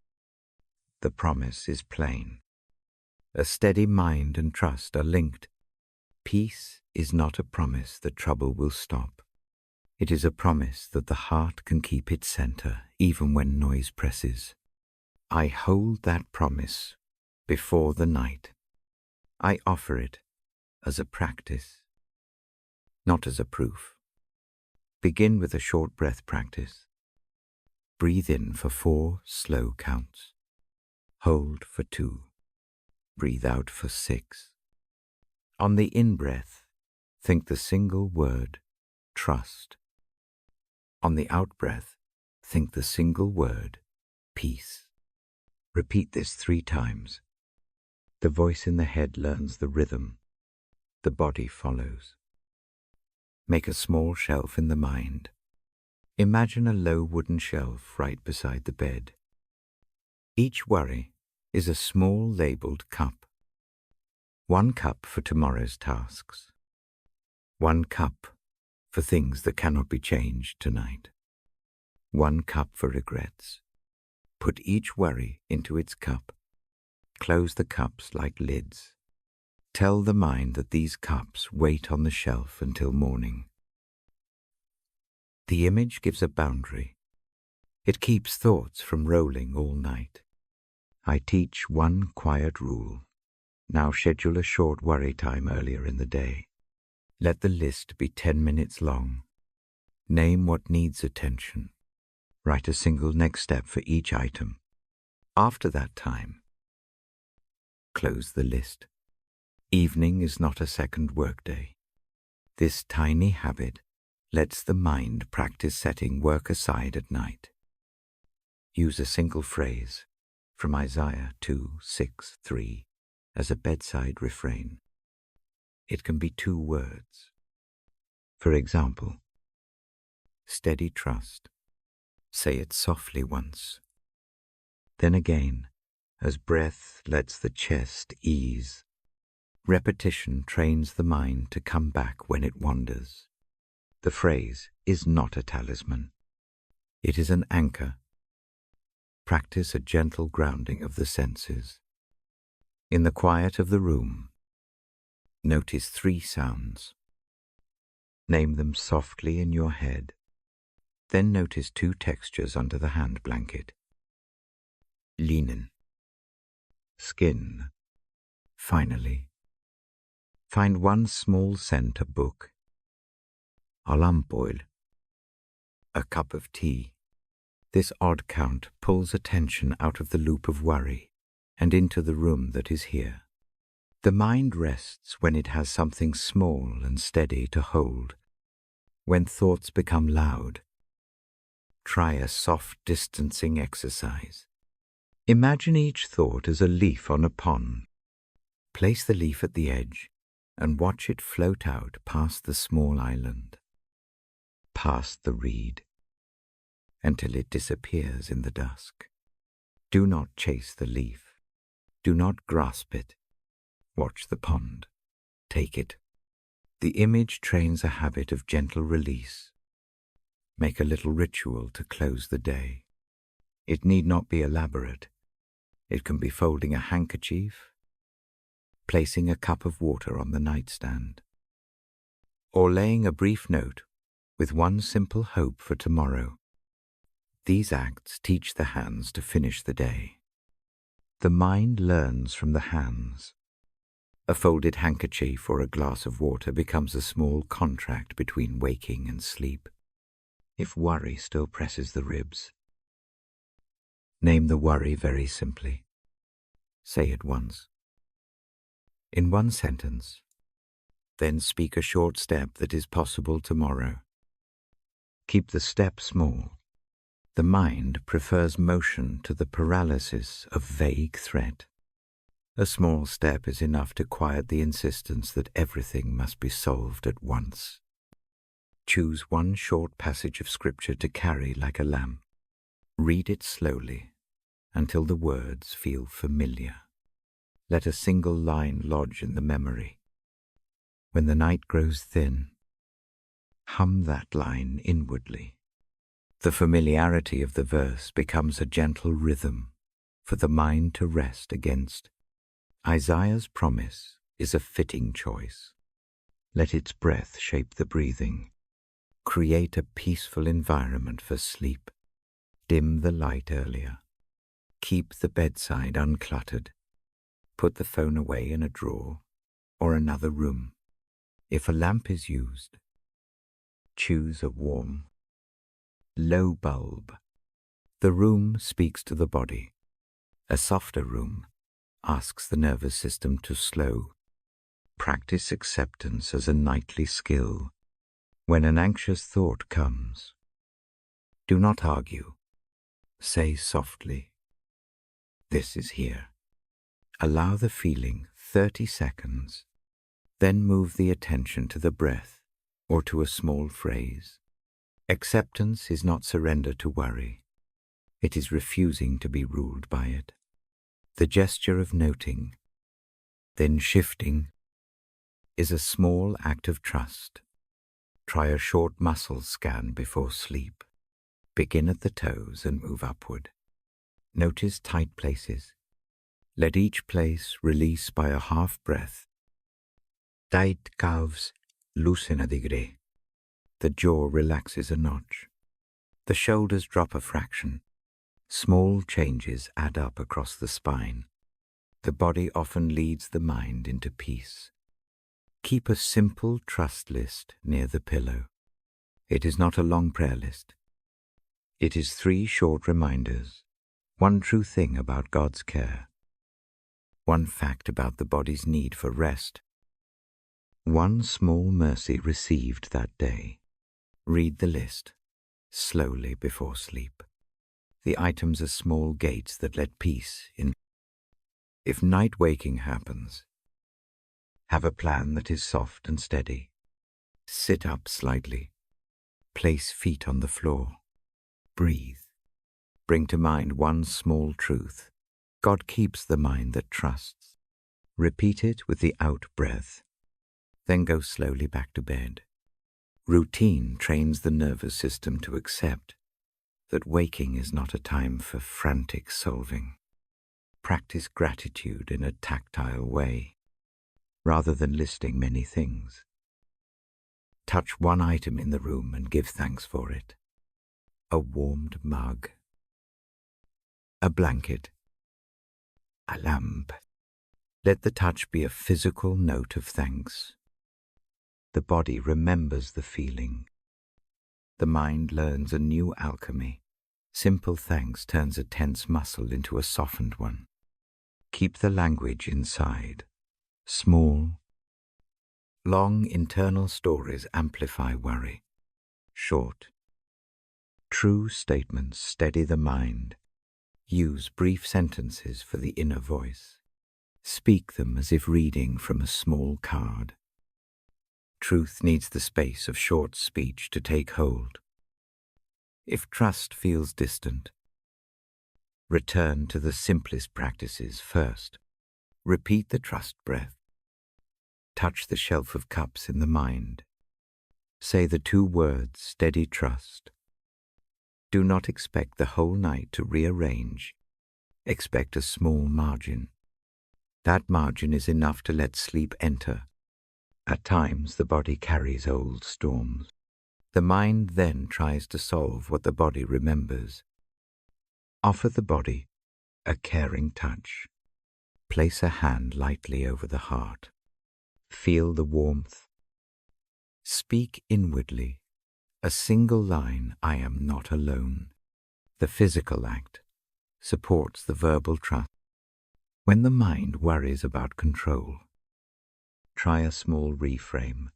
The promise is plain. A steady mind and trust are linked. Peace is not a promise that trouble will stop. It is a promise that the heart can keep its center even when noise presses. I hold that promise before the night. I offer it as a practice, not as a proof. Begin with a short breath practice. Breathe in for 4 slow counts. Hold for 2. Breathe out for 6. On the in-breath, think the single word, trust. On the out-breath, think the single word, peace. Repeat this 3 times. The voice in the head learns the rhythm. The body follows. Make a small shelf in the mind. Imagine a low wooden shelf right beside the bed. Each worry is a small labeled cup. 1 cup for tomorrow's tasks. 1 cup for things that cannot be changed tonight. 1 cup for regrets. Put each worry into its cup. Close the cups like lids. Tell the mind that these cups wait on the shelf until morning. The image gives a boundary. It keeps thoughts from rolling all night. I teach 1 quiet rule. Now schedule a short worry time earlier in the day. Let the list be 10 minutes long. Name what needs attention. Write a single next step for each item. After that time, close the list. Evening is not a second workday. This tiny habit lets the mind practice setting work aside at night. Use a single phrase from Isaiah 2:6-3 as a bedside refrain. It can be 2 words. For example, steady trust. Say it softly once. Then again, as breath lets the chest ease. Repetition trains the mind to come back when it wanders. The phrase is not a talisman. It is an anchor. Practice a gentle grounding of the senses. In the quiet of the room, notice 3 sounds. Name them softly in your head. Then notice 2 textures under the hand blanket. Linen. Skin. Finally, find 1 small scent, a book. A lamp oil. A cup of tea. This odd count pulls attention out of the loop of worry and into the room that is here. The mind rests when it has something small and steady to hold. When thoughts become loud, try a soft distancing exercise. Imagine each thought as a leaf on a pond. Place the leaf at the edge and watch it float out past the small island, past the reed, until it disappears in the dusk. Do not chase the leaf. Do not grasp it. Watch the pond. Take it. The image trains a habit of gentle release. Make a little ritual to close the day. It need not be elaborate. It can be folding a handkerchief, placing a cup of water on the nightstand, or laying a brief note with one simple hope for tomorrow. These acts teach the hands to finish the day. The mind learns from the hands. A folded handkerchief or a glass of water becomes a small contract between waking and sleep. If worry still presses the ribs, name the worry very simply. Say it once, in one sentence, then speak a short step that is possible tomorrow. Keep the step small. The mind prefers motion to the paralysis of vague threat. A small step is enough to quiet the insistence that everything must be solved at once. Choose one short passage of scripture to carry like a lamp. Read it slowly until the words feel familiar. Let a single line lodge in the memory. When the night grows thin, hum that line inwardly. The familiarity of the verse becomes a gentle rhythm for the mind to rest against. Isaiah's promise is a fitting choice. Let its breath shape the breathing. Create a peaceful environment for sleep. Dim the light earlier. Keep the bedside uncluttered. Put the phone away in a drawer or another room. If a lamp is used, choose a warm, low bulb. The room speaks to the body. A softer room asks the nervous system to slow. Practice acceptance as a nightly skill. When an anxious thought comes, do not argue. Say softly, "This is here." Allow the feeling 30 seconds, then move the attention to the breath or to a small phrase. Acceptance is not surrender to worry. It is refusing to be ruled by it. The gesture of noting, then shifting, is a small act of trust. Try a short muscle scan before sleep. Begin at the toes and move upward. Notice tight places. Let each place release by a half breath. Tight calves loosen a degree. The jaw relaxes a notch. The shoulders drop a fraction. Small changes add up across the spine. The body often leads the mind into peace. Keep a simple trust list near the pillow. It is not a long prayer list. It is 3 short reminders. One true thing about God's care. One fact about the body's need for rest. One small mercy received that day. Read the list slowly before sleep. The items are small gates that let peace in. If night waking happens, have a plan that is soft and steady. Sit up slightly. Place feet on the floor. Breathe. Bring to mind one small truth. God keeps the mind that trusts. Repeat it with the out breath. Then go slowly back to bed. Routine trains the nervous system to accept that waking is not a time for frantic solving. Practice gratitude in a tactile way, rather than listing many things. Touch one item in the room and give thanks for it. A warmed mug, a blanket, a lamp. Let the touch be a physical note of thanks. The body remembers the feeling. The mind learns a new alchemy. Simple thanks turns a tense muscle into a softened one. Keep the language inside. Small, long internal stories amplify worry. Short, true statements steady the mind. Use brief sentences for the inner voice. Speak them as if reading from a small card. Truth needs the space of short speech to take hold. If trust feels distant, return to the simplest practices first. Repeat the trust breath. Touch the shelf of cups in the mind. Say the 2 words, steady trust. Do not expect the whole night to rearrange. Expect a small margin. That margin is enough to let sleep enter. At times the body carries old storms. The mind then tries to solve what the body remembers. Offer the body a caring touch. Place a hand lightly over the heart. Feel the warmth. Speak inwardly. A single line, I am not alone. The physical act supports the verbal trust. When the mind worries about control, try a small reframe.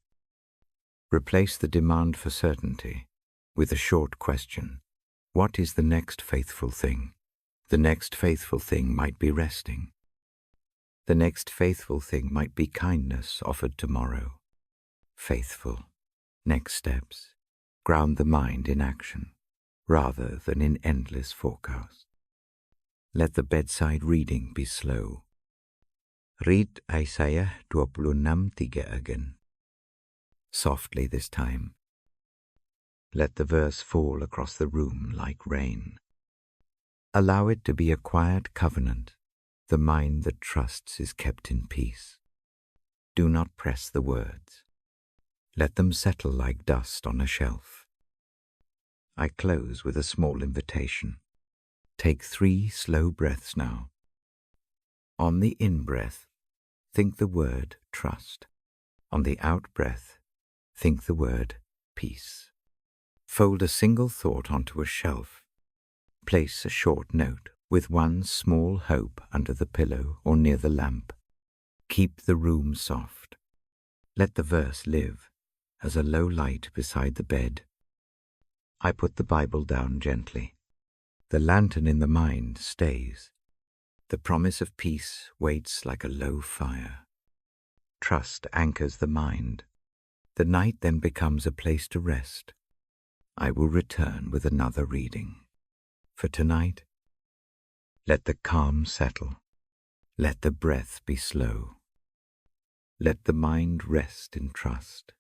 Replace the demand for certainty with a short question. What is the next faithful thing? The next faithful thing might be resting. The next faithful thing might be kindness offered tomorrow. Faithful. Next steps. Ground the mind in action, rather than in endless forecast. Let the bedside reading be slow. Read Isaiah 26:3 again. Softly this time. Let the verse fall across the room like rain. Allow it to be a quiet covenant. The mind that trusts is kept in peace. Do not press the words. Let them settle like dust on a shelf. I close with a small invitation. Take 3 slow breaths now. On the in-breath, think the word trust. On the out-breath, think the word peace. Fold a single thought onto a shelf. Place a short note with one small hope under the pillow or near the lamp. Keep the room soft. Let the verse live as a low light beside the bed. I put the Bible down gently. The lantern in the mind stays. The promise of peace waits like a low fire. Trust anchors the mind. The night then becomes a place to rest. I will return with another reading. For tonight, let the calm settle. Let the breath be slow. Let the mind rest in trust.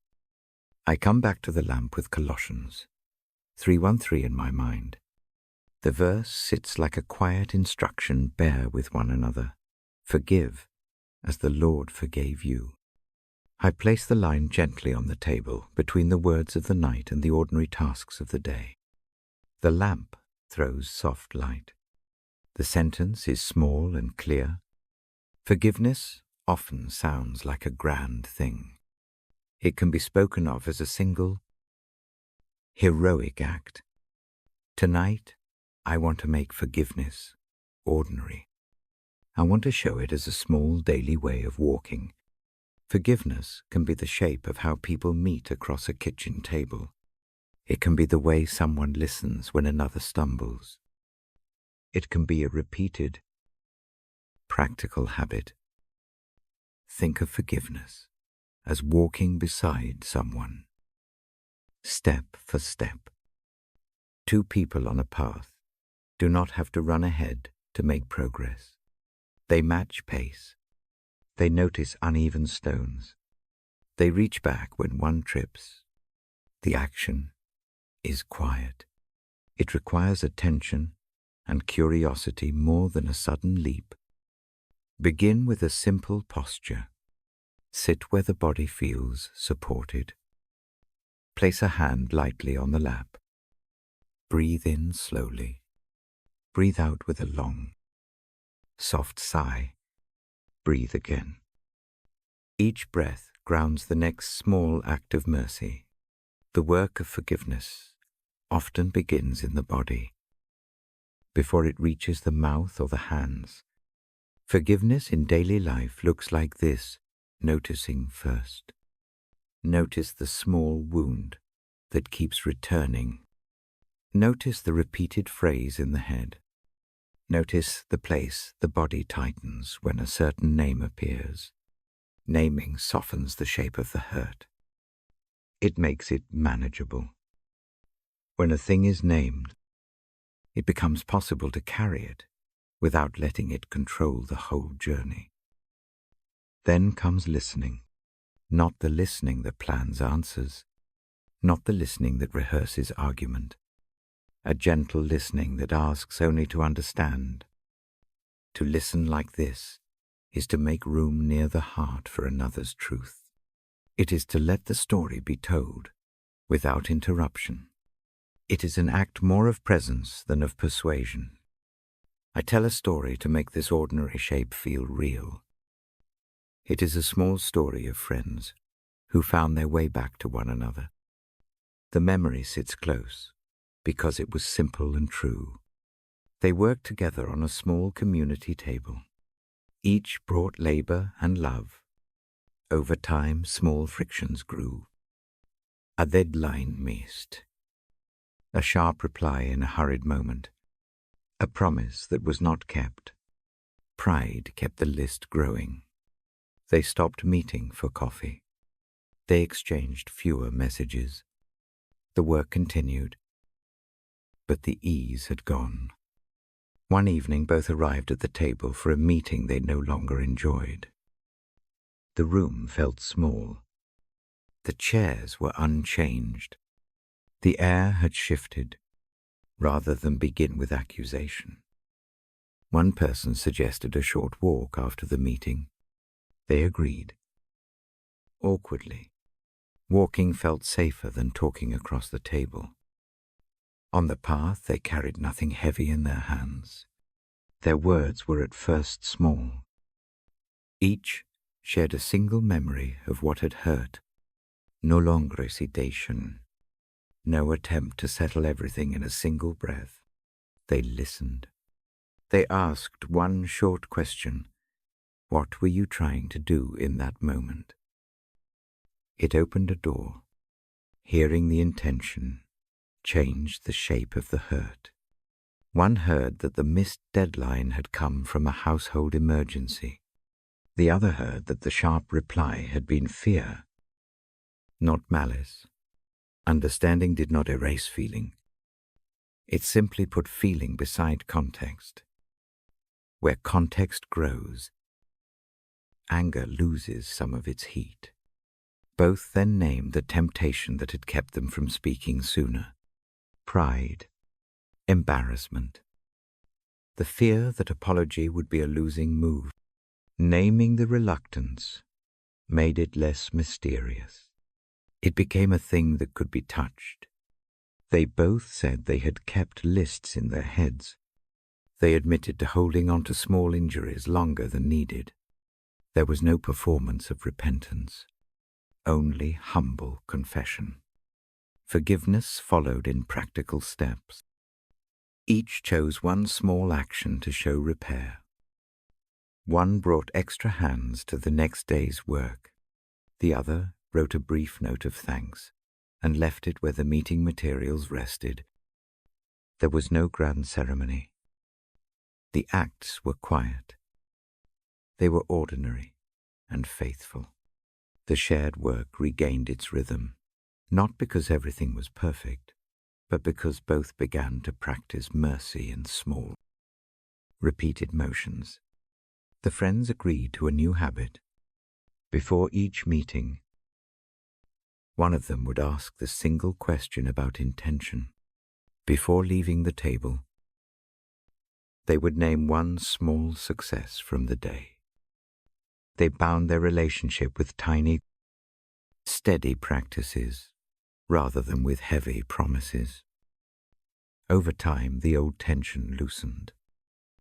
I come back to the lamp with Colossians 3:13 in my mind. The verse sits like a quiet instruction. Bear with one another. Forgive as the Lord forgave you. I place the line gently on the table between the words of the night and the ordinary tasks of the day. The lamp throws soft light. The sentence is small and clear. Forgiveness often sounds like a grand thing. It can be spoken of as a single, heroic act. Tonight, I want to make forgiveness ordinary. I want to show it as a small daily way of walking. Forgiveness can be the shape of how people meet across a kitchen table. It can be the way someone listens when another stumbles. It can be a repeated, practical habit. Think of forgiveness as walking beside someone, step for step. 2 people on a path do not have to run ahead to make progress. They match pace. They notice uneven stones. They reach back when one trips. The action is quiet. It requires attention and curiosity more than a sudden leap. Begin with a simple posture. Sit where the body feels supported. Place a hand lightly on the lap. Breathe in slowly. Breathe out with a long, soft sigh. Breathe again. Each breath grounds the next small act of mercy. The work of forgiveness often begins in the body, before it reaches the mouth or the hands. Forgiveness in daily life looks like this, noticing first. Notice the small wound that keeps returning. Notice the repeated phrase in the head. Notice the place the body tightens when a certain name appears. Naming softens the shape of the hurt. It makes it manageable. When a thing is named, it becomes possible to carry it without letting it control the whole journey. Then comes listening, not the listening that plans answers, not the listening that rehearses argument, a gentle listening that asks only to understand. To listen like this is to make room near the heart for another's truth. It is to let the story be told without interruption. It is an act more of presence than of persuasion. I tell a story to make this ordinary shape feel real. It is a small story of friends who found their way back to one another. The memory sits close because it was simple and true. They worked together on a small community table. Each brought labor and love. Over time, small frictions grew. A deadline missed. A sharp reply in a hurried moment. A promise that was not kept. Pride kept the list growing. They stopped meeting for coffee. They exchanged fewer messages. The work continued, but the ease had gone. One evening, both arrived at the table for a meeting they no longer enjoyed. The room felt small. The chairs were unchanged. The air had shifted, rather than begin with accusation. One person suggested a short walk after the meeting. They agreed. Awkwardly, walking felt safer than talking across the table. On the path, they carried nothing heavy in their hands. Their words were at first small. Each shared a single memory of what had hurt. No long recitation. No attempt to settle everything in a single breath. They listened. They asked one short question. What were you trying to do in that moment? It opened a door. Hearing the intention changed the shape of the hurt. One heard that the missed deadline had come from a household emergency. The other heard that the sharp reply had been fear, not malice. Understanding did not erase feeling. It simply put feeling beside context. Where context grows, anger loses some of its heat. Both then named the temptation that had kept them from speaking sooner. Pride, embarrassment, the fear that apology would be a losing move. Naming the reluctance made it less mysterious. It became a thing that could be touched. They both said they had kept lists in their heads. They admitted to holding on to small injuries longer than needed. There was no performance of repentance, only humble confession. Forgiveness followed in practical steps. Each chose one small action to show repair. One brought extra hands to the next day's work. The other wrote a brief note of thanks and left it where the meeting materials rested. There was no grand ceremony. The acts were quiet. They were ordinary and faithful. The shared work regained its rhythm, not because everything was perfect, but because both began to practice mercy in small, repeated motions. The friends agreed to a new habit. Before each meeting, one of them would ask the single question about intention. Before leaving the table, they would name one small success from the day. They bound their relationship with tiny, steady practices rather than with heavy promises. Over time, the old tension loosened.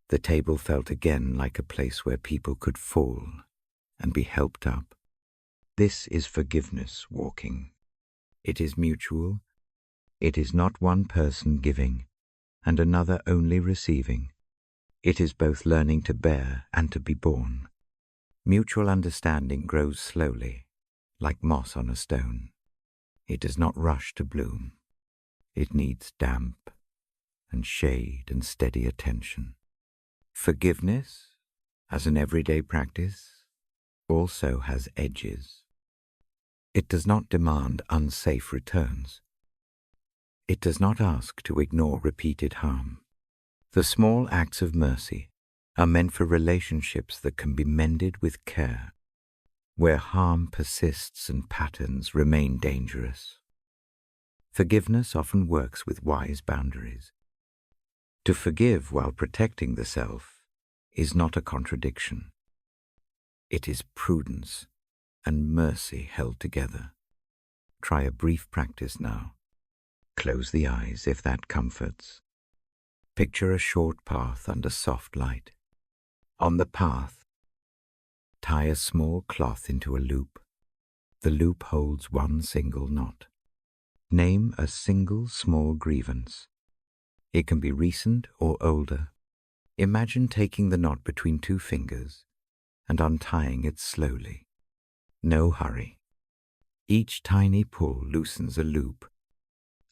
The table felt again like a place where people could fall and be helped up. This is forgiveness walking. It is mutual. It is not one person giving and another only receiving. It is both learning to bear and to be borne. Mutual understanding grows slowly, like moss on a stone. It does not rush to bloom. It needs damp and shade and steady attention. Forgiveness, as an everyday practice, also has edges. It does not demand unsafe returns. It does not ask to ignore repeated harm. The small acts of mercy are meant for relationships that can be mended with care, where harm persists and patterns remain dangerous. Forgiveness often works with wise boundaries. To forgive while protecting the self is not a contradiction. It is prudence and mercy held together. Try a brief practice now. Close the eyes if that comforts. Picture a short path under soft light. On the path, tie a small cloth into a loop. The loop holds one single knot. Name a single small grievance. It can be recent or older. Imagine taking the knot between two fingers and untying it slowly. No hurry. Each tiny pull loosens a loop.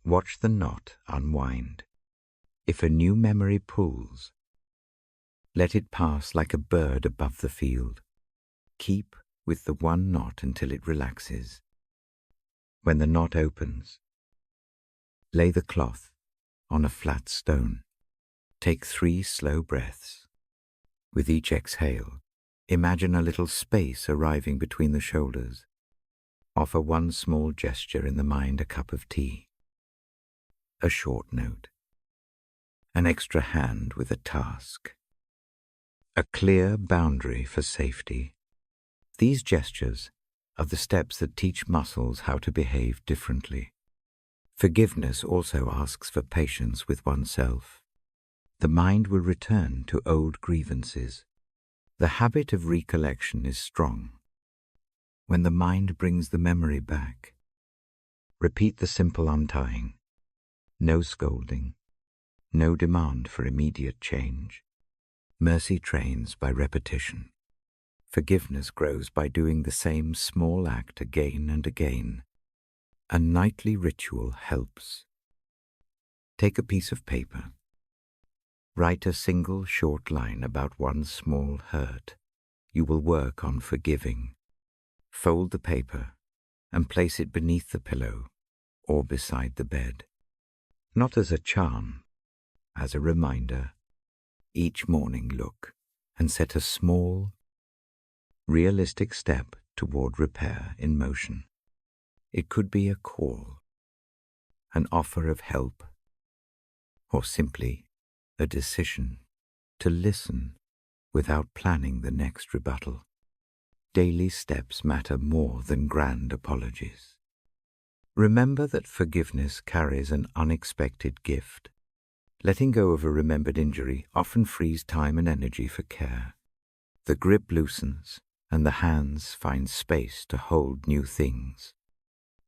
Watch the knot unwind. If a new memory pulls, let it pass like a bird above the field. Keep with the one knot until it relaxes. When the knot opens, lay the cloth on a flat stone. Take 3 slow breaths. With each exhale, imagine a little space arriving between the shoulders. Offer one small gesture in the mind: a cup of tea, a short note, an extra hand with a task, a clear boundary for safety. These gestures are the steps that teach muscles how to behave differently. Forgiveness also asks for patience with oneself. The mind will return to old grievances. The habit of recollection is strong. When the mind brings the memory back, repeat the simple untying. No scolding, no demand for immediate change. Mercy trains by repetition. Forgiveness grows by doing the same small act again and again. A nightly ritual helps. Take a piece of paper. Write a single short line about one small hurt. You will work on forgiving. Fold the paper and place it beneath the pillow or beside the bed. Not as a charm, as a reminder. Each morning look and set a small, realistic step toward repair in motion. It could be a call, an offer of help, or simply a decision to listen without planning the next rebuttal. Daily steps matter more than grand apologies. Remember that forgiveness carries an unexpected gift. Letting go of a remembered injury often frees time and energy for care. The grip loosens, and the hands find space to hold new things.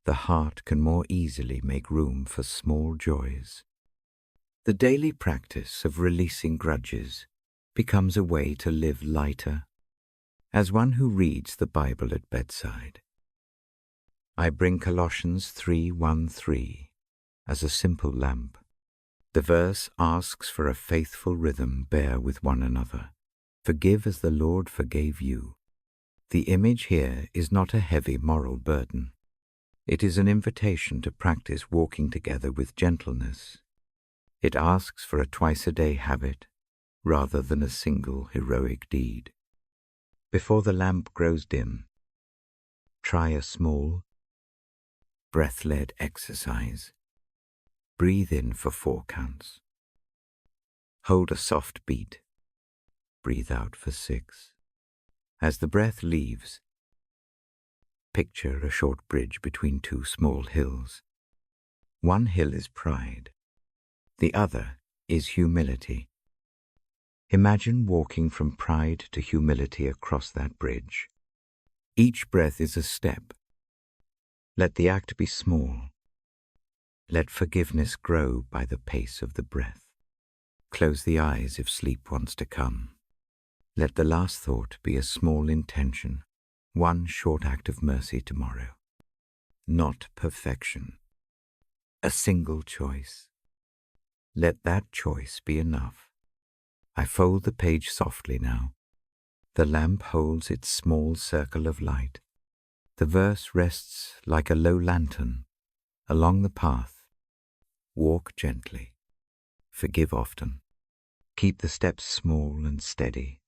The heart can more easily make room for small joys. The daily practice of releasing grudges becomes a way to live lighter. As one who reads the Bible at bedside, I bring Colossians 3:1-3 as a simple lamp. The verse asks for a faithful rhythm: bear with one another. Forgive as the Lord forgave you. The image here is not a heavy moral burden. It is an invitation to practice walking together with gentleness. It asks for a twice-a-day habit rather than a single heroic deed. Before the lamp grows dim, try a small, breath-led exercise. Breathe in for 4 counts. Hold a soft beat. Breathe out for 6. As the breath leaves, picture a short bridge between 2 small hills. One hill is pride. The other is humility. Imagine walking from pride to humility across that bridge. Each breath is a step. Let the act be small. Let forgiveness grow by the pace of the breath. Close the eyes if sleep wants to come. Let the last thought be a small intention, one short act of mercy tomorrow. Not perfection. A single choice. Let that choice be enough. I fold the page softly now. The lamp holds its small circle of light. The verse rests like a low lantern along the path. Walk gently. Forgive often. Keep the steps small and steady.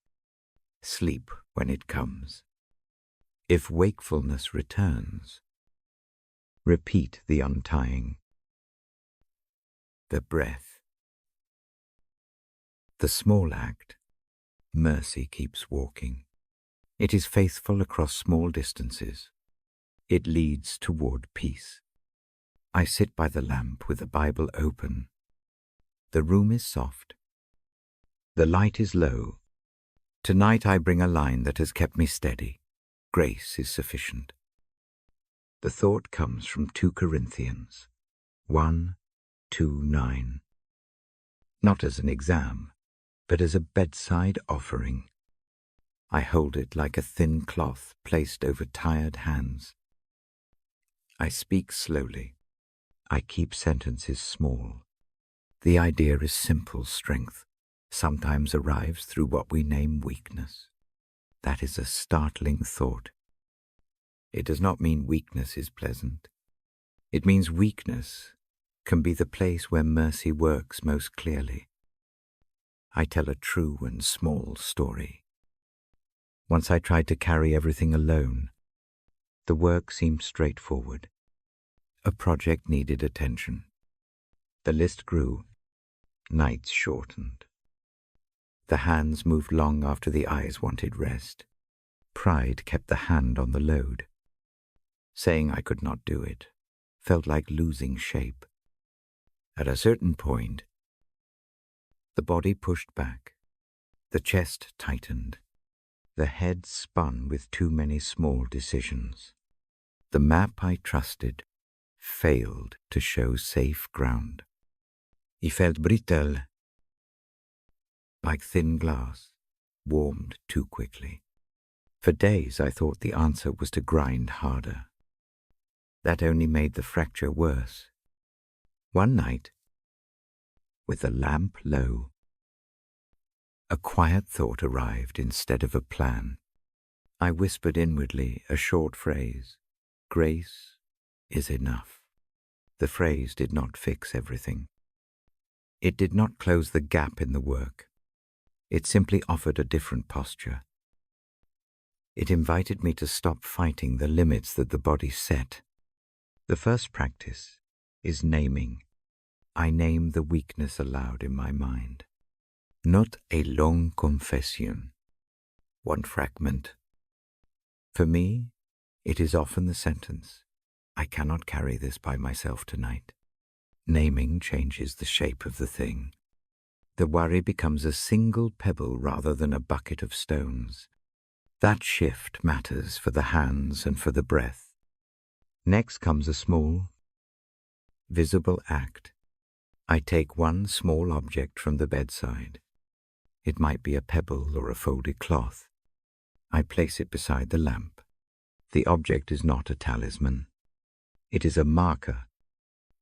Sleep when it comes. If wakefulness returns, repeat the untying, the breath, the small act, mercy keeps walking. It is faithful across small distances. It leads toward peace. I sit by the lamp with the Bible open. The room is soft. The light is low. Tonight I bring a line that has kept me steady. Grace is sufficient. The thought comes from 2 Corinthians 1:2-9. Not as an exam, but as a bedside offering. I hold it like a thin cloth placed over tired hands. I speak slowly. I keep sentences small. The idea is simple strength, sometimes arrives through what we name weakness. That is a startling thought. It does not mean weakness is pleasant. It means weakness can be the place where mercy works most clearly. I tell a true and small story. Once I tried to carry everything alone. The work seemed straightforward. A project needed attention. The list grew. Nights shortened. The hands moved long after the eyes wanted rest. Pride kept the hand on the load. Saying I could not do it felt like losing shape. At a certain point, the body pushed back. The chest tightened. The head spun with too many small decisions. The map I trusted failed to show safe ground. He felt brittle, like thin glass, warmed too quickly. For days I thought the answer was to grind harder. That only made the fracture worse. One night, with the lamp low, a quiet thought arrived instead of a plan. I whispered inwardly a short phrase, "Grace is enough." The phrase did not fix everything. It did not close the gap in the work. It simply offered a different posture. It invited me to stop fighting the limits that the body set. The first practice is naming. I name the weakness aloud in my mind. Not a long confession. One fragment. For me, it is often the sentence, "I cannot carry this by myself tonight." Naming changes the shape of the thing. The worry becomes a single pebble rather than a bucket of stones. That shift matters for the hands and for the breath. Next comes a small, visible act. I take one small object from the bedside. It might be a pebble or a folded cloth. I place it beside the lamp. The object is not a talisman. It is a marker.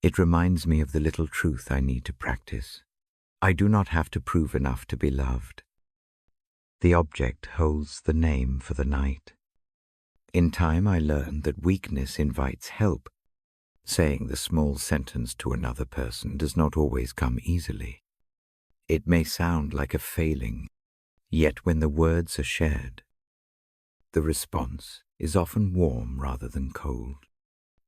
It reminds me of the little truth I need to practice. I do not have to prove enough to be loved. The object holds the name for the night. In time I learned that weakness invites help. Saying the small sentence to another person does not always come easily. It may sound like a failing, yet when the words are shared, the response is often warm rather than cold.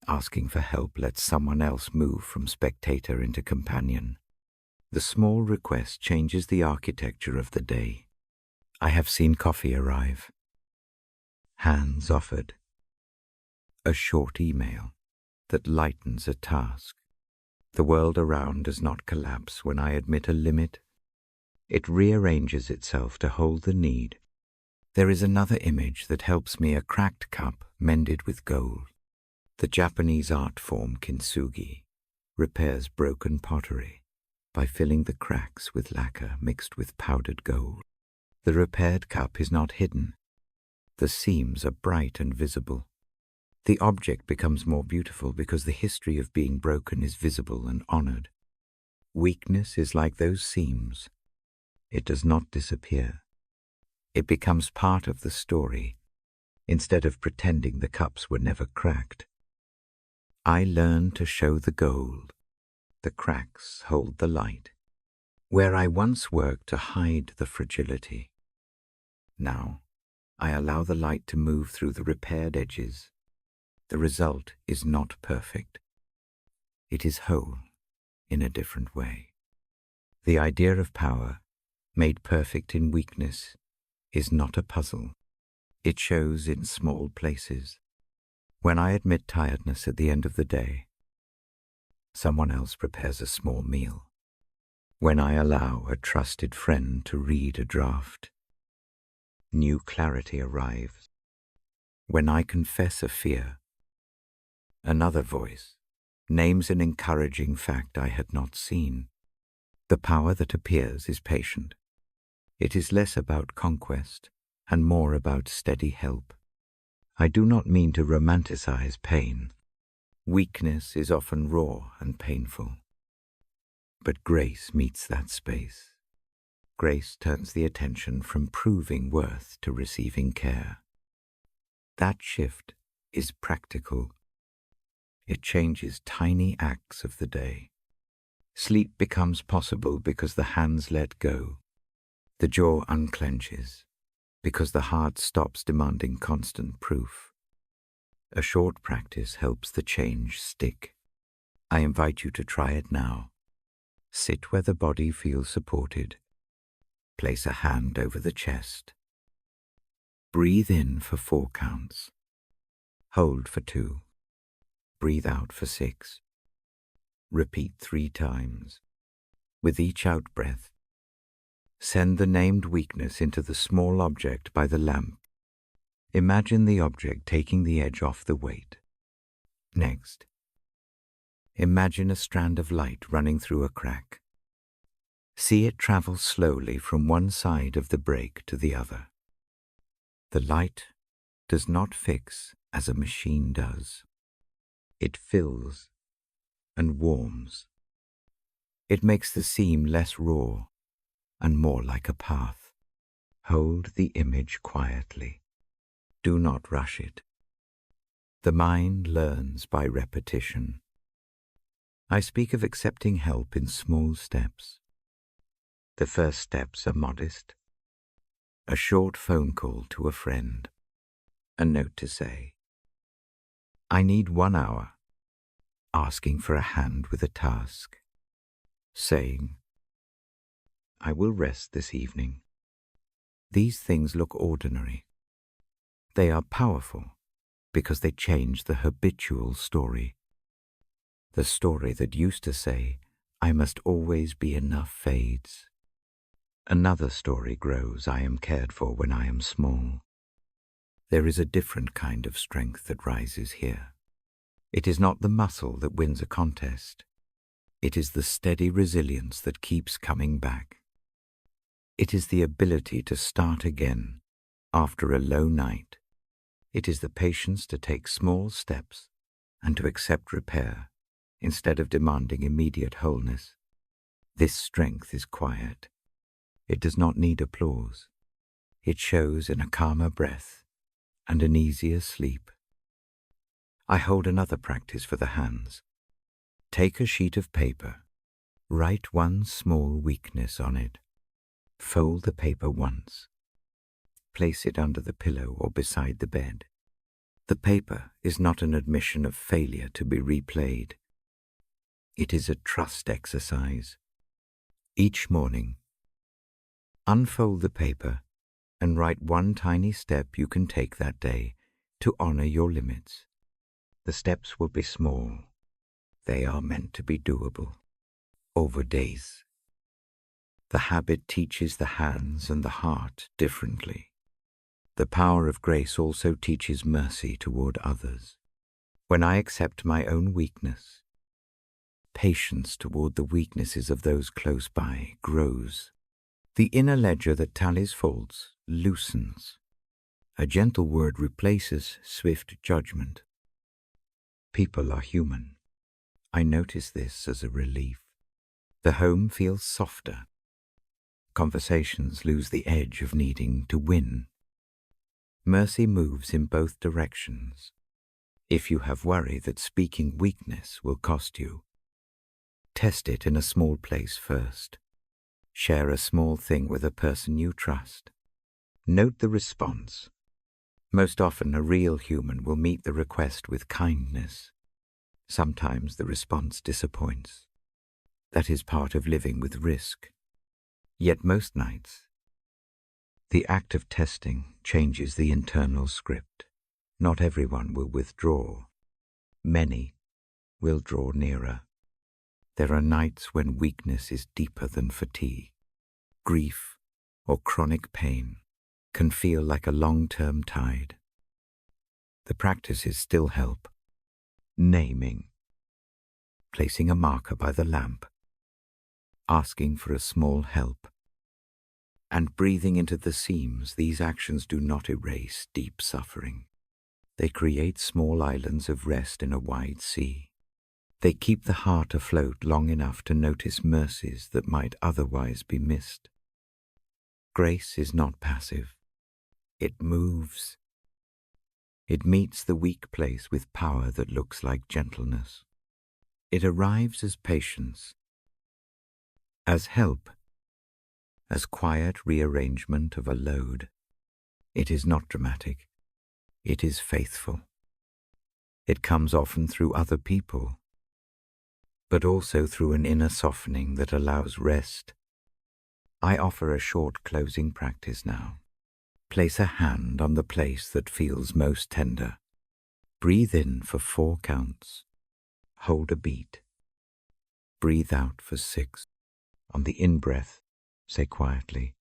Asking for help lets someone else move from spectator into companion. The small request changes the architecture of the day. I have seen coffee arrive. Hands offered. A short email that lightens a task. The world around does not collapse when I admit a limit. It rearranges itself to hold the need. There is another image that helps me, a cracked cup mended with gold. The Japanese art form kintsugi repairs broken pottery by filling the cracks with lacquer mixed with powdered gold. The repaired cup is not hidden. The seams are bright and visible. The object becomes more beautiful because the history of being broken is visible and honored. Weakness is like those seams. It does not disappear. It becomes part of the story, instead of pretending the cups were never cracked. I learn to show the gold. The cracks hold the light. Where I once worked to hide the fragility, now I allow the light to move through the repaired edges. The result is not perfect. It is whole in a different way. The idea of power, made perfect in weakness, is not a puzzle. It shows in small places. When I admit tiredness at the end of the day, someone else prepares a small meal. When I allow a trusted friend to read a draft, new clarity arrives. When I confess a fear, another voice names an encouraging fact I had not seen. The power that appears is patient. It is less about conquest and more about steady help. I do not mean to romanticize pain. Weakness is often raw and painful. But grace meets that space. Grace turns the attention from proving worth to receiving care. That shift is practical. It changes tiny acts of the day. Sleep becomes possible because the hands let go. The jaw unclenches because the heart stops demanding constant proof. A short practice helps the change stick. I invite you to try it now. Sit where the body feels supported. Place a hand over the chest. Breathe in for 4 counts. Hold for 2. Breathe out for 6. Repeat 3 times. With each out-breath, send the named weakness into the small object by the lamp. Imagine the object taking the edge off the weight. Next, imagine a strand of light running through a crack. See it travel slowly from one side of the break to the other. The light does not fix as a machine does. It fills and warms. It makes the seam less raw and more like a path. Hold the image quietly. Do not rush it. The mind learns by repetition. I speak of accepting help in small steps. The first steps are modest. A short phone call to a friend. A note to say, I need 1 hour. Asking for a hand with a task. Saying, I will rest this evening. These things look ordinary. They are powerful because they change the habitual story. The story that used to say, I must always be enough fades. Another story grows, I am cared for when I am small. There is a different kind of strength that rises here. It is not the muscle that wins a contest. It is the steady resilience that keeps coming back. It is the ability to start again after a low night. It is the patience to take small steps and to accept repair instead of demanding immediate wholeness. This strength is quiet. It does not need applause. It shows in a calmer breath and an easier sleep. I hold another practice for the hands. Take a sheet of paper. Write one small weakness on it. Fold the paper once. Place it under the pillow or beside the bed. The paper is not an admission of failure to be replayed. It is a trust exercise. Each morning, unfold the paper and write one tiny step you can take that day to honor your limits. The steps will be small. They are meant to be doable over days. The habit teaches the hands and the heart differently. The power of grace also teaches mercy toward others. When I accept my own weakness, patience toward the weaknesses of those close by grows. The inner ledger that tallies faults loosens. A gentle word replaces swift judgment. People are human. I notice this as a relief. The home feels softer. Conversations lose the edge of needing to win. Mercy moves in both directions. If you have worry that speaking weakness will cost you, test it in a small place first. Share a small thing with a person you trust. Note the response. Most often, a real human will meet the request with kindness. Sometimes the response disappoints. That is part of living with risk. Yet most nights, The act of testing changes the internal script. Not everyone will withdraw. Many will draw nearer. There are nights when weakness is deeper than fatigue. Grief or chronic pain can feel like a long-term tide. The practices still help. Naming, placing a marker by the lamp, asking for a small help, and breathing into the seams. These actions do not erase deep suffering. They create small islands of rest in a wide sea. They keep the heart afloat long enough to notice mercies that might otherwise be missed. Grace is not passive. It moves. It meets the weak place with power that looks like gentleness. It arrives as patience, as help, as quiet rearrangement of a load. It is not dramatic. It is faithful. It comes often through other people, but also through an inner softening that allows rest. I offer a short closing practice now. Place a hand on the place that feels most tender. Breathe in for 4 counts. Hold a beat. Breathe out for 6. On the in-breath, say quietly,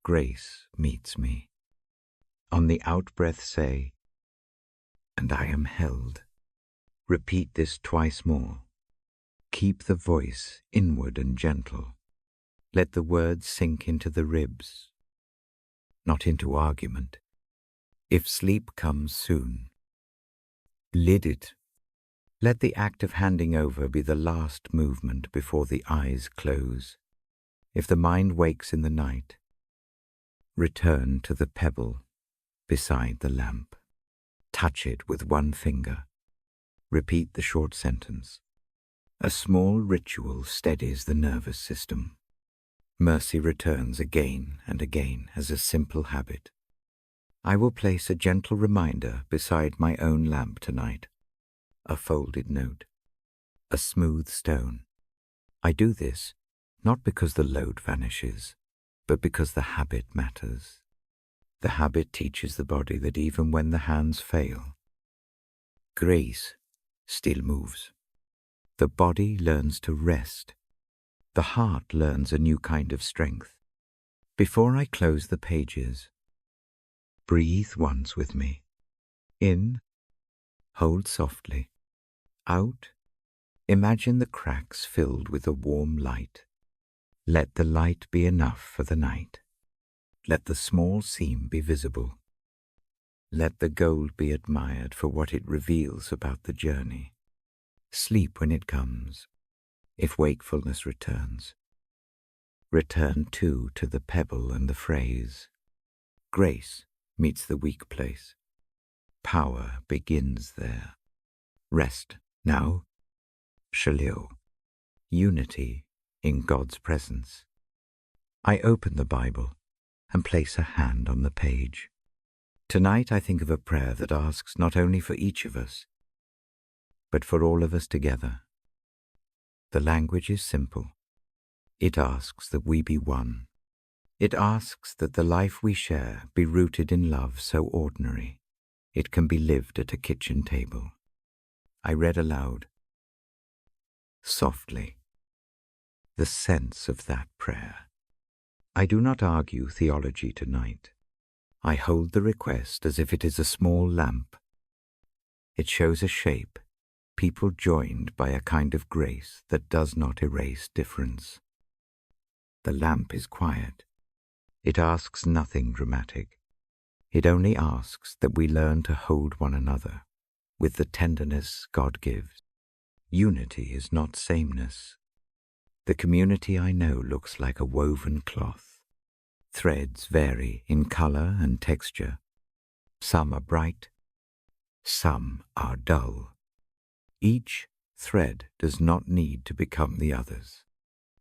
"Grace meets me." On the out-breath, say, "And I am held." Repeat this twice more. Keep the voice inward and gentle. Let the words sink into the ribs, not into argument. If sleep comes soon, lid it. Let the act of handing over be the last movement before the eyes close. If the mind wakes in the night, return to the pebble beside the lamp. Touch it with 1 finger. Repeat the short sentence. A small ritual steadies the nervous system. Mercy returns again and again as a simple habit. I will place a gentle reminder beside my own lamp tonight. A folded note, a smooth stone. I do this not because the load vanishes, but because the habit matters. The habit teaches the body that even when the hands fail, grace still moves. The body learns to rest. The heart learns a new kind of strength. Before I close the pages, breathe once with me. In, hold softly. Out, imagine the cracks filled with a warm light. Let the light be enough for the night. Let the small seam be visible. Let the gold be admired for what it reveals about the journey. Sleep when it comes. If wakefulness returns, return too to the pebble and the phrase. Grace meets the weak place. Power begins there. Rest now. Shalom. Unity in God's presence. I open the Bible and place a hand on the page. Tonight I think of a prayer that asks not only for each of us, but for all of us together. The language is simple. It asks that we be one. It asks that the life we share be rooted in love so ordinary it can be lived at a kitchen table. I read aloud, softly, the sense of that prayer. I do not argue theology tonight. I hold the request as if it is a small lamp. It shows a shape, people joined by a kind of grace that does not erase difference. The lamp is quiet. It asks nothing dramatic. It only asks that we learn to hold one another with the tenderness God gives. Unity is not sameness. The community I know looks like a woven cloth. Threads vary in color and texture. Some are bright, some are dull. Each thread does not need to become the others.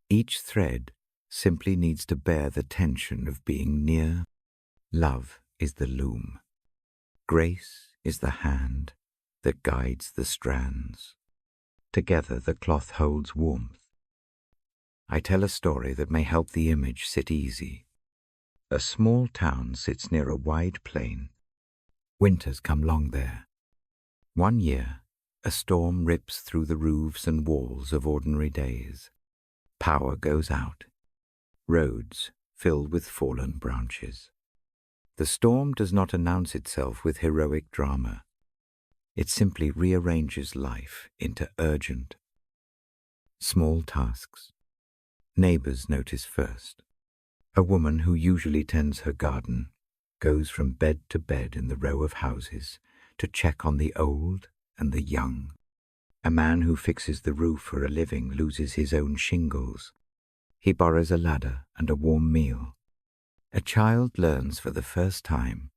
Each thread simply needs to bear the tension of being near. Love is the loom. Grace is the hand that guides the strands. Together the cloth holds warmth. I tell a story that may help the image sit easy. A small town sits near a wide plain. Winters come long there. One year, a storm rips through the roofs and walls of ordinary days. Power goes out. Roads filled with fallen branches. The storm does not announce itself with heroic drama. It simply rearranges life into urgent, small tasks. Neighbors notice first. A woman who usually tends her garden goes from bed to bed in the row of houses to check on the old and the young. A man who fixes the roof for a living loses his own shingles. He borrows a ladder and a warm meal. A child learns for the first time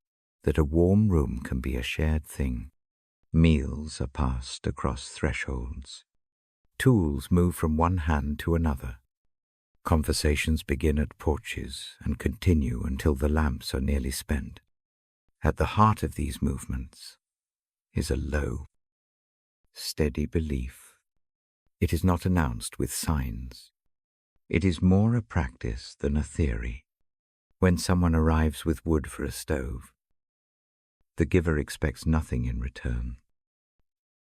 that a warm room can be a shared thing. Meals are passed across thresholds. Tools move from one hand to another. Conversations begin at porches and continue until the lamps are nearly spent. At the heart of these movements is a low, steady belief. It is not announced with signs. It is more a practice than a theory. When someone arrives with wood for a stove, the giver expects nothing in return.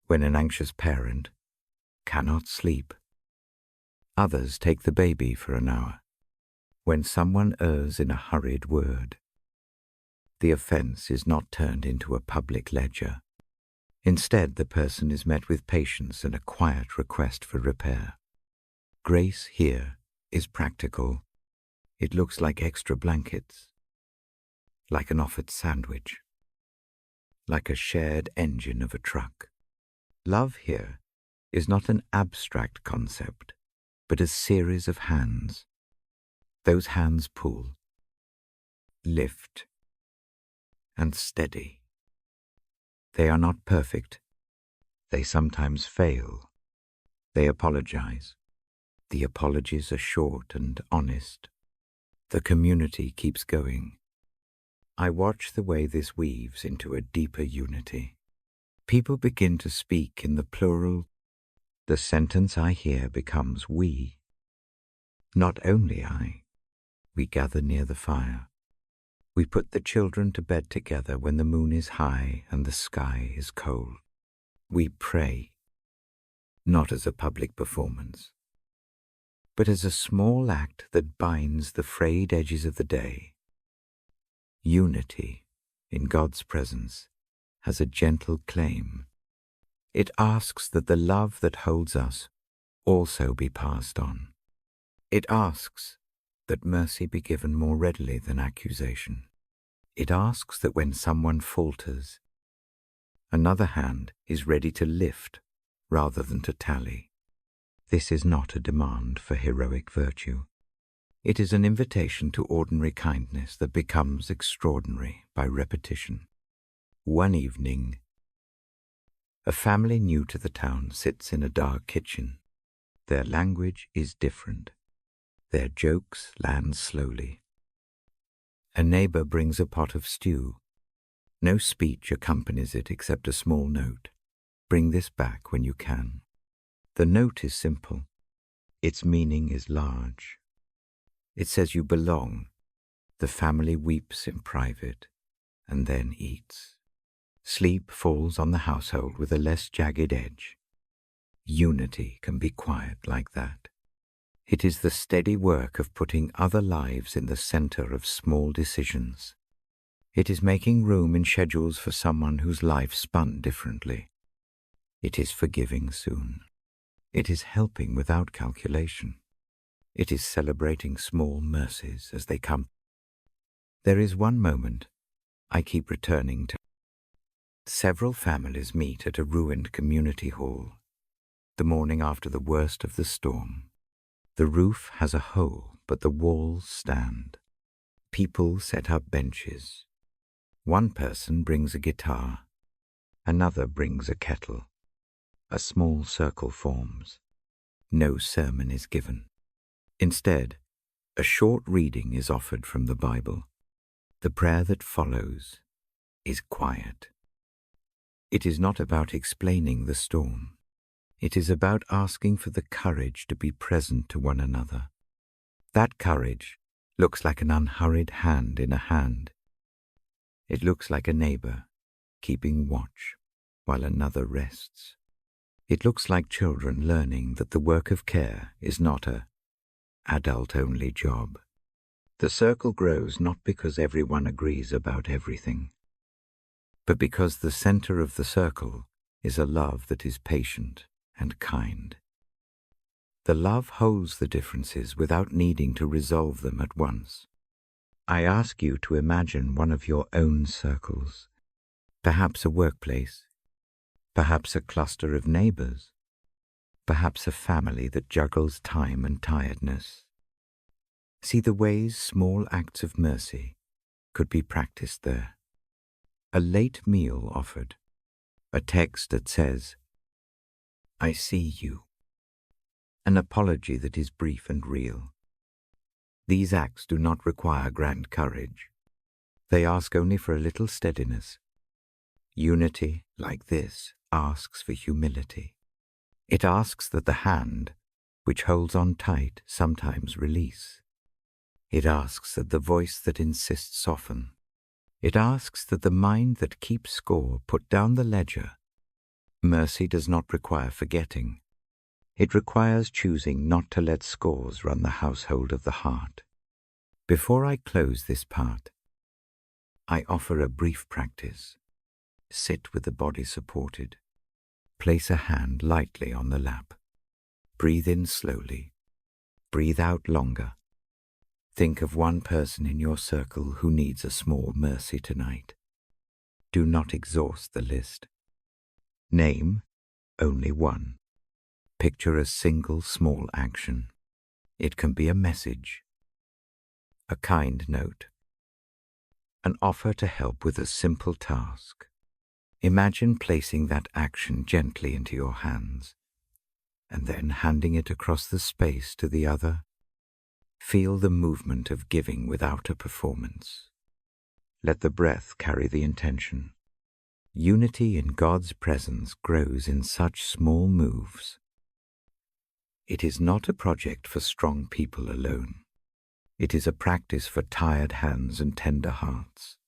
When an anxious parent cannot sleep, others take the baby for an hour. When someone errs in a hurried word, the offense is not turned into a public ledger. Instead, the person is met with patience and a quiet request for repair. Grace here is practical. It looks like extra blankets, like an offered sandwich, like a shared engine of a truck. Love here is not an abstract concept, but a series of hands. Those hands pull, lift, and steady. They are not perfect. They sometimes fail. They apologize. The apologies are short and honest. The community keeps going. I watch the way this weaves into a deeper unity. People begin to speak in the plural. The sentence I hear becomes we. Not only I. We gather near the fire. We put the children to bed together when the moon is high and the sky is cold. We pray, not as a public performance, but as a small act that binds the frayed edges of the day. Unity in God's presence has a gentle claim. It asks that the love that holds us also be passed on. It asks that mercy be given more readily than accusation. It asks that when someone falters, another hand is ready to lift rather than to tally. This is not a demand for heroic virtue. It is an invitation to ordinary kindness that becomes extraordinary by repetition. One evening, a family new to the town sits in a dark kitchen. Their language is different. Their jokes land slowly. A neighbor brings a pot of stew. No speech accompanies it except a small note. Bring this back when you can. The note is simple. Its meaning is large. It says you belong. The family weeps in private and then eats. Sleep falls on the household with a less jagged edge. Unity can be quiet like that. It is the steady work of putting other lives in the center of small decisions. It is making room in schedules for someone whose life spun differently. It is forgiving soon. It is helping without calculation. It is celebrating small mercies as they come. There is one moment I keep returning to. Several families meet at a ruined community hall, the morning after the worst of the storm. The roof has a hole, but the walls stand. People set up benches. One person brings a guitar. Another brings a kettle. A small circle forms. No sermon is given. Instead, a short reading is offered from the Bible. The prayer that follows is quiet. It is not about explaining the storm. It is about asking for the courage to be present to one another. That courage looks like an unhurried hand in a hand. It looks like a neighbor keeping watch while another rests. It looks like children learning that the work of care is not a adult-only job. The circle grows not because everyone agrees about everything, but because the center of the circle is a love that is patient and kind. The love holds the differences without needing to resolve them at once. I ask you to imagine one of your own circles, perhaps a workplace, perhaps a cluster of neighbors, perhaps a family that juggles time and tiredness. See the ways small acts of mercy could be practiced there. A late meal offered, a text that says, "I see you," an apology that is brief and real. These acts do not require grand courage. They ask only for a little steadiness. Unity, like this, asks for humility. It asks that the hand, which holds on tight, sometimes release. It asks that the voice that insists soften. It asks that the mind that keeps score put down the ledger. Mercy does not require forgetting. It requires choosing not to let scores run the household of the heart. Before I close this part, I offer a brief practice. Sit with the body supported. Place a hand lightly on the lap. Breathe in slowly. Breathe out longer. Think of one person in your circle who needs a small mercy tonight. Do not exhaust the list. Name only one. Picture a single small action. It can be a message, a kind note, an offer to help with a simple task. Imagine placing that action gently into your hands, and then handing it across the space to the other. Feel the movement of giving without a performance. Let the breath carry the intention. Unity in God's presence grows in such small moves. It is not a project for strong people alone. It is a practice for tired hands and tender hearts.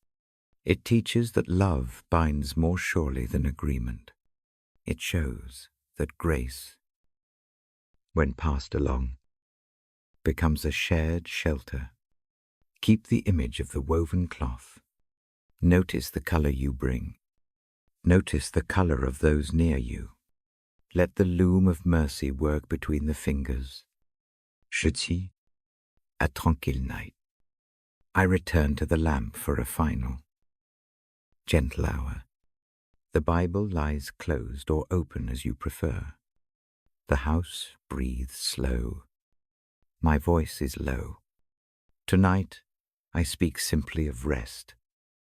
It teaches that love binds more surely than agreement. It shows that grace, when passed along, becomes a shared shelter. Keep the image of the woven cloth. Notice the color you bring. Notice the color of those near you. Let the loom of mercy work between the fingers. Je dis, à tranquille night. I return to the lamp for a final. Gentle hour. The Bible lies closed or open as you prefer. The house breathes slow. My voice is low. Tonight, I speak simply of rest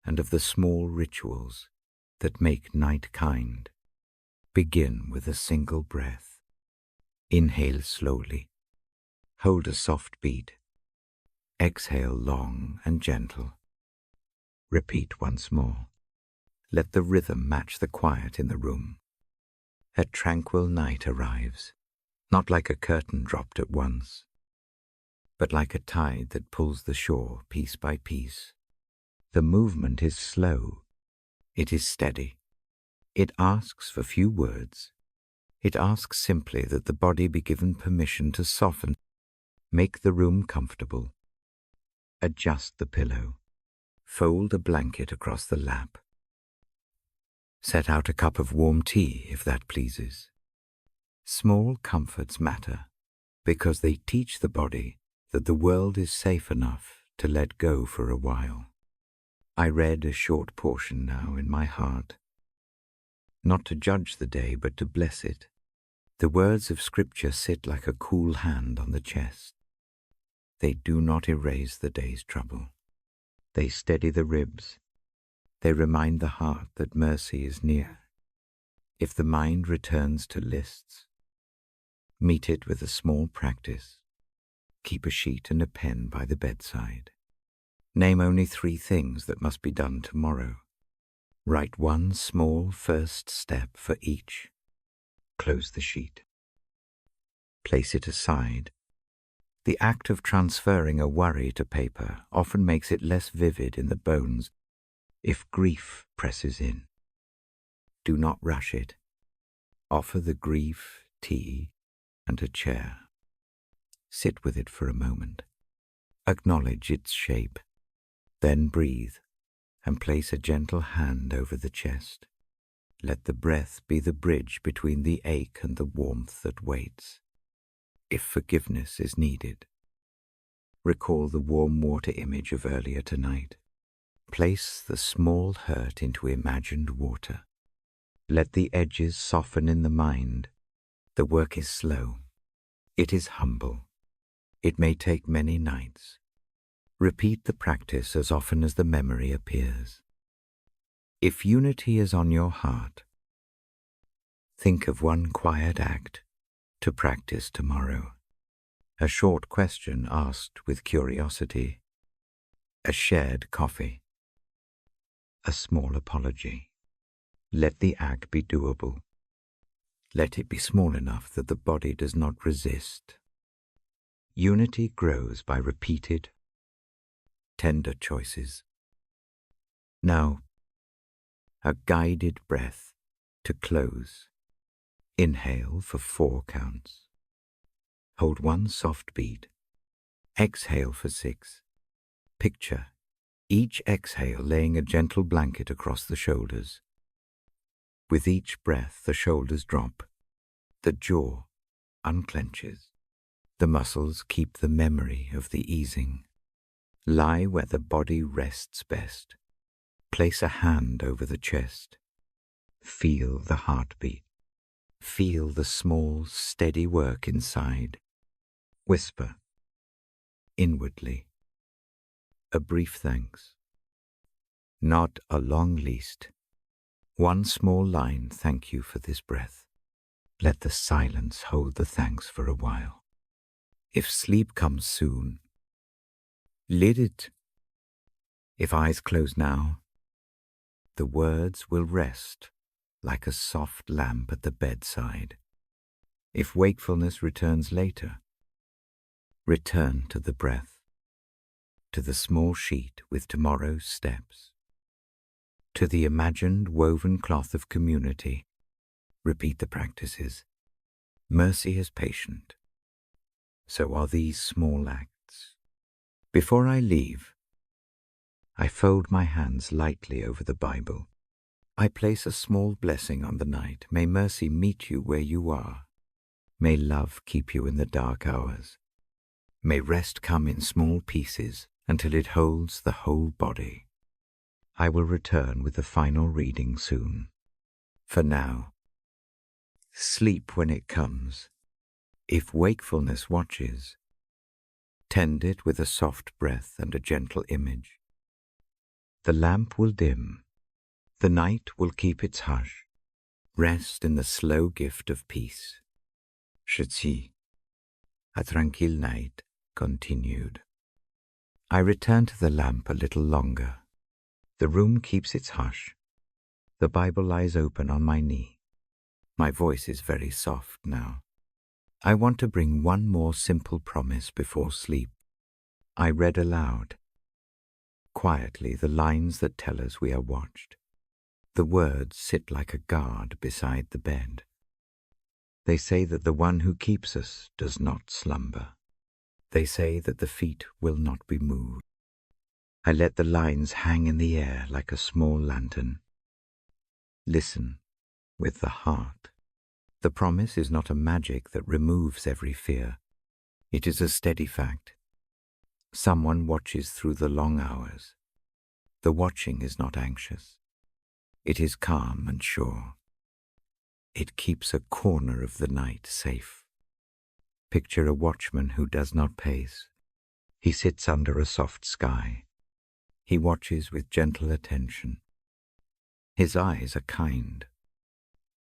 and of the small rituals that make night kind. Begin with a single breath. Inhale slowly. Hold a soft beat. Exhale long and gentle. Repeat once more. Let the rhythm match the quiet in the room. A tranquil night arrives, not like a curtain dropped at once, but like a tide that pulls the shore piece by piece. The movement is slow. It is steady. It asks for few words. It asks simply that the body be given permission to soften. Make the room comfortable. Adjust the pillow. Fold a blanket across the lap. Set out a cup of warm tea if that pleases. Small comforts matter because they teach the body that the world is safe enough to let go for a while. I read a short portion now in my heart, not to judge the day but to bless it. The words of Scripture sit like a cool hand on the chest. They do not erase the day's trouble. They steady the ribs. They remind the heart that mercy is near. If the mind returns to lists, meet it with a small practice. Keep a sheet and a pen by the bedside. Name only 3 things that must be done tomorrow. Write one small first step for each. Close the sheet. Place it aside. The act of transferring a worry to paper often makes it less vivid in the bones if grief presses in. Do not rush it. Offer the grief tea and a chair. Sit with it for a moment. Acknowledge its shape. Then breathe and place a gentle hand over the chest. Let the breath be the bridge between the ache and the warmth that waits. If forgiveness is needed, recall the warm water image of earlier tonight. Place the small hurt into imagined water. Let the edges soften in the mind. The work is slow. It is humble. It may take many nights. Repeat the practice as often as the memory appears. If unity is on your heart, think of one quiet act to practice tomorrow. A short question asked with curiosity. A shared coffee. A small apology. Let the act be doable. Let it be small enough that the body does not resist. Unity grows by repeated, tender choices. Now, a guided breath to close. Inhale for 4 counts. Hold 1 soft beat. Exhale for 6. Picture each exhale laying a gentle blanket across the shoulders. With each breath, the shoulders drop. The jaw unclenches. The muscles keep the memory of the easing. Lie where the body rests best. Place a hand over the chest. Feel the heartbeat. Feel the small, steady work inside. Whisper, inwardly, a brief thanks. Not a long list. 1 small line, thank you for this breath. Let the silence hold the thanks for a while. If sleep comes soon, lid it. If eyes close now, the words will rest like a soft lamp at the bedside. If wakefulness returns later, return to the breath, to the small sheet with tomorrow's steps, to the imagined woven cloth of community. Repeat the practices. Mercy is patient. So are these small acts. Before I leave, I fold my hands lightly over the Bible. I place a small blessing on the night. May mercy meet you where you are. May love keep you in the dark hours. May rest come in small pieces until it holds the whole body. I will return with the final reading soon. For now, sleep when it comes. If wakefulness watches, tend it with a soft breath and a gentle image. The lamp will dim. The night will keep its hush. Rest in the slow gift of peace. Shitsi. A tranquil night continued. I return to the lamp a little longer. The room keeps its hush. The Bible lies open on my knee. My voice is very soft now. I want to bring one more simple promise before sleep. I read aloud, quietly, the lines that tell us we are watched. The words sit like a guard beside the bed. They say that the one who keeps us does not slumber. They say that the feet will not be moved. I let the lines hang in the air like a small lantern. Listen with the heart. The promise is not a magic that removes every fear. It is a steady fact. Someone watches through the long hours. The watching is not anxious. It is calm and sure. It keeps a corner of the night safe. Picture a watchman who does not pace. He sits under a soft sky. He watches with gentle attention. His eyes are kind.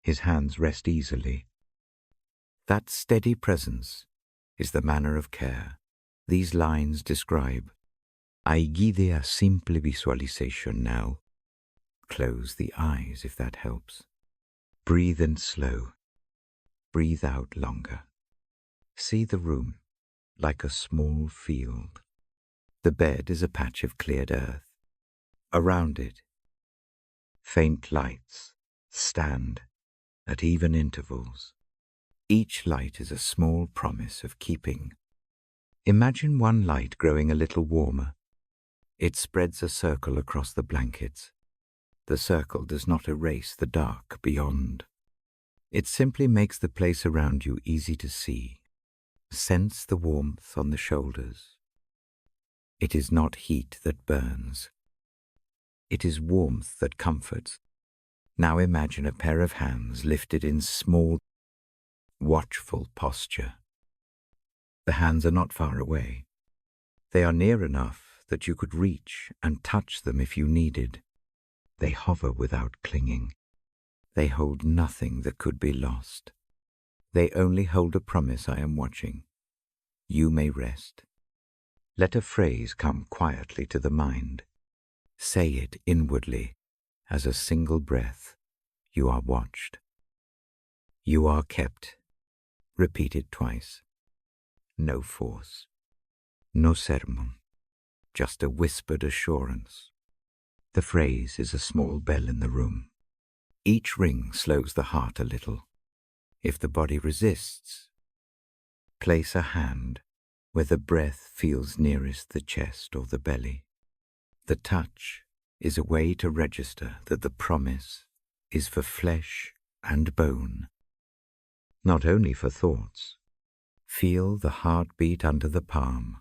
His hands rest easily. That steady presence is the manner of care. These lines describe. I guide a simple visualization now. Close the eyes if that helps. Breathe in slow. Breathe out longer. See the room. like a small field. The bed is a patch of cleared earth. Around it, faint lights stand at even intervals. Each light is a small promise of keeping. Imagine one light growing a little warmer. It spreads a circle across the blankets. The circle does not erase the dark beyond. It simply makes the place around you easy to see. Sense the warmth on the shoulders. It is not heat that burns. It is warmth that comforts. Now imagine a pair of hands lifted in small, watchful posture. The hands are not far away. They are near enough that you could reach and touch them if you needed. They hover without clinging. They hold nothing that could be lost. They only hold a promise I am watching. You may rest. Let a phrase come quietly to the mind. Say it inwardly as a single breath. You are watched. You are kept. Repeat it twice. No force. No sermon. Just a whispered assurance. The phrase is a small bell in the room. Each ring slows the heart a little. If the body resists, place a hand where the breath feels nearest the chest or the belly. The touch is a way to register that the promise is for flesh and bone, not only for thoughts. Feel the heartbeat under the palm.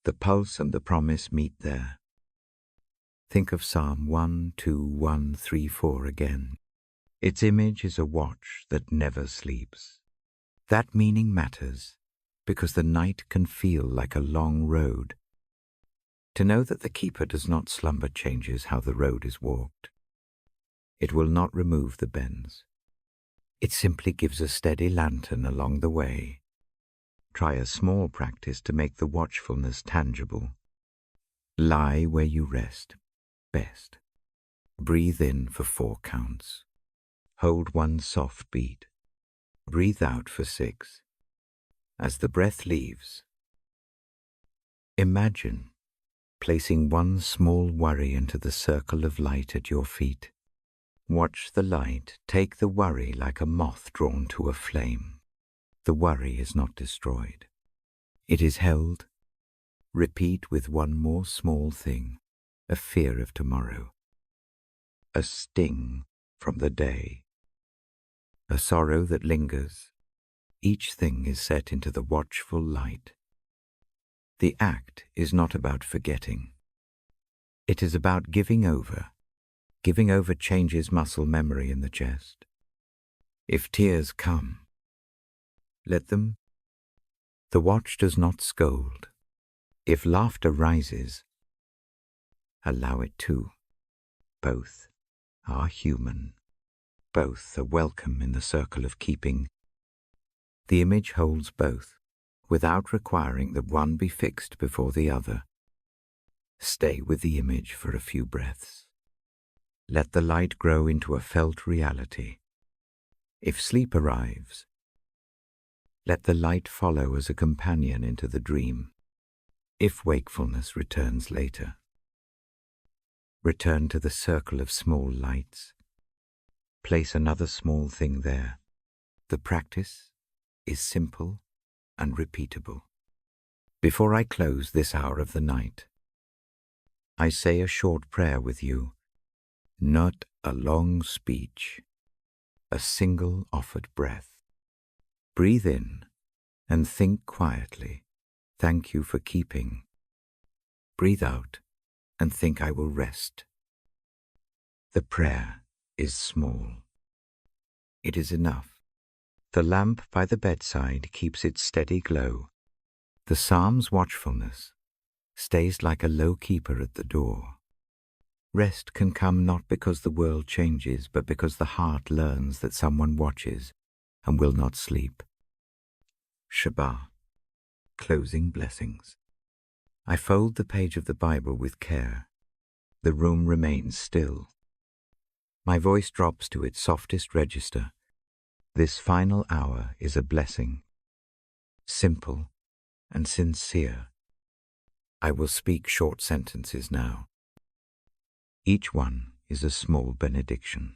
The pulse and the promise meet there. Think of Psalm 1, 2, 1, 3, 4 again. Its image is a watch that never sleeps. That meaning matters because the night can feel like a long road. To know that the keeper does not slumber changes how the road is walked. It will not remove the bends. It simply gives a steady lantern along the way. Try a small practice to make the watchfulness tangible. Lie where you rest best. Breathe in for 4 counts. Hold 1 soft beat. Breathe out for 6. As the breath leaves, imagine placing 1 small worry into the circle of light at your feet. Watch the light take the worry like a moth drawn to a flame. The worry is not destroyed. It is held. Repeat with 1 more small thing, a fear of tomorrow, a sting from the day, a sorrow that lingers. Each thing is set into the watchful light. The act is not about forgetting. It is about giving over. Giving over changes muscle memory in the chest. If tears come, let them. The watch does not scold. If laughter rises, allow it too. Both are human. Both are welcome in the circle of keeping. The image holds both, without requiring that one be fixed before the other. Stay with the image for a few breaths. Let the light grow into a felt reality. If sleep arrives, let the light follow as a companion into the dream. If wakefulness returns later, return to the circle of small lights. Place another small thing there. The practice is simple and repeatable. Before I close this hour of the night, I say a short prayer with you, not a long speech, a single offered breath. Breathe in and think quietly, thank you for keeping. Breathe out and think I will rest. The prayer is small. It is enough. The lamp by the bedside keeps its steady glow. The psalm's watchfulness stays like a low keeper at the door. Rest can come not because the world changes, but because the heart learns that someone watches and will not sleep. Shabbat. Closing blessings. I fold the page of the Bible with care. The room remains still. My voice drops to its softest register. This final hour is a blessing. Simple, and sincere. I will speak short sentences now. Each one is a small benediction.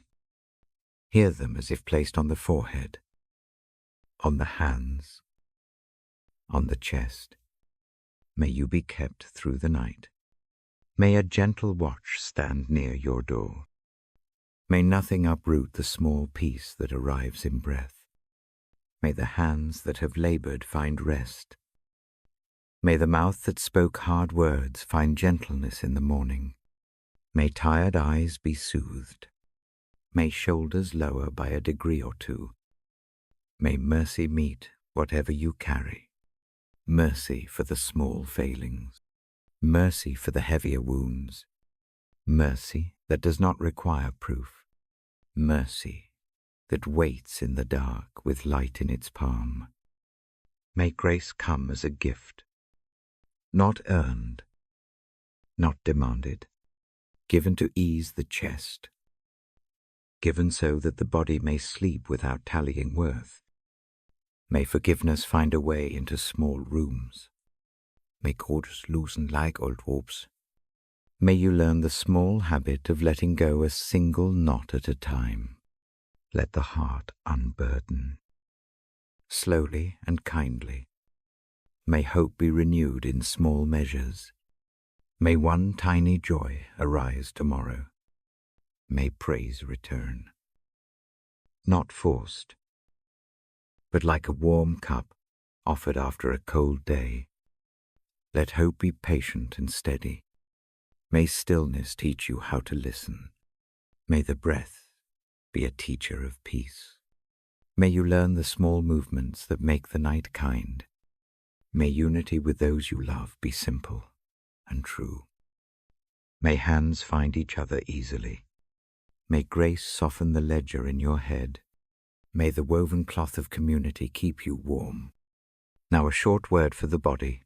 Hear them as if placed on the forehead, on the hands, on the chest. May you be kept through the night. May a gentle watch stand near your door. May nothing uproot the small peace that arrives in breath. May the hands that have labored find rest. May the mouth that spoke hard words find gentleness in the morning. May tired eyes be soothed. May shoulders lower by a degree or two. May mercy meet whatever you carry. Mercy for the small failings. Mercy for the heavier wounds. Mercy that does not require proof. Mercy that waits in the dark with light in its palm. May grace come as a gift, not earned, not demanded, given to ease the chest, given so that the body may sleep without tallying worth. May forgiveness find a way into small rooms. May cords loosen like old ropes. May you learn the small habit of letting go a single knot at a time. Let the heart unburden. Slowly and kindly. May hope be renewed in small measures. May one tiny joy arise tomorrow. May praise return. Not forced, but like a warm cup offered after a cold day. Let hope be patient and steady. May stillness teach you how to listen. May the breath be a teacher of peace. May you learn the small movements that make the night kind. May unity with those you love be simple and true. May hands find each other easily. May grace soften the ledger in your head. May the woven cloth of community keep you warm. Now a short word for the body.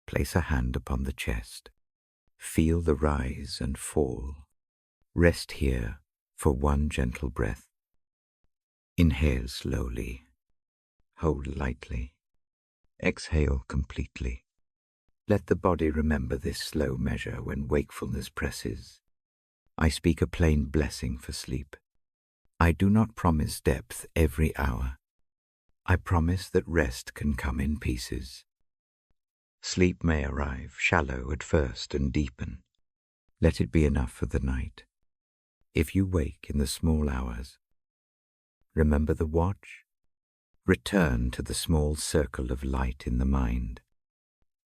Place a hand upon the chest. Feel the rise and fall. Rest here for one gentle breath. Inhale slowly. Hold lightly. Exhale completely. Let the body remember this slow measure when wakefulness presses. I speak a plain blessing for sleep. I do not promise depth every hour. I promise that rest can come in pieces. Sleep may arrive shallow at first and deepen. Let it be enough for the night. If you wake in the small hours, remember the watch. Return to the small circle of light in the mind.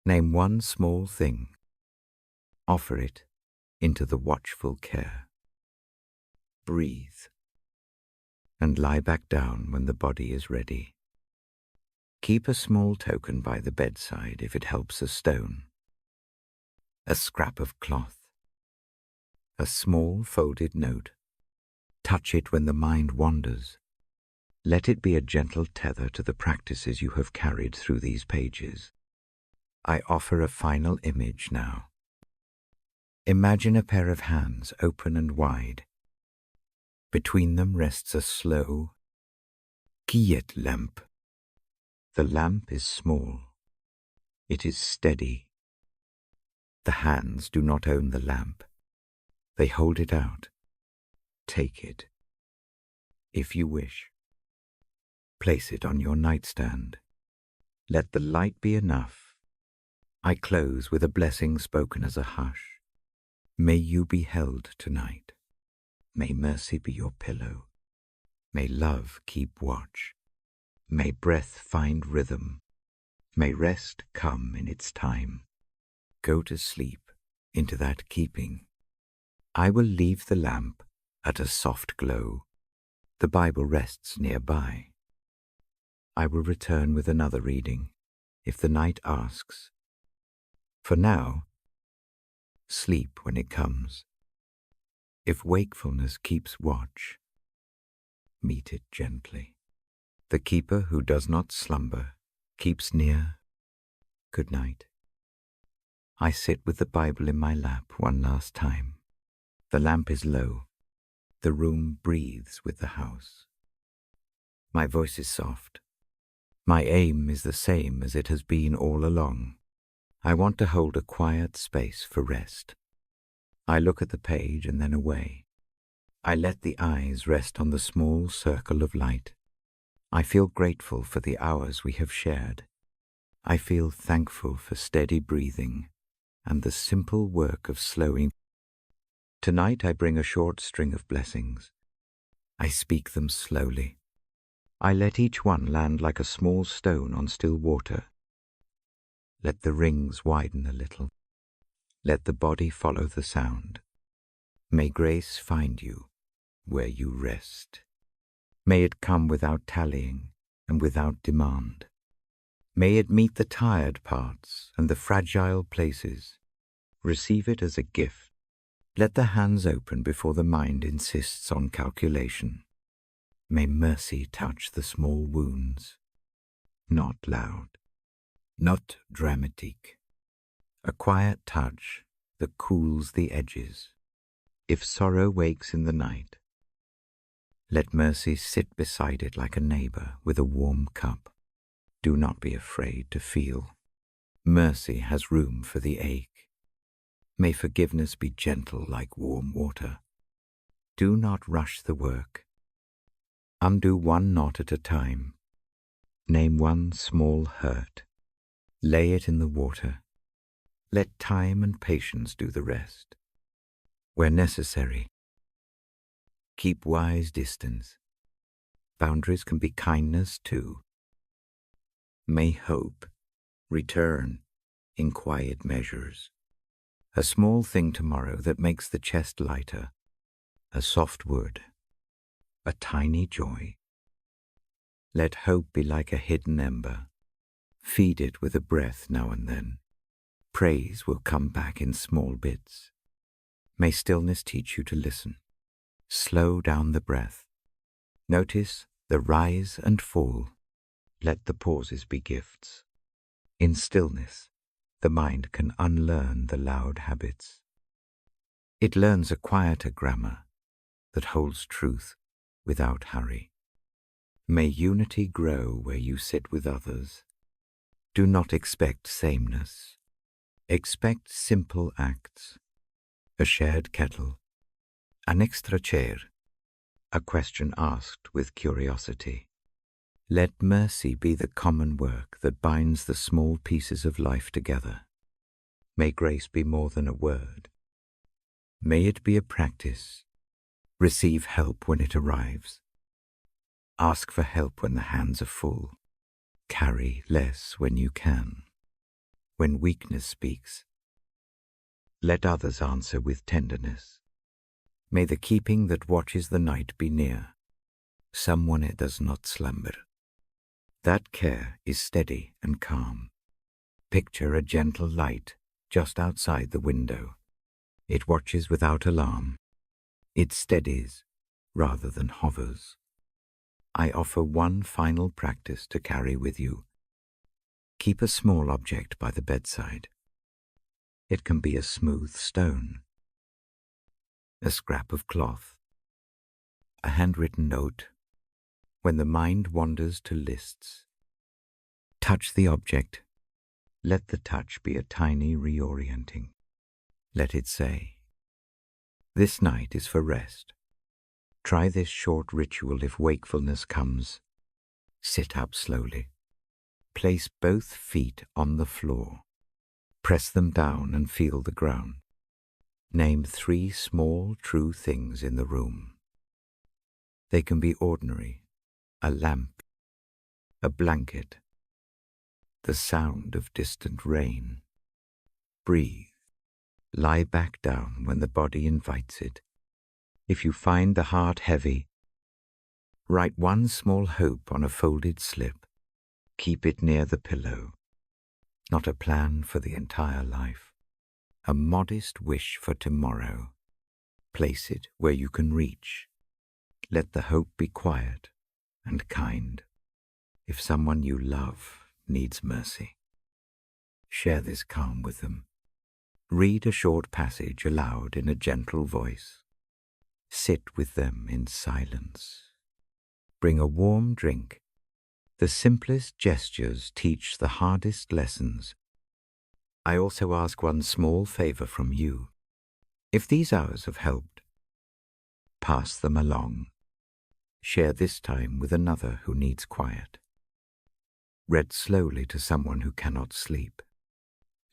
Name one small thing. Offer it into the watchful care. Breathe and lie back down when the body is ready. Keep a small token by the bedside if it helps a stone, a scrap of cloth, a small folded note. Touch it when the mind wanders. Let it be a gentle tether to the practices you have carried through these pages. I offer a final image now. Imagine a pair of hands open and wide. Between them rests a slow, quiet lamp. The lamp is small. It is steady. The hands do not own the lamp. They hold it out. Take it. If you wish, place it on your nightstand. Let the light be enough. I close with a blessing spoken as a hush. May you be held tonight. May mercy be your pillow. May love keep watch. May breath find rhythm. May rest come in its time. Go to sleep into that keeping. I will leave the lamp at a soft glow. The Bible rests nearby. I will return with another reading, if the night asks. For now, sleep when it comes. If wakefulness keeps watch, meet it gently. The keeper who does not slumber keeps near. Good night. I sit with the Bible in my lap one last time. The lamp is low. The room breathes with the house. My voice is soft. My aim is the same as it has been all along. I want to hold a quiet space for rest. I look at the page and then away. I let the eyes rest on the small circle of light. I feel grateful for the hours we have shared. I feel thankful for steady breathing and the simple work of slowing. Tonight I bring a short string of blessings. I speak them slowly. I let each one land like a small stone on still water. Let the rings widen a little. Let the body follow the sound. May grace find you where you rest. May it come without tallying and without demand. May it meet the tired parts and the fragile places. Receive it as a gift. Let the hands open before the mind insists on calculation. May mercy touch the small wounds. Not loud, not dramatique. A quiet touch that cools the edges. If sorrow wakes in the night, let mercy sit beside it like a neighbor with a warm cup. Do not be afraid to feel. Mercy has room for the ache. May forgiveness be gentle like warm water. Do not rush the work. Undo one knot at a time. Name one small hurt. Lay it in the water. Let time and patience do the rest. Where necessary, keep wise distance. Boundaries can be kindness too. May hope return in quiet measures. A small thing tomorrow that makes the chest lighter. A soft word. A tiny joy. Let hope be like a hidden ember. Feed it with a breath now and then. Praise will come back in small bits. May stillness teach you to listen. Slow down the breath. Notice the rise and fall. Let the pauses be gifts. In stillness, the mind can unlearn the loud habits. It learns a quieter grammar that holds truth without hurry. May unity grow where you sit with others. Do not expect sameness. Expect simple acts. A shared kettle, an extra chair, a question asked with curiosity. Let mercy be the common work that binds the small pieces of life together. May grace be more than a word. May it be a practice. Receive help when it arrives. Ask for help when the hands are full. Carry less when you can. When weakness speaks, let others answer with tenderness. May the keeping that watches the night be near, someone it does not slumber. That care is steady and calm. Picture a gentle light just outside the window. It watches without alarm. It steadies rather than hovers. I offer one final practice to carry with you. Keep a small object by the bedside. It can be a smooth stone, a scrap of cloth, a handwritten note. When the mind wanders to lists, touch the object. Let the touch be a tiny reorienting. Let it say, "This night is for rest." Try this short ritual if wakefulness comes. Sit up slowly. Place both feet on the floor. Press them down and feel the ground. Name 3 small, true things in the room. They can be ordinary, a lamp, a blanket, the sound of distant rain. Breathe. Lie back down when the body invites it. If you find the heart heavy, write one small hope on a folded slip. Keep it near the pillow. Not a plan for the entire life. A modest wish for tomorrow. Place it where you can reach. Let the hope be quiet and kind. If someone you love needs mercy, share this calm with them. Read a short passage aloud in a gentle voice. Sit with them in silence. Bring a warm drink. The simplest gestures teach the hardest lessons. I also ask one small favor from you. If these hours have helped, pass them along. Share this time with another who needs quiet. Read slowly to someone who cannot sleep.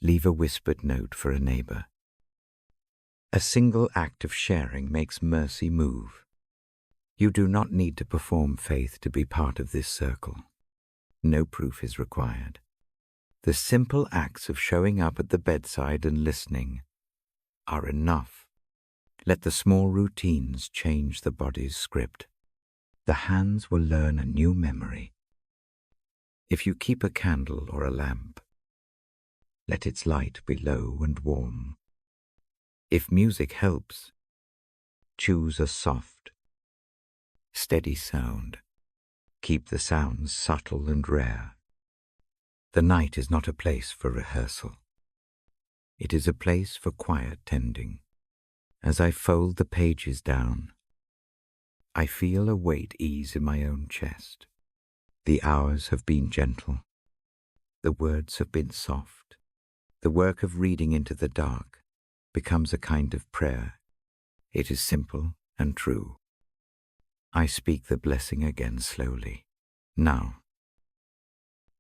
Leave a whispered note for a neighbor. A single act of sharing makes mercy move. You do not need to perform faith to be part of this circle. No proof is required. The simple acts of showing up at the bedside and listening are enough. Let the small routines change the body's script. The hands will learn a new memory. If you keep a candle or a lamp, let its light be low and warm. If music helps, choose a soft, steady sound. Keep the sounds subtle and rare. The night is not a place for rehearsal. It is a place for quiet tending. As I fold the pages down, I feel a weight ease in my own chest. The hours have been gentle. The words have been soft. The work of reading into the dark becomes a kind of prayer. It is simple and true. I speak the blessing again slowly. Now,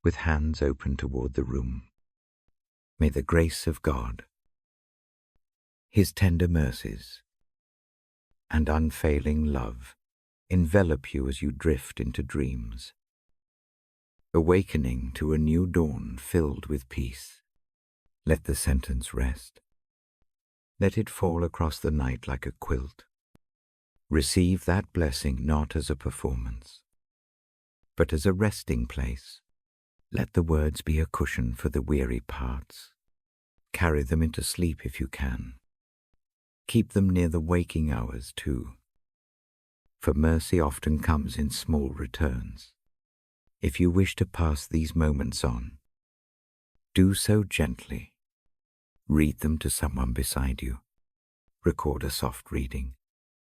with hands open toward the room, may the grace of God, His tender mercies, and unfailing love envelop you as you drift into dreams, awakening to a new dawn filled with peace. Let the sentence rest. Let it fall across the night like a quilt. Receive that blessing not as a performance, but as a resting place. Let the words be a cushion for the weary parts. Carry them into sleep if you can. Keep them near the waking hours too, for mercy often comes in small returns. If you wish to pass these moments on, do so gently. Read them to someone beside you. Record a soft reading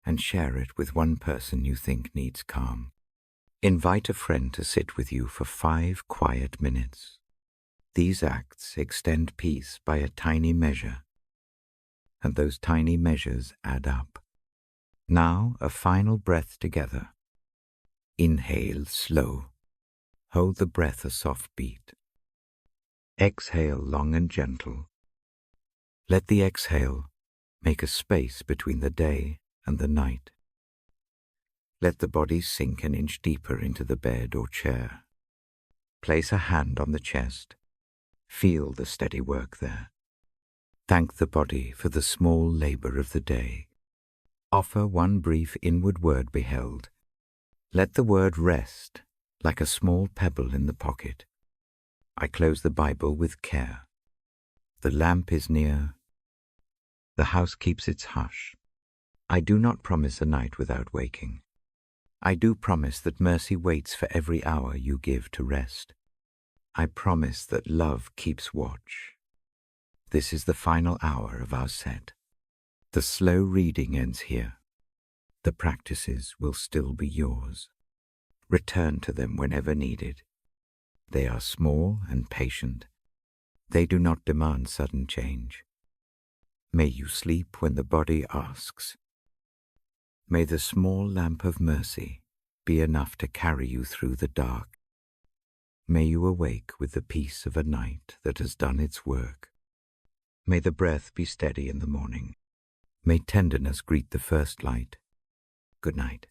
and share it with one person you think needs calm. Invite a friend to sit with you for 5 quiet minutes. These acts extend peace by a tiny measure, and those tiny measures add up. Now a final breath together. Inhale slow. Hold the breath a soft beat. Exhale long and gentle. Let the exhale make a space between the day and the night. Let the body sink an inch deeper into the bed or chair. Place a hand on the chest. Feel the steady work there. Thank the body for the small labor of the day. Offer one brief inward word beheld. Let the word rest like a small pebble in the pocket. I close the Bible with care. The lamp is near. The house keeps its hush. I do not promise a night without waking. I do promise that mercy waits for every hour you give to rest. I promise that love keeps watch. This is the final hour of our set. The slow reading ends here. The practices will still be yours. Return to them whenever needed. They are small and patient. They do not demand sudden change. May you sleep when the body asks. May the small lamp of mercy be enough to carry you through the dark. May you awake with the peace of a night that has done its work. May the breath be steady in the morning. May tenderness greet the first light. Good night.